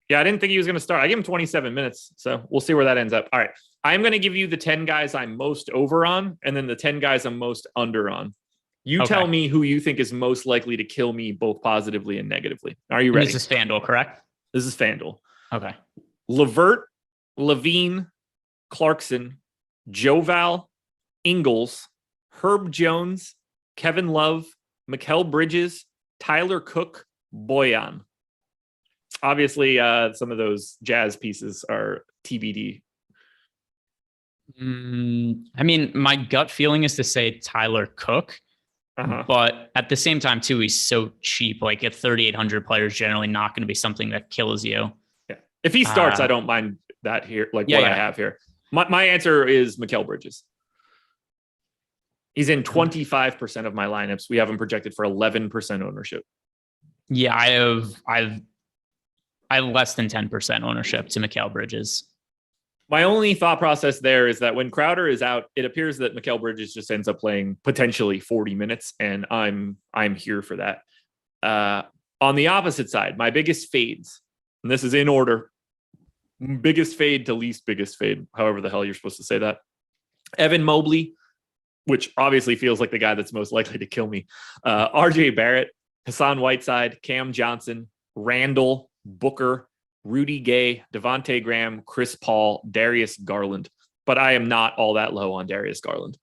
Yeah, I didn't think he was going to start. I gave him 27 minutes, so we'll see where that ends up. All right. I'm going to give you the 10 guys I'm most over on, and then the 10 guys I'm most under on. You tell me who you think is most likely to kill me both positively and negatively. Are you ready? This is FanDuel, correct? This is FanDuel. Okay. LeVert, Levine, Clarkson, Joval, Ingles, Herb Jones, Kevin Love, Mikal Bridges, Tyler Cook, Boyan. Obviously, some of those Jazz pieces are TBD. I mean, my gut feeling is to say Tyler Cook, but at the same time, too, he's so cheap. Like at 3,800 players, generally not going to be something that kills you. Yeah. If he starts, I don't mind that here. Like I have here. My answer is Mikal Bridges. He's in 25% of my lineups. We have him projected for 11% ownership. Yeah, I have less than 10% ownership to Mikal Bridges. My only thought process there is that when Crowder is out, it appears that Mikal Bridges just ends up playing potentially 40 minutes, and I'm here for that. On the opposite side, my biggest fades, and this is in order, biggest fade to least biggest fade, however the hell you're supposed to say that. Evan Mobley, which obviously feels like the guy that's most likely to kill me. RJ Barrett, Hassan Whiteside, Cam Johnson, Randle, Booker, Rudy Gay, Devontae Graham, Chris Paul, Darius Garland. But I am not all that low on Darius Garland.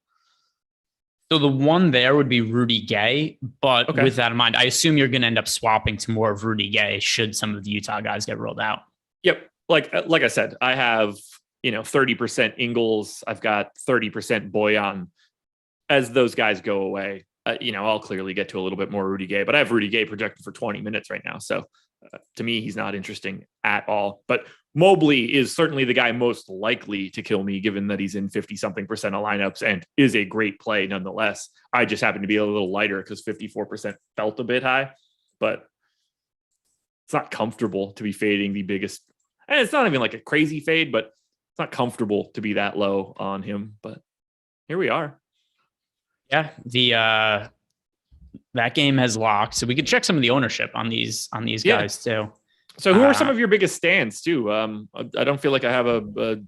So the one there would be Rudy Gay, but with that in mind, I assume you're going to end up swapping to more of Rudy Gay should some of the Utah guys get rolled out. Yep. Like I said, I have 30% Ingles. I've got 30% Boyan. As those guys go away, I'll clearly get to a little bit more Rudy Gay, but I have Rudy Gay projected for 20 minutes right now. So to me, he's not interesting at all. But Mobley is certainly the guy most likely to kill me, given that he's in 50-something% of lineups and is a great play nonetheless. I just happen to be a little lighter because 54% felt a bit high, but it's not comfortable to be fading the biggest. And it's not even like a crazy fade, but it's not comfortable to be that low on him. But here we are. Yeah, that game has locked, so we could check some of the ownership on these guys too. So who are some of your biggest stands too? I don't feel like I have a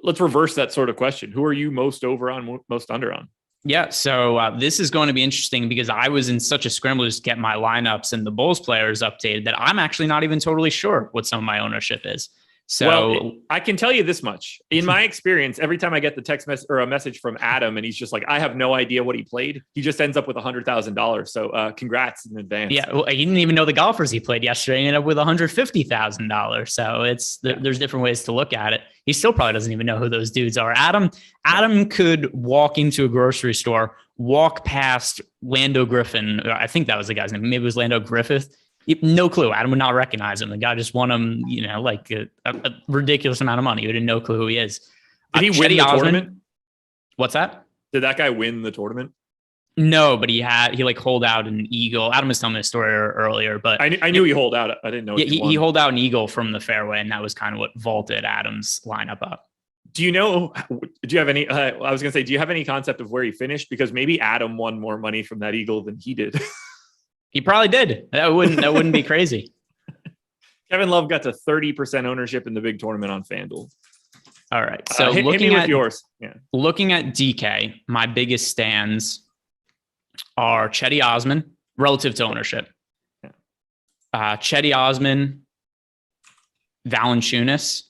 let's reverse that sort of question. Who are you most over on, most under on? Yeah, so this is going to be interesting because I was in such a scramble to get my lineups and the Bulls players updated that I'm actually not even totally sure what some of my ownership is. So I can tell you this much. In my experience, every time I get the text message or a message from Adam and he's just like, I have no idea what he played, he just ends up with $100,000. So congrats in advance. Yeah, well, he didn't even know the golfers he played yesterday. He ended up with $150,000. So there's different ways to look at it. He still probably doesn't even know who those dudes are. Adam could walk into a grocery store, walk past Lando Griffin. I think that was the guy's name. Maybe it was Lando Griffith. No clue. Adam would not recognize him. The guy just won him, like a ridiculous amount of money. He had no clue who he is. Did he win the tournament? What's that? Did that guy win the tournament? No, but he holed out an eagle. Adam was telling me a story earlier, but I knew he holed out. I didn't know. He holed out an eagle from the fairway, and that was kind of what vaulted Adam's lineup up. Do you have any? I was going to say, do you have any concept of where he finished? Because maybe Adam won more money from that eagle than he did. He probably did. That wouldn't be crazy. Kevin Love got to 30% ownership in the big tournament on FanDuel. All right. So looking at yours. Yeah. Looking at DK, my biggest stands are Chetty Osman relative to ownership. Yeah. Chetty Osman, Valanciunas.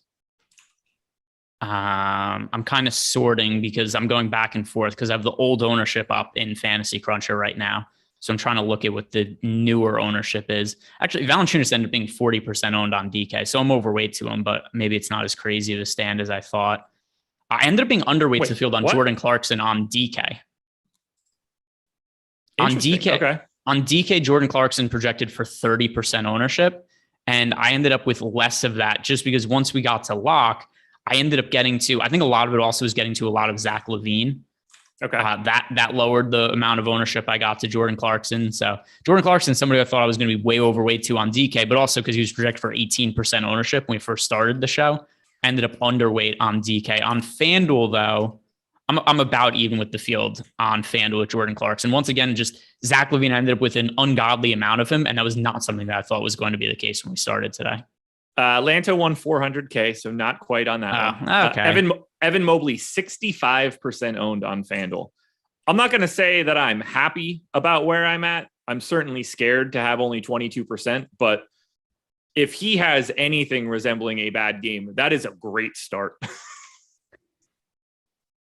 I'm kind of sorting because I'm going back and forth because I have the old ownership up in Fantasy Cruncher right now. So I'm trying to look at what the newer ownership is. Actually, Valanciunas ended up being 40% owned on DK. So I'm overweight to him, but maybe it's not as crazy of a stand as I thought. I ended up being underweight to the field on Jordan Clarkson on DK. On DK, Jordan Clarkson projected for 30% ownership. And I ended up with less of that just because once we got to lock, I ended up getting to, I think a lot of it also was getting to a lot of Zach Levine. Okay. That lowered the amount of ownership I got to Jordan Clarkson. So Jordan Clarkson, somebody I thought I was going to be way overweight to on DK, but also because he was projected for 18% ownership when we first started the show. I ended up underweight on DK. On FanDuel, though, I'm about even with the field on FanDuel with Jordan Clarkson. Once again, just Zach Levine, I ended up with an ungodly amount of him, and that was not something that I thought was going to be the case when we started today. Lanto won 400K, so not quite on that one. Okay. Evan Mobley, 65% owned on FanDuel. I'm not going to say that I'm happy about where I'm at. I'm certainly scared to have only 22%, but if he has anything resembling a bad game, that is a great start.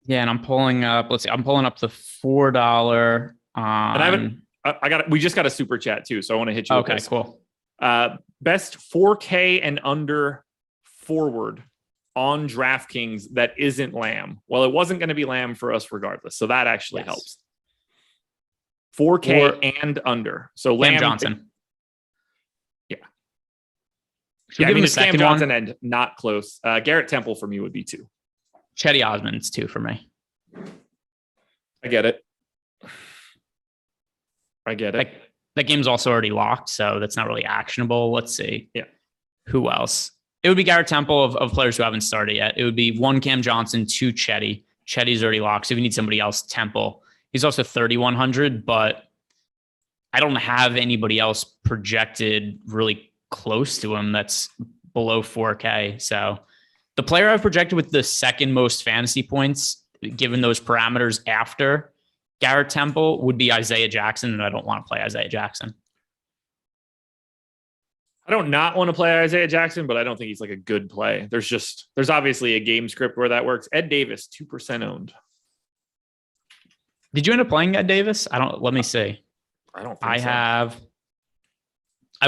Yeah, and I'm pulling up, I'm pulling up the $4 on... And I We just got a super chat too, so I want to hit you. Okay, with this. cool. Best 4K and under forward on DraftKings that isn't Lamb. Well, it wasn't going to be Lamb for us regardless, so that actually helps. 4K and under. So Cam Lamb Johnson. Yeah. Should we give him a second Cam Johnson one? and not close. Garrett Temple for me would be 2. Chetty Osman's 2 for me. I get it. That game's also already locked, so that's not really actionable. Let's see. Yeah. Who else? It would be Garrett Temple of players who haven't started yet. It would be 1 Cam Johnson, 2 Chetty. Chetty's already locked. So if you need somebody else, Temple. He's also 3,100, but I don't have anybody else projected really close to him that's below 4K. So the player I've projected with the second most fantasy points, given those parameters after Garrett Temple, would be Isaiah Jackson, and I don't want to play Isaiah Jackson. I don't not want to play Isaiah Jackson, but I don't think he's like a good play. There's obviously a game script where that works. Ed Davis, 2% owned. Did you end up playing Ed Davis? Let me see. I don't think I so. have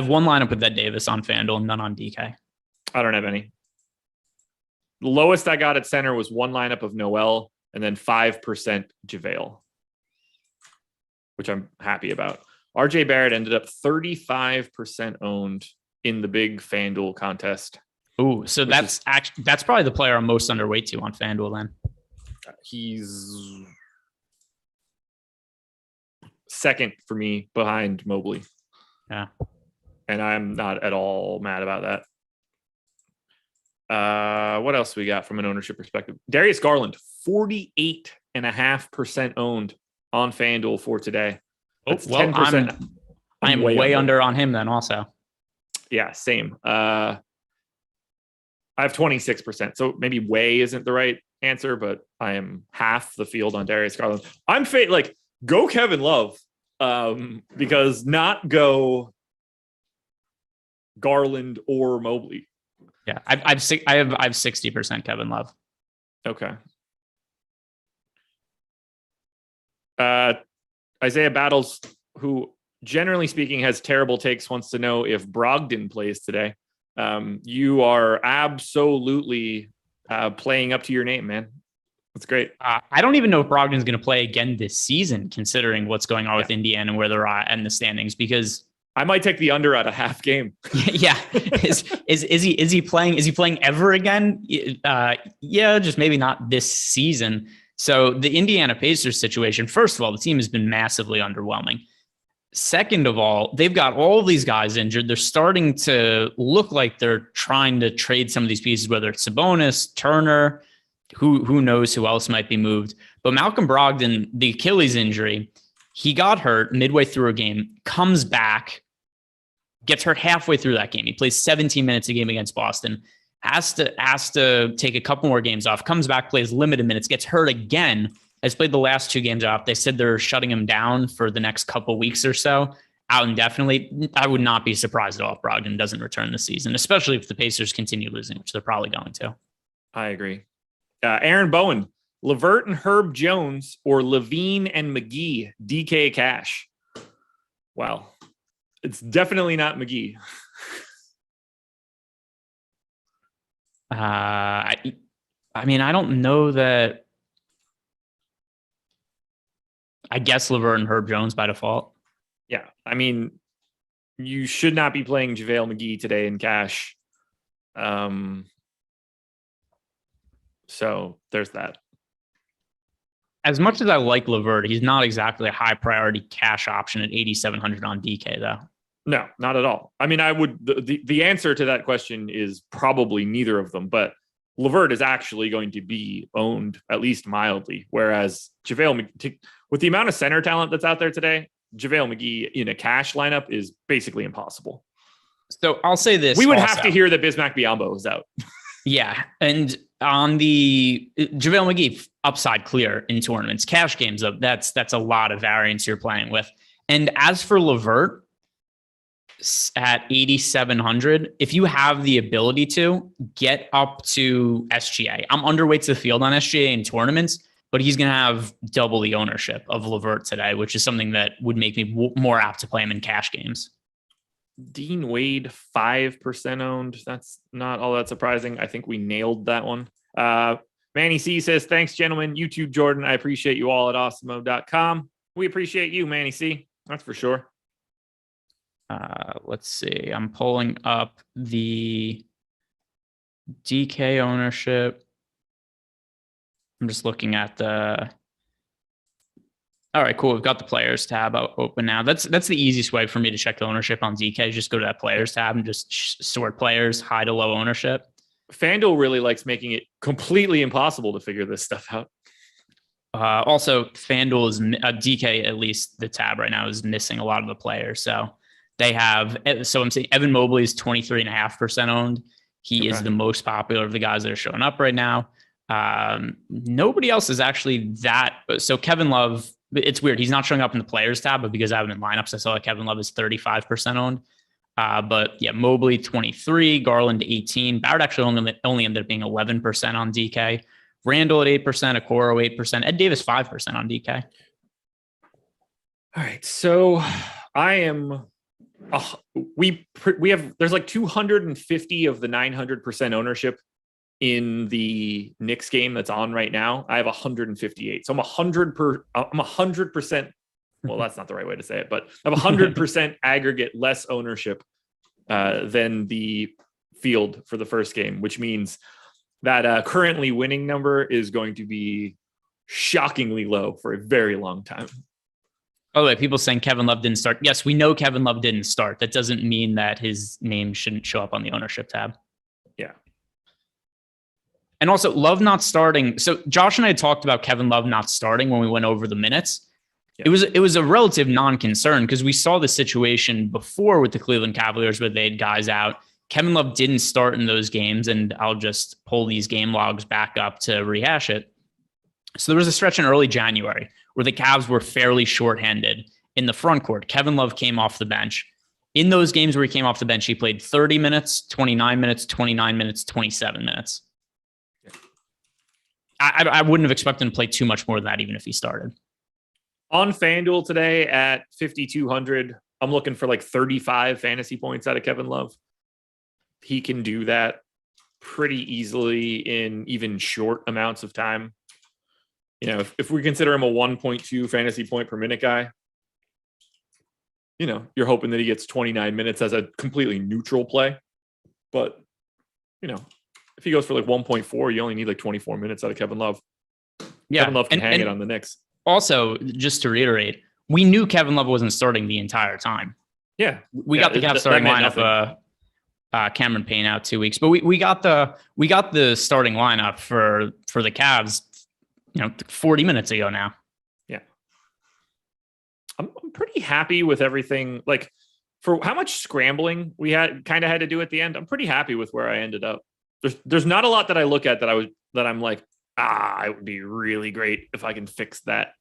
one lineup with Ed Davis on FanDuel, none on DK. I don't have any. The lowest I got at center was 1 lineup of Noel and then 5% JaVale, which I'm happy about. RJ Barrett ended up 35% owned in the big FanDuel contest. Ooh, so that's probably the player I'm most underweight to on FanDuel then. He's second for me behind Mobley. Yeah. And I'm not at all mad about that. What else we got from an ownership perspective? Darius Garland, 48.5% owned on FanDuel for today. That's 10%. I'm way under on him then also. Yeah, same. I have 26%. So maybe way isn't the right answer, but I am half the field on Darius Garland. I'm go Kevin Love, because not go Garland or Mobley. Yeah, I have 60% Kevin Love. Okay. Isaiah Battles, who generally speaking has terrible takes, wants to know if Brogdon plays today. You are absolutely playing up to your name, man. That's great. I don't even know if Brogdon's going to play again this season, considering what's going on with Indiana and where they're at in the standings, because I might take the under at a half game. Yeah. Is he playing? Is he playing ever again? Yeah, just maybe not this season. So the Indiana Pacers situation, first of all, the team has been massively underwhelming. Second of all, they've got all of these guys injured. They're starting to look like they're trying to trade some of these pieces, whether it's Sabonis, Turner, who knows who else might be moved. But Malcolm Brogdon, the Achilles injury, he got hurt midway through a game, comes back, gets hurt halfway through that game. He plays 17 minutes a game against Boston, has to take a couple more games off, comes back, plays limited minutes, gets hurt again, has played the last 2 games off. They said they're shutting him down for the next couple weeks or so, out indefinitely. I would not be surprised at all if Brogdon doesn't return this season, especially if the Pacers continue losing, which they're probably going to. I agree. Aaron Bowen, LeVert and Herb Jones, or Levine and McGee, DK cash. Wow. It's definitely not McGee. I mean, I don't know that. I guess LeVert and Herb Jones by default. Yeah. I mean, you should not be playing JaVale McGee today in cash. So there's that. As much as I like LeVert, he's not exactly a high priority cash option at 8,700 on DK though. No, not at all. I mean, the answer to that question is probably neither of them, but LeVert is actually going to be owned at least mildly. Whereas JaVale McGee, with the amount of center talent that's out there today, JaVale McGee in a cash lineup is basically impossible. So I'll say this. We would have to hear that Bismack Biyombo is out. Yeah. And on the JaVale McGee upside clear in tournaments, cash games up, that's a lot of variance you're playing with. And as for LeVert at 8,700, if you have the ability to get up to SGA, I'm underweight to the field on SGA in tournaments, but he's going to have double the ownership of LeVert today, which is something that would make me more apt to play him in cash games. Dean Wade, 5% owned. That's not all that surprising. I think we nailed that one. Manny C says, thanks, gentlemen. You too, Jordan. I appreciate you all at awesemo.com. We appreciate you, Manny C. That's for sure. Let's see. I'm pulling up the DK ownership. I'm just looking at the. All right, cool. We've got the players tab open now. That's the easiest way for me to check the ownership on DK. Just go to that players tab and just sort players, high to low ownership. FanDuel really likes making it completely impossible to figure this stuff out. Also, FanDuel is DK, at least the tab right now, is missing a lot of the players. So they have. So I'm saying Evan Mobley is 23.5% owned. He is the most popular of the guys that are showing up right now. Nobody else is actually that. So Kevin Love, it's weird. He's not showing up in the players tab, but because I have him in lineups, I saw that Kevin Love is 35% owned. But yeah, Mobley 23, Garland 18. Barrett actually only ended up being 11% on DK. Randle at 8%, Okoro 8%, Ed Davis 5% on DK. All right, so I am. We have. There's like 250 of the 900% ownership in the Knicks game that's on right now. I have 158, so I'm 100%. Well, that's not the right way to say it, but I have 100% aggregate less ownership than the field for the first game, which means that currently winning number is going to be shockingly low for a very long time. Oh, wait, people saying Kevin Love didn't start. Yes, we know Kevin Love didn't start. That doesn't mean that his name shouldn't show up on the ownership tab. Yeah. And also, Love not starting. So Josh and I had talked about Kevin Love not starting when we went over the minutes. Yeah. It was a relative non-concern because we saw the situation before with the Cleveland Cavaliers where they had guys out. Kevin Love didn't start in those games, and I'll just pull these game logs back up to rehash it. So there was a stretch in early January where the Cavs were fairly shorthanded in the front court. Kevin Love came off the bench. In those games where he came off the bench, he played 30 minutes, 29 minutes, 29 minutes, 27 minutes. I wouldn't have expected him to play too much more than that, even if he started. On FanDuel today at 5,200, I'm looking for like 35 fantasy points out of Kevin Love. He can do that pretty easily in even short amounts of time. You know, if we consider him a 1.2 fantasy point per minute guy, you know, you're hoping that he gets 29 minutes as a completely neutral play. But, you know, if he goes for like 1.4, you only need like 24 minutes out of Kevin Love. Yeah. Kevin Love can hang it on the Knicks. Also, just to reiterate, we knew Kevin Love wasn't starting the entire time. Yeah. We got the Cavs starting lineup. Cameron Payne out 2 weeks, but we got the starting lineup for the Cavs, 40 minutes ago now. Yeah. I'm pretty happy with everything. Like for how much scrambling we had to do at the end. I'm pretty happy with where I ended up. There's not a lot that I look at that I'm like, it would be really great if I can fix that.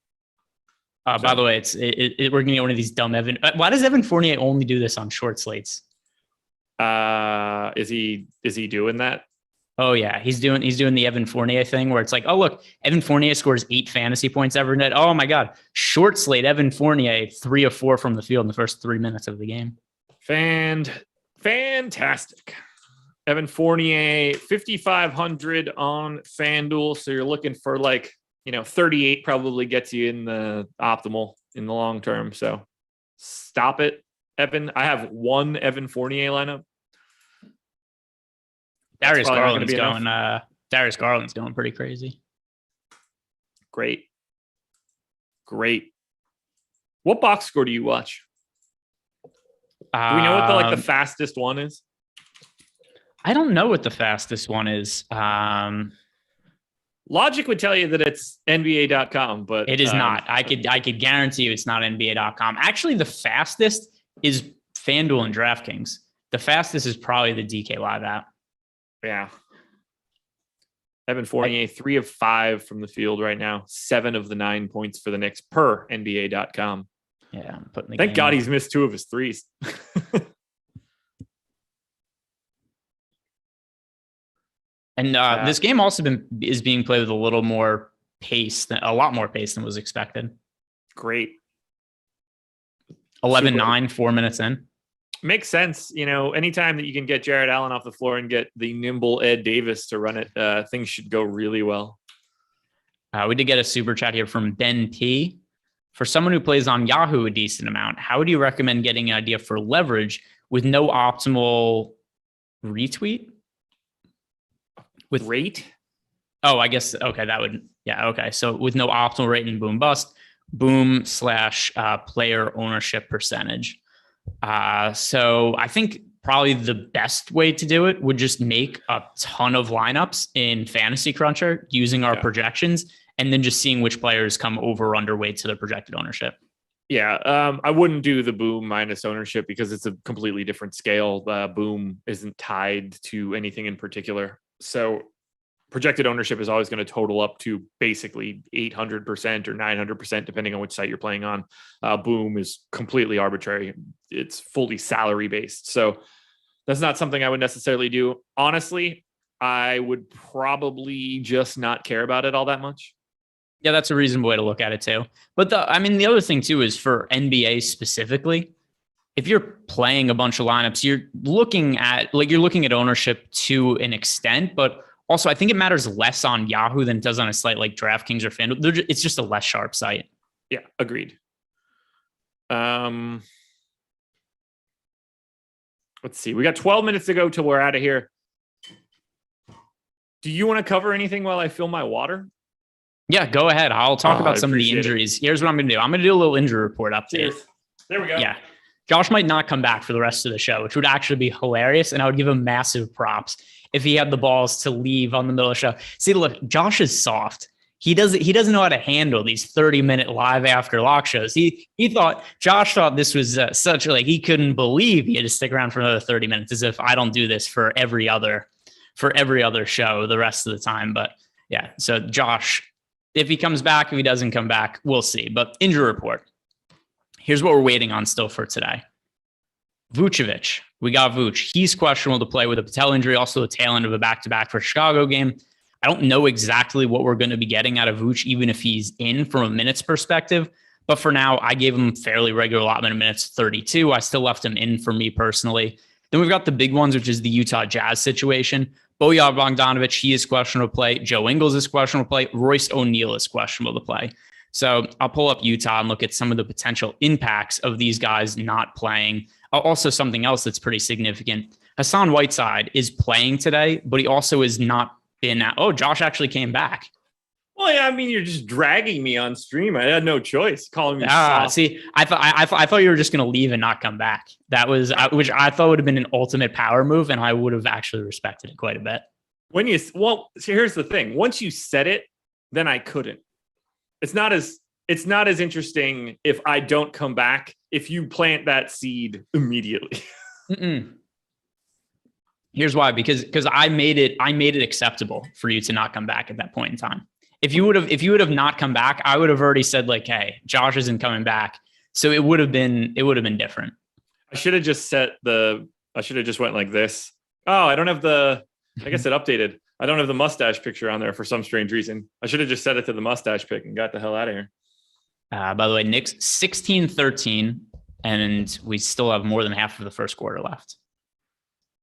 By the way, we're going to get one of these dumb Evan. Why does Evan Fournier only do this on short slates? Is he doing that? Oh yeah, he's doing the Evan Fournier thing where it's like, oh look, Evan Fournier scores 8 fantasy points every night. Oh my god, short slate Evan Fournier 3 of 4 from the field in the first 3 minutes of the game. Fantastic. Evan Fournier 5,500 on FanDuel, so you're looking for like 38 probably gets you in the optimal in the long term. So stop it, Evan. I have one Evan Fournier lineup. Darius Garland's going pretty crazy. Great. What box score do you watch? Do we know what the fastest one is? I don't know what the fastest one is. Logic would tell you that it's NBA.com, but it is not. I could guarantee you it's not NBA.com. Actually, the fastest is FanDuel and DraftKings. The fastest is probably the DK Live app. Yeah. Evan Fournier, 3 of 5 from the field right now. 7 of the 9 points for the Knicks per NBA.com. Yeah, I'm putting the Thank God he's missed 2 of his threes. And this game also is being played with a little more pace, a lot more pace than was expected. Great. 11-9, 4 minutes in. Makes sense. Anytime that you can get Jared Allen off the floor and get the nimble Ed Davis to run it, things should go really well. We did get a super chat here from Ben T. For someone who plays on Yahoo a decent amount, how would you recommend getting an idea for leverage with no optimal retweet? With rate? Oh, I guess, okay, that would, yeah, okay. So with no optimal rate in boom bust, boom / player ownership percentage. So I think probably the best way to do it would just make a ton of lineups in Fantasy Cruncher using our projections, and then just seeing which players come over or underweight to their projected ownership. Yeah, I wouldn't do the boom minus ownership because it's a completely different scale. Boom isn't tied to anything in particular. So projected ownership is always going to total up to basically 800% or 900%, depending on which site you're playing on. Boom is completely arbitrary. It's fully salary based. So that's not something I would necessarily do. Honestly, I would probably just not care about it all that much. Yeah, that's a reasonable way to look at it too. But the other thing too is for NBA specifically, if you're playing a bunch of lineups, you're looking at ownership to an extent, but also I think it matters less on Yahoo than it does on a site like DraftKings or FanDuel. It's just a less sharp site. Yeah, agreed. Let's see. We got 12 minutes to go till we're out of here. Do you want to cover anything while I fill my water? Yeah, go ahead. I'll talk about some of the injuries. Here's what I'm going to do. I'm going to do a little injury report update. Cheers. There we go. Yeah. Josh might not come back for the rest of the show, which would actually be hilarious. And I would give him massive props if he had the balls to leave on the middle of the show. See, look, Josh is soft. He doesn't know how to handle these 30-minute live after lock shows. Josh thought this was such he couldn't believe he had to stick around for another 30 minutes, as if I don't do this for every other show the rest of the time. But yeah, so Josh, if he comes back, if he doesn't come back, we'll see. But injury report. Here's what we're waiting on still for today. Vucevic. We got Vuce. He's questionable to play with a patella injury, also the tail end of a back-to-back for Chicago game. I don't know exactly what we're going to be getting out of Vuce, even if he's in from a minutes perspective. But for now, I gave him fairly regular allotment of minutes, 32. I still left him in for me personally. Then we've got the big ones, which is the Utah Jazz situation. Bojan Bogdanovic, he is questionable to play. Joe Ingles is questionable to play. Royce O'Neal is questionable to play. So I'll pull up Utah and look at some of the potential impacts of these guys not playing. Also, something else that's pretty significant. Hassan Whiteside is playing today, but he also has not been. Oh, Josh actually came back. Well, yeah, I mean, you're just dragging me on stream. I had no choice. Calling me soft. See, I thought you were just going to leave and not come back. That was which I thought would have been an ultimate power move, and I would have actually respected it quite a bit. So here's the thing. Once you said it, then I couldn't. It's not as interesting if I don't come back if you plant that seed immediately. Here's why, because I made it acceptable for you to not come back at that point in time. If you would have not come back, I would have already said hey, Josh isn't coming back. So it would have been different. I should have just went like this. Oh, I guess it updated. I don't have the mustache picture on there for some strange reason. I should have just set it to the mustache pick and got the hell out of here. By the way, Knicks 16-13, and we still have more than half of the first quarter left.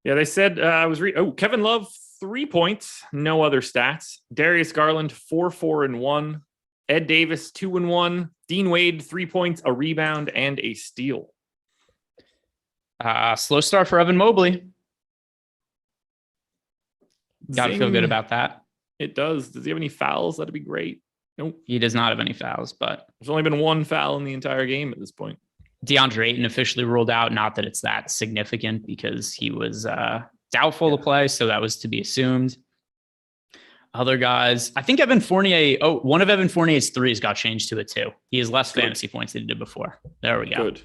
Yeah, they said Kevin Love 3 points, no other stats. Darius Garland 4-4-1. Ed Davis 2-1. Dean Wade 3 points, a rebound, and a steal. Slow start for Evan Mobley. Got to feel good about that. It does. Does he have any fouls? That'd be great. Nope. He does not have any fouls, but there's only been one foul in the entire game at this point. DeAndre Ayton officially ruled out. Not that it's that significant because he was doubtful to play, so that was to be assumed. Other guys, I think Evan Fournier. Oh, one of Evan Fournier's threes got changed to a 2. He has less fantasy points than he did before. There we go. Good.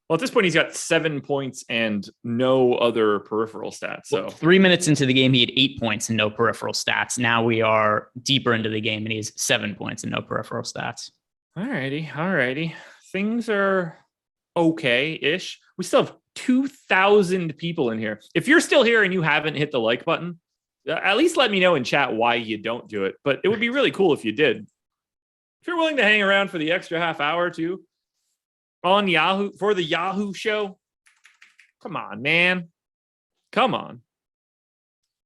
Well, at this point, he's got 7 points and no other peripheral stats. So 3 minutes into the game, he had 8 points and no peripheral stats. Now we are deeper into the game, and he has 7 points and no peripheral stats. All righty. Things are okay-ish. We still have 2,000 people in here. If you're still here and you haven't hit the like button, at least let me know in chat why you don't do it. But it would be really cool if you did. if you're willing to hang around for the extra half hour or two on Yahoo for the Yahoo show, come on, man. Come on.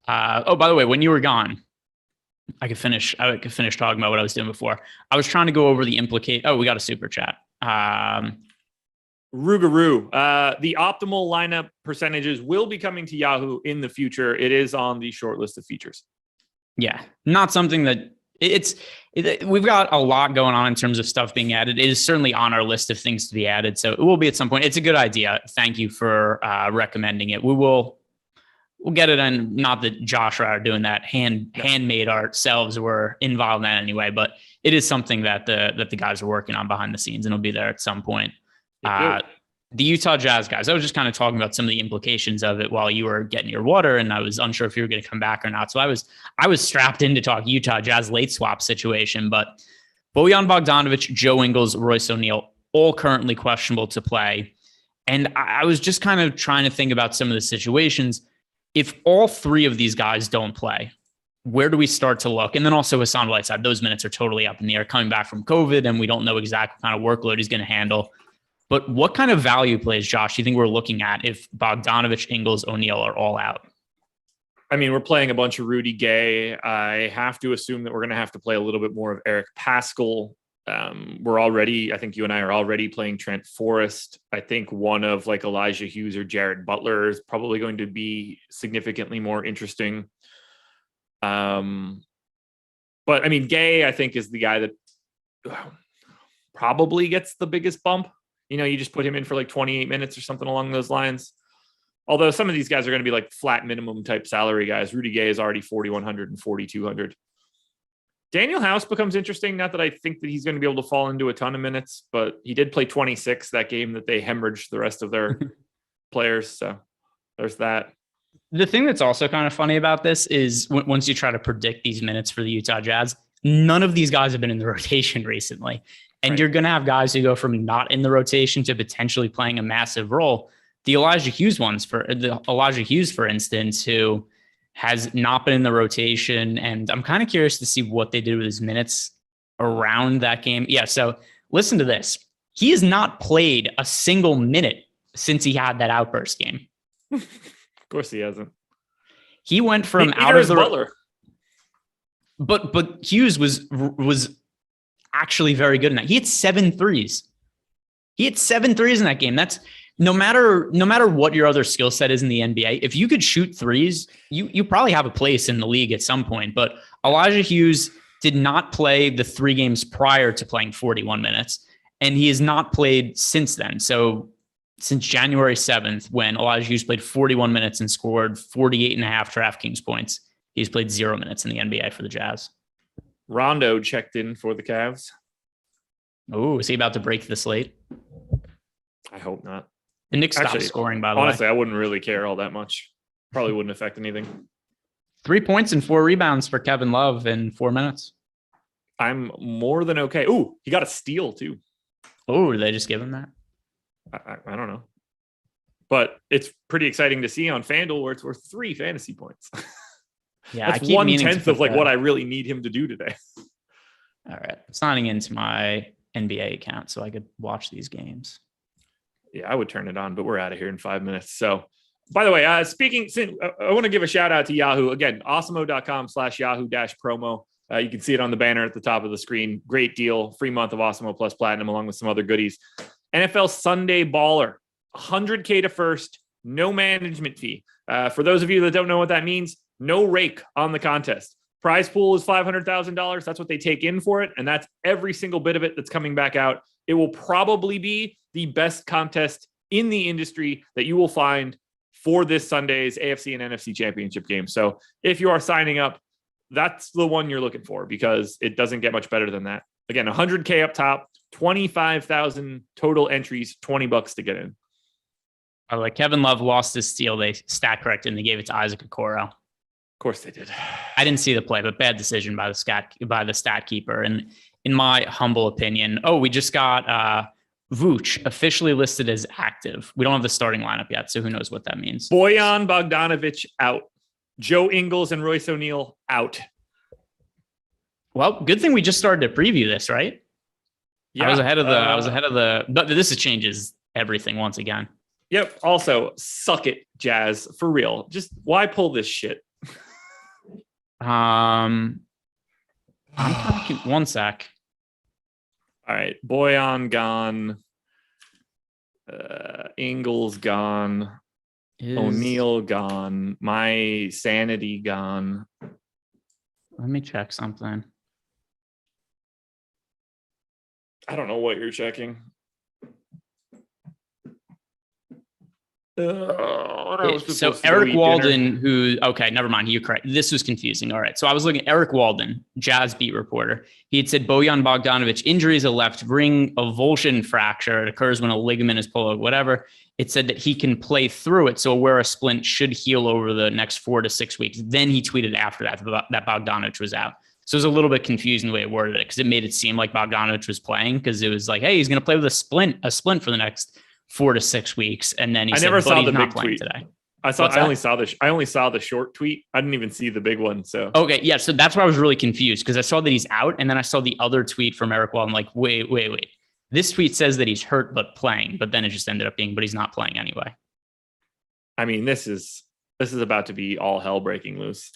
Oh, by the way, when you were gone, I could finish talking about what I was doing before. I was trying to go over the we got a super chat. Rougarou. The optimal lineup percentages will be coming to Yahoo in the future. It is on the short list of features. Yeah, not something that we've got a lot going on in terms of stuff being added. It is certainly on our list of things to be added. So it will be at some point. It's a good idea. Thank you for recommending it. We'll get it in. Not that Josh or I are doing that handmade ourselves. We're involved in that anyway, but it is something that the guys are working on behind the scenes, and it'll be there at some point. The Utah Jazz guys, I was just kind of talking about some of the implications of it while you were getting your water, and I was unsure if you were going to come back or not. So I was strapped in to talk Utah Jazz late swap situation, but Bojan Bogdanovic, Joe Ingles, Royce O'Neal, all currently questionable to play. And I was just kind of trying to think about some of the situations. If all three of these guys don't play, where do we start to look? And then also Hassan Whiteside, those minutes are totally up in the air coming back from COVID, and we don't know exactly what kind of workload he's going to handle. But what kind of value plays, Josh, do you think we're looking at if Bogdanovic, Ingles, O'Neal are all out? I mean, we're playing a bunch of Rudy Gay. I have to assume that we're going to have to play a little bit more of Eric Paschall. I think you and I are already playing Trent Forrest. I think one of like Elijah Hughes or Jared Butler is probably going to be significantly more interesting. But I mean, Gay, I think, is the guy that probably gets the biggest bump. You just put him in for like 28 minutes or something along those lines. Although some of these guys are going to be like flat minimum type salary guys. Rudy Gay is already 4,100 and 4,200. Daniel House becomes interesting. Not that I think that he's going to be able to fall into a ton of minutes, but he did play 26 that game that they hemorrhaged the rest of their players. So there's that. The thing that's also kind of funny about this is once you try to predict these minutes for the Utah Jazz, none of these guys have been in the rotation recently. And You're going to have guys who go from not in the rotation to potentially playing a massive role. The Elijah Hughes, for instance, who has not been in the rotation. And I'm kind of curious to see what they did with his minutes around that game. Yeah. So listen to this. He has not played a single minute since he had that outburst game. Of course he hasn't. He went from out of the Butler. But Hughes was actually very good in that. He had 7 threes. He had 7 threes in that game. That's no matter what your other skill set is in the NBA. If you could shoot threes, you probably have a place in the league at some point. But Elijah Hughes did not play the 3 games prior to playing 41 minutes, and he has not played since then. So since January 7th, when Elijah Hughes played 41 minutes and scored 48.5 DraftKings points, he's played 0 minutes in the NBA for the Jazz. Rondo checked in for the Cavs. Oh, is he about to break the slate? I hope not. The Knicks stopped scoring, by the way. Honestly, I wouldn't really care all that much. Probably wouldn't affect anything. 3 points and 4 rebounds for Kevin Love in 4 minutes. I'm more than okay. Ooh, he got a steal too. Oh, did they just give him that? I don't know. But it's pretty exciting to see on FanDuel where it's worth 3 fantasy points. Yeah, that's 1/10 of like what I really need him to do today. All right. I'm signing into my NBA account so I could watch these games. Yeah, I would turn it on, but we're out of here in 5 minutes. So, by the way, I want to give a shout out to Yahoo. Again, awesemo.com/Yahoo-promo. You can see it on the banner at the top of the screen. Great deal. Free month of Awesemo Plus Platinum along with some other goodies. NFL Sunday Baller. $100K to first. No management fee. For those of you that don't know what that means, no rake on the contest. Prize pool is $500,000. That's what they take in for it. And that's every single bit of it that's coming back out. It will probably be the best contest in the industry that you will find for this Sunday's AFC and NFC championship game. So if you are signing up, that's the one you're looking for because it doesn't get much better than that. Again, $100K up top, 25,000 total entries, $20 to get in. By the way, Kevin Love lost his steal. They stat corrected and they gave it to Isaac Okoro. Of course they did. I didn't see the play, but bad decision by the stat keeper. And in my humble opinion, we just got Vooch officially listed as active. We don't have the starting lineup yet, so who knows what that means. Bojan Bogdanovic out. Joe Ingles and Royce O'Neal out. Well, good thing we just started to preview this, right? Yeah, I was ahead of the. But this changes everything once again. Yep. Also, suck it, Jazz, for real. Just why pull this shit? I'm kind of one sec. All right, Boyan gone. Ingles gone. O'Neal gone. My sanity gone. Let me check something. I don't know what you're checking. So Eric Walden, okay, never mind. You're correct. This was confusing. All right. So I was looking at Eric Walden, Jazz beat reporter. He had said Bojan Bogdanovic injury is a left ring avulsion fracture. It occurs when a ligament is pulled, whatever. It said that he can play through it. So where a splint should heal over the next 4 to 6 weeks. Then he tweeted after that Bogdanovic was out. So it was a little bit confusing the way it worded it because it made it seem like Bogdanovic was playing because it was like, hey, he's going to play with a splint for the next 4 to 6 weeks, and then I never saw the big tweet today. I only saw the short tweet. I didn't even see the big one. So okay, yeah. So that's why I was really confused because I saw that he's out, and then I saw the other tweet from Eric Wall. I'm like, wait. This tweet says that he's hurt but playing, but then it just ended up being, but he's not playing anyway. I mean, this is about to be all hell breaking loose.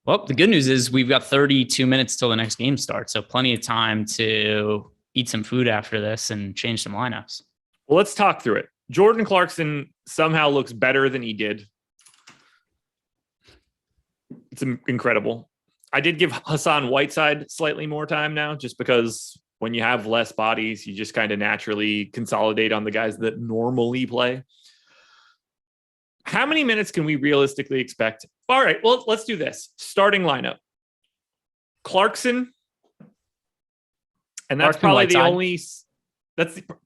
Well, the good news is we've got 32 minutes till the next game starts, so plenty of time to eat some food after this and change some lineups. Well, let's talk through it. Jordan Clarkson somehow looks better than he did. It's incredible. I did give Hassan Whiteside slightly more time now, just because when you have less bodies, you just kind of naturally consolidate on the guys that normally play. How many minutes can we realistically expect? All right, well, let's do this. Starting lineup. Clarkson. And that's probably the only...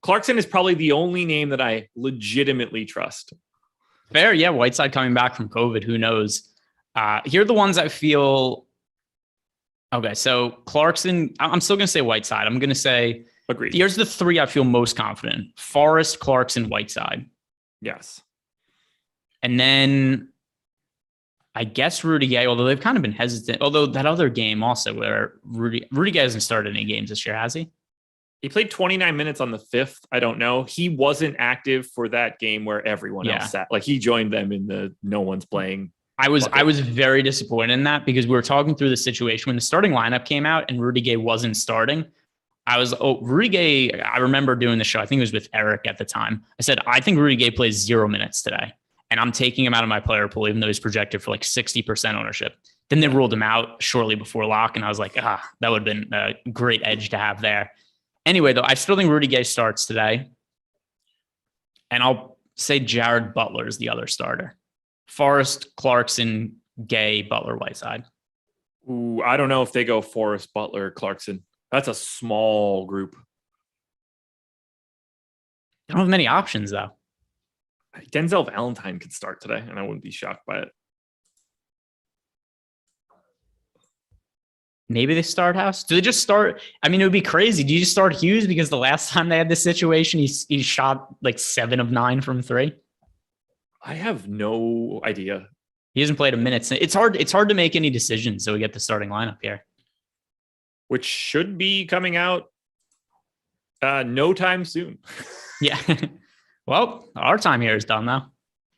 Clarkson is probably the only name that I legitimately trust. Fair. Yeah. Whiteside coming back from COVID. Who knows? Here are the ones I feel. Okay. So Clarkson, I'm still going to say Whiteside. I'm going to say, agreed. Here's the 3 I feel most confident in: Forrest, Clarkson, Whiteside. Yes. And then I guess Rudy Gay, although they've kind of been hesitant, although that other game also where Rudy Gay hasn't started any games this year, has he? He played 29 minutes on the 5th. I don't know. He wasn't active for that game where everyone else sat. Like he joined them in the no one's playing. I was very disappointed in that because we were talking through the situation when the starting lineup came out and Rudy Gay wasn't starting. Rudy Gay, I remember doing the show. I think it was with Eric at the time. I said, I think Rudy Gay plays 0 minutes today. And I'm taking him out of my player pool, even though he's projected for like 60% ownership. Then they ruled him out shortly before lock. And I was like, that would have been a great edge to have there. Anyway, though, I still think Rudy Gay starts today. And I'll say Jared Butler is the other starter. Forrest, Clarkson, Gay, Butler, Whiteside. Ooh, I don't know if they go Forrest, Butler, Clarkson. That's a small group. They don't have many options, though. Denzel Valentine could start today, and I wouldn't be shocked by it. Maybe they start House. Do they just start? I mean, it would be crazy. Do you just start Hughes because the last time they had this situation, he shot like 7 of 9 from 3? I have no idea. He hasn't played a minute. It's hard to make any decisions. So we get the starting lineup here, which should be coming out no time soon. Yeah. Well, our time here is done now.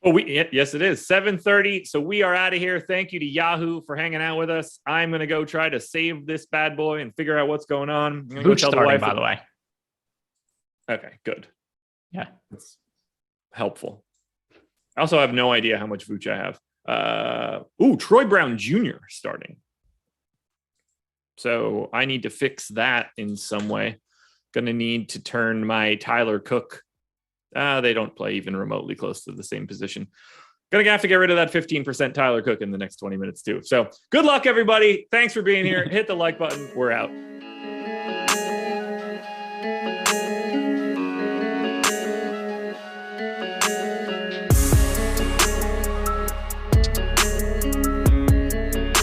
Oh, yes, it is 7:30. So we are out of here. Thank you to Yahoo for hanging out with us. I'm going to go try to save this bad boy and figure out what's going on. Who's starting, by the way? Okay, good. Yeah, that's helpful. I also have no idea how much Vooch I have. Troy Brown Jr. starting. So I need to fix that in some way. Going to need to turn my Tyler Cook. They don't play even remotely close to the same position. Gonna have to get rid of that 15% Tyler Cook in the next 20 minutes too. So good luck, everybody. Thanks for being here. Hit the like button. We're out.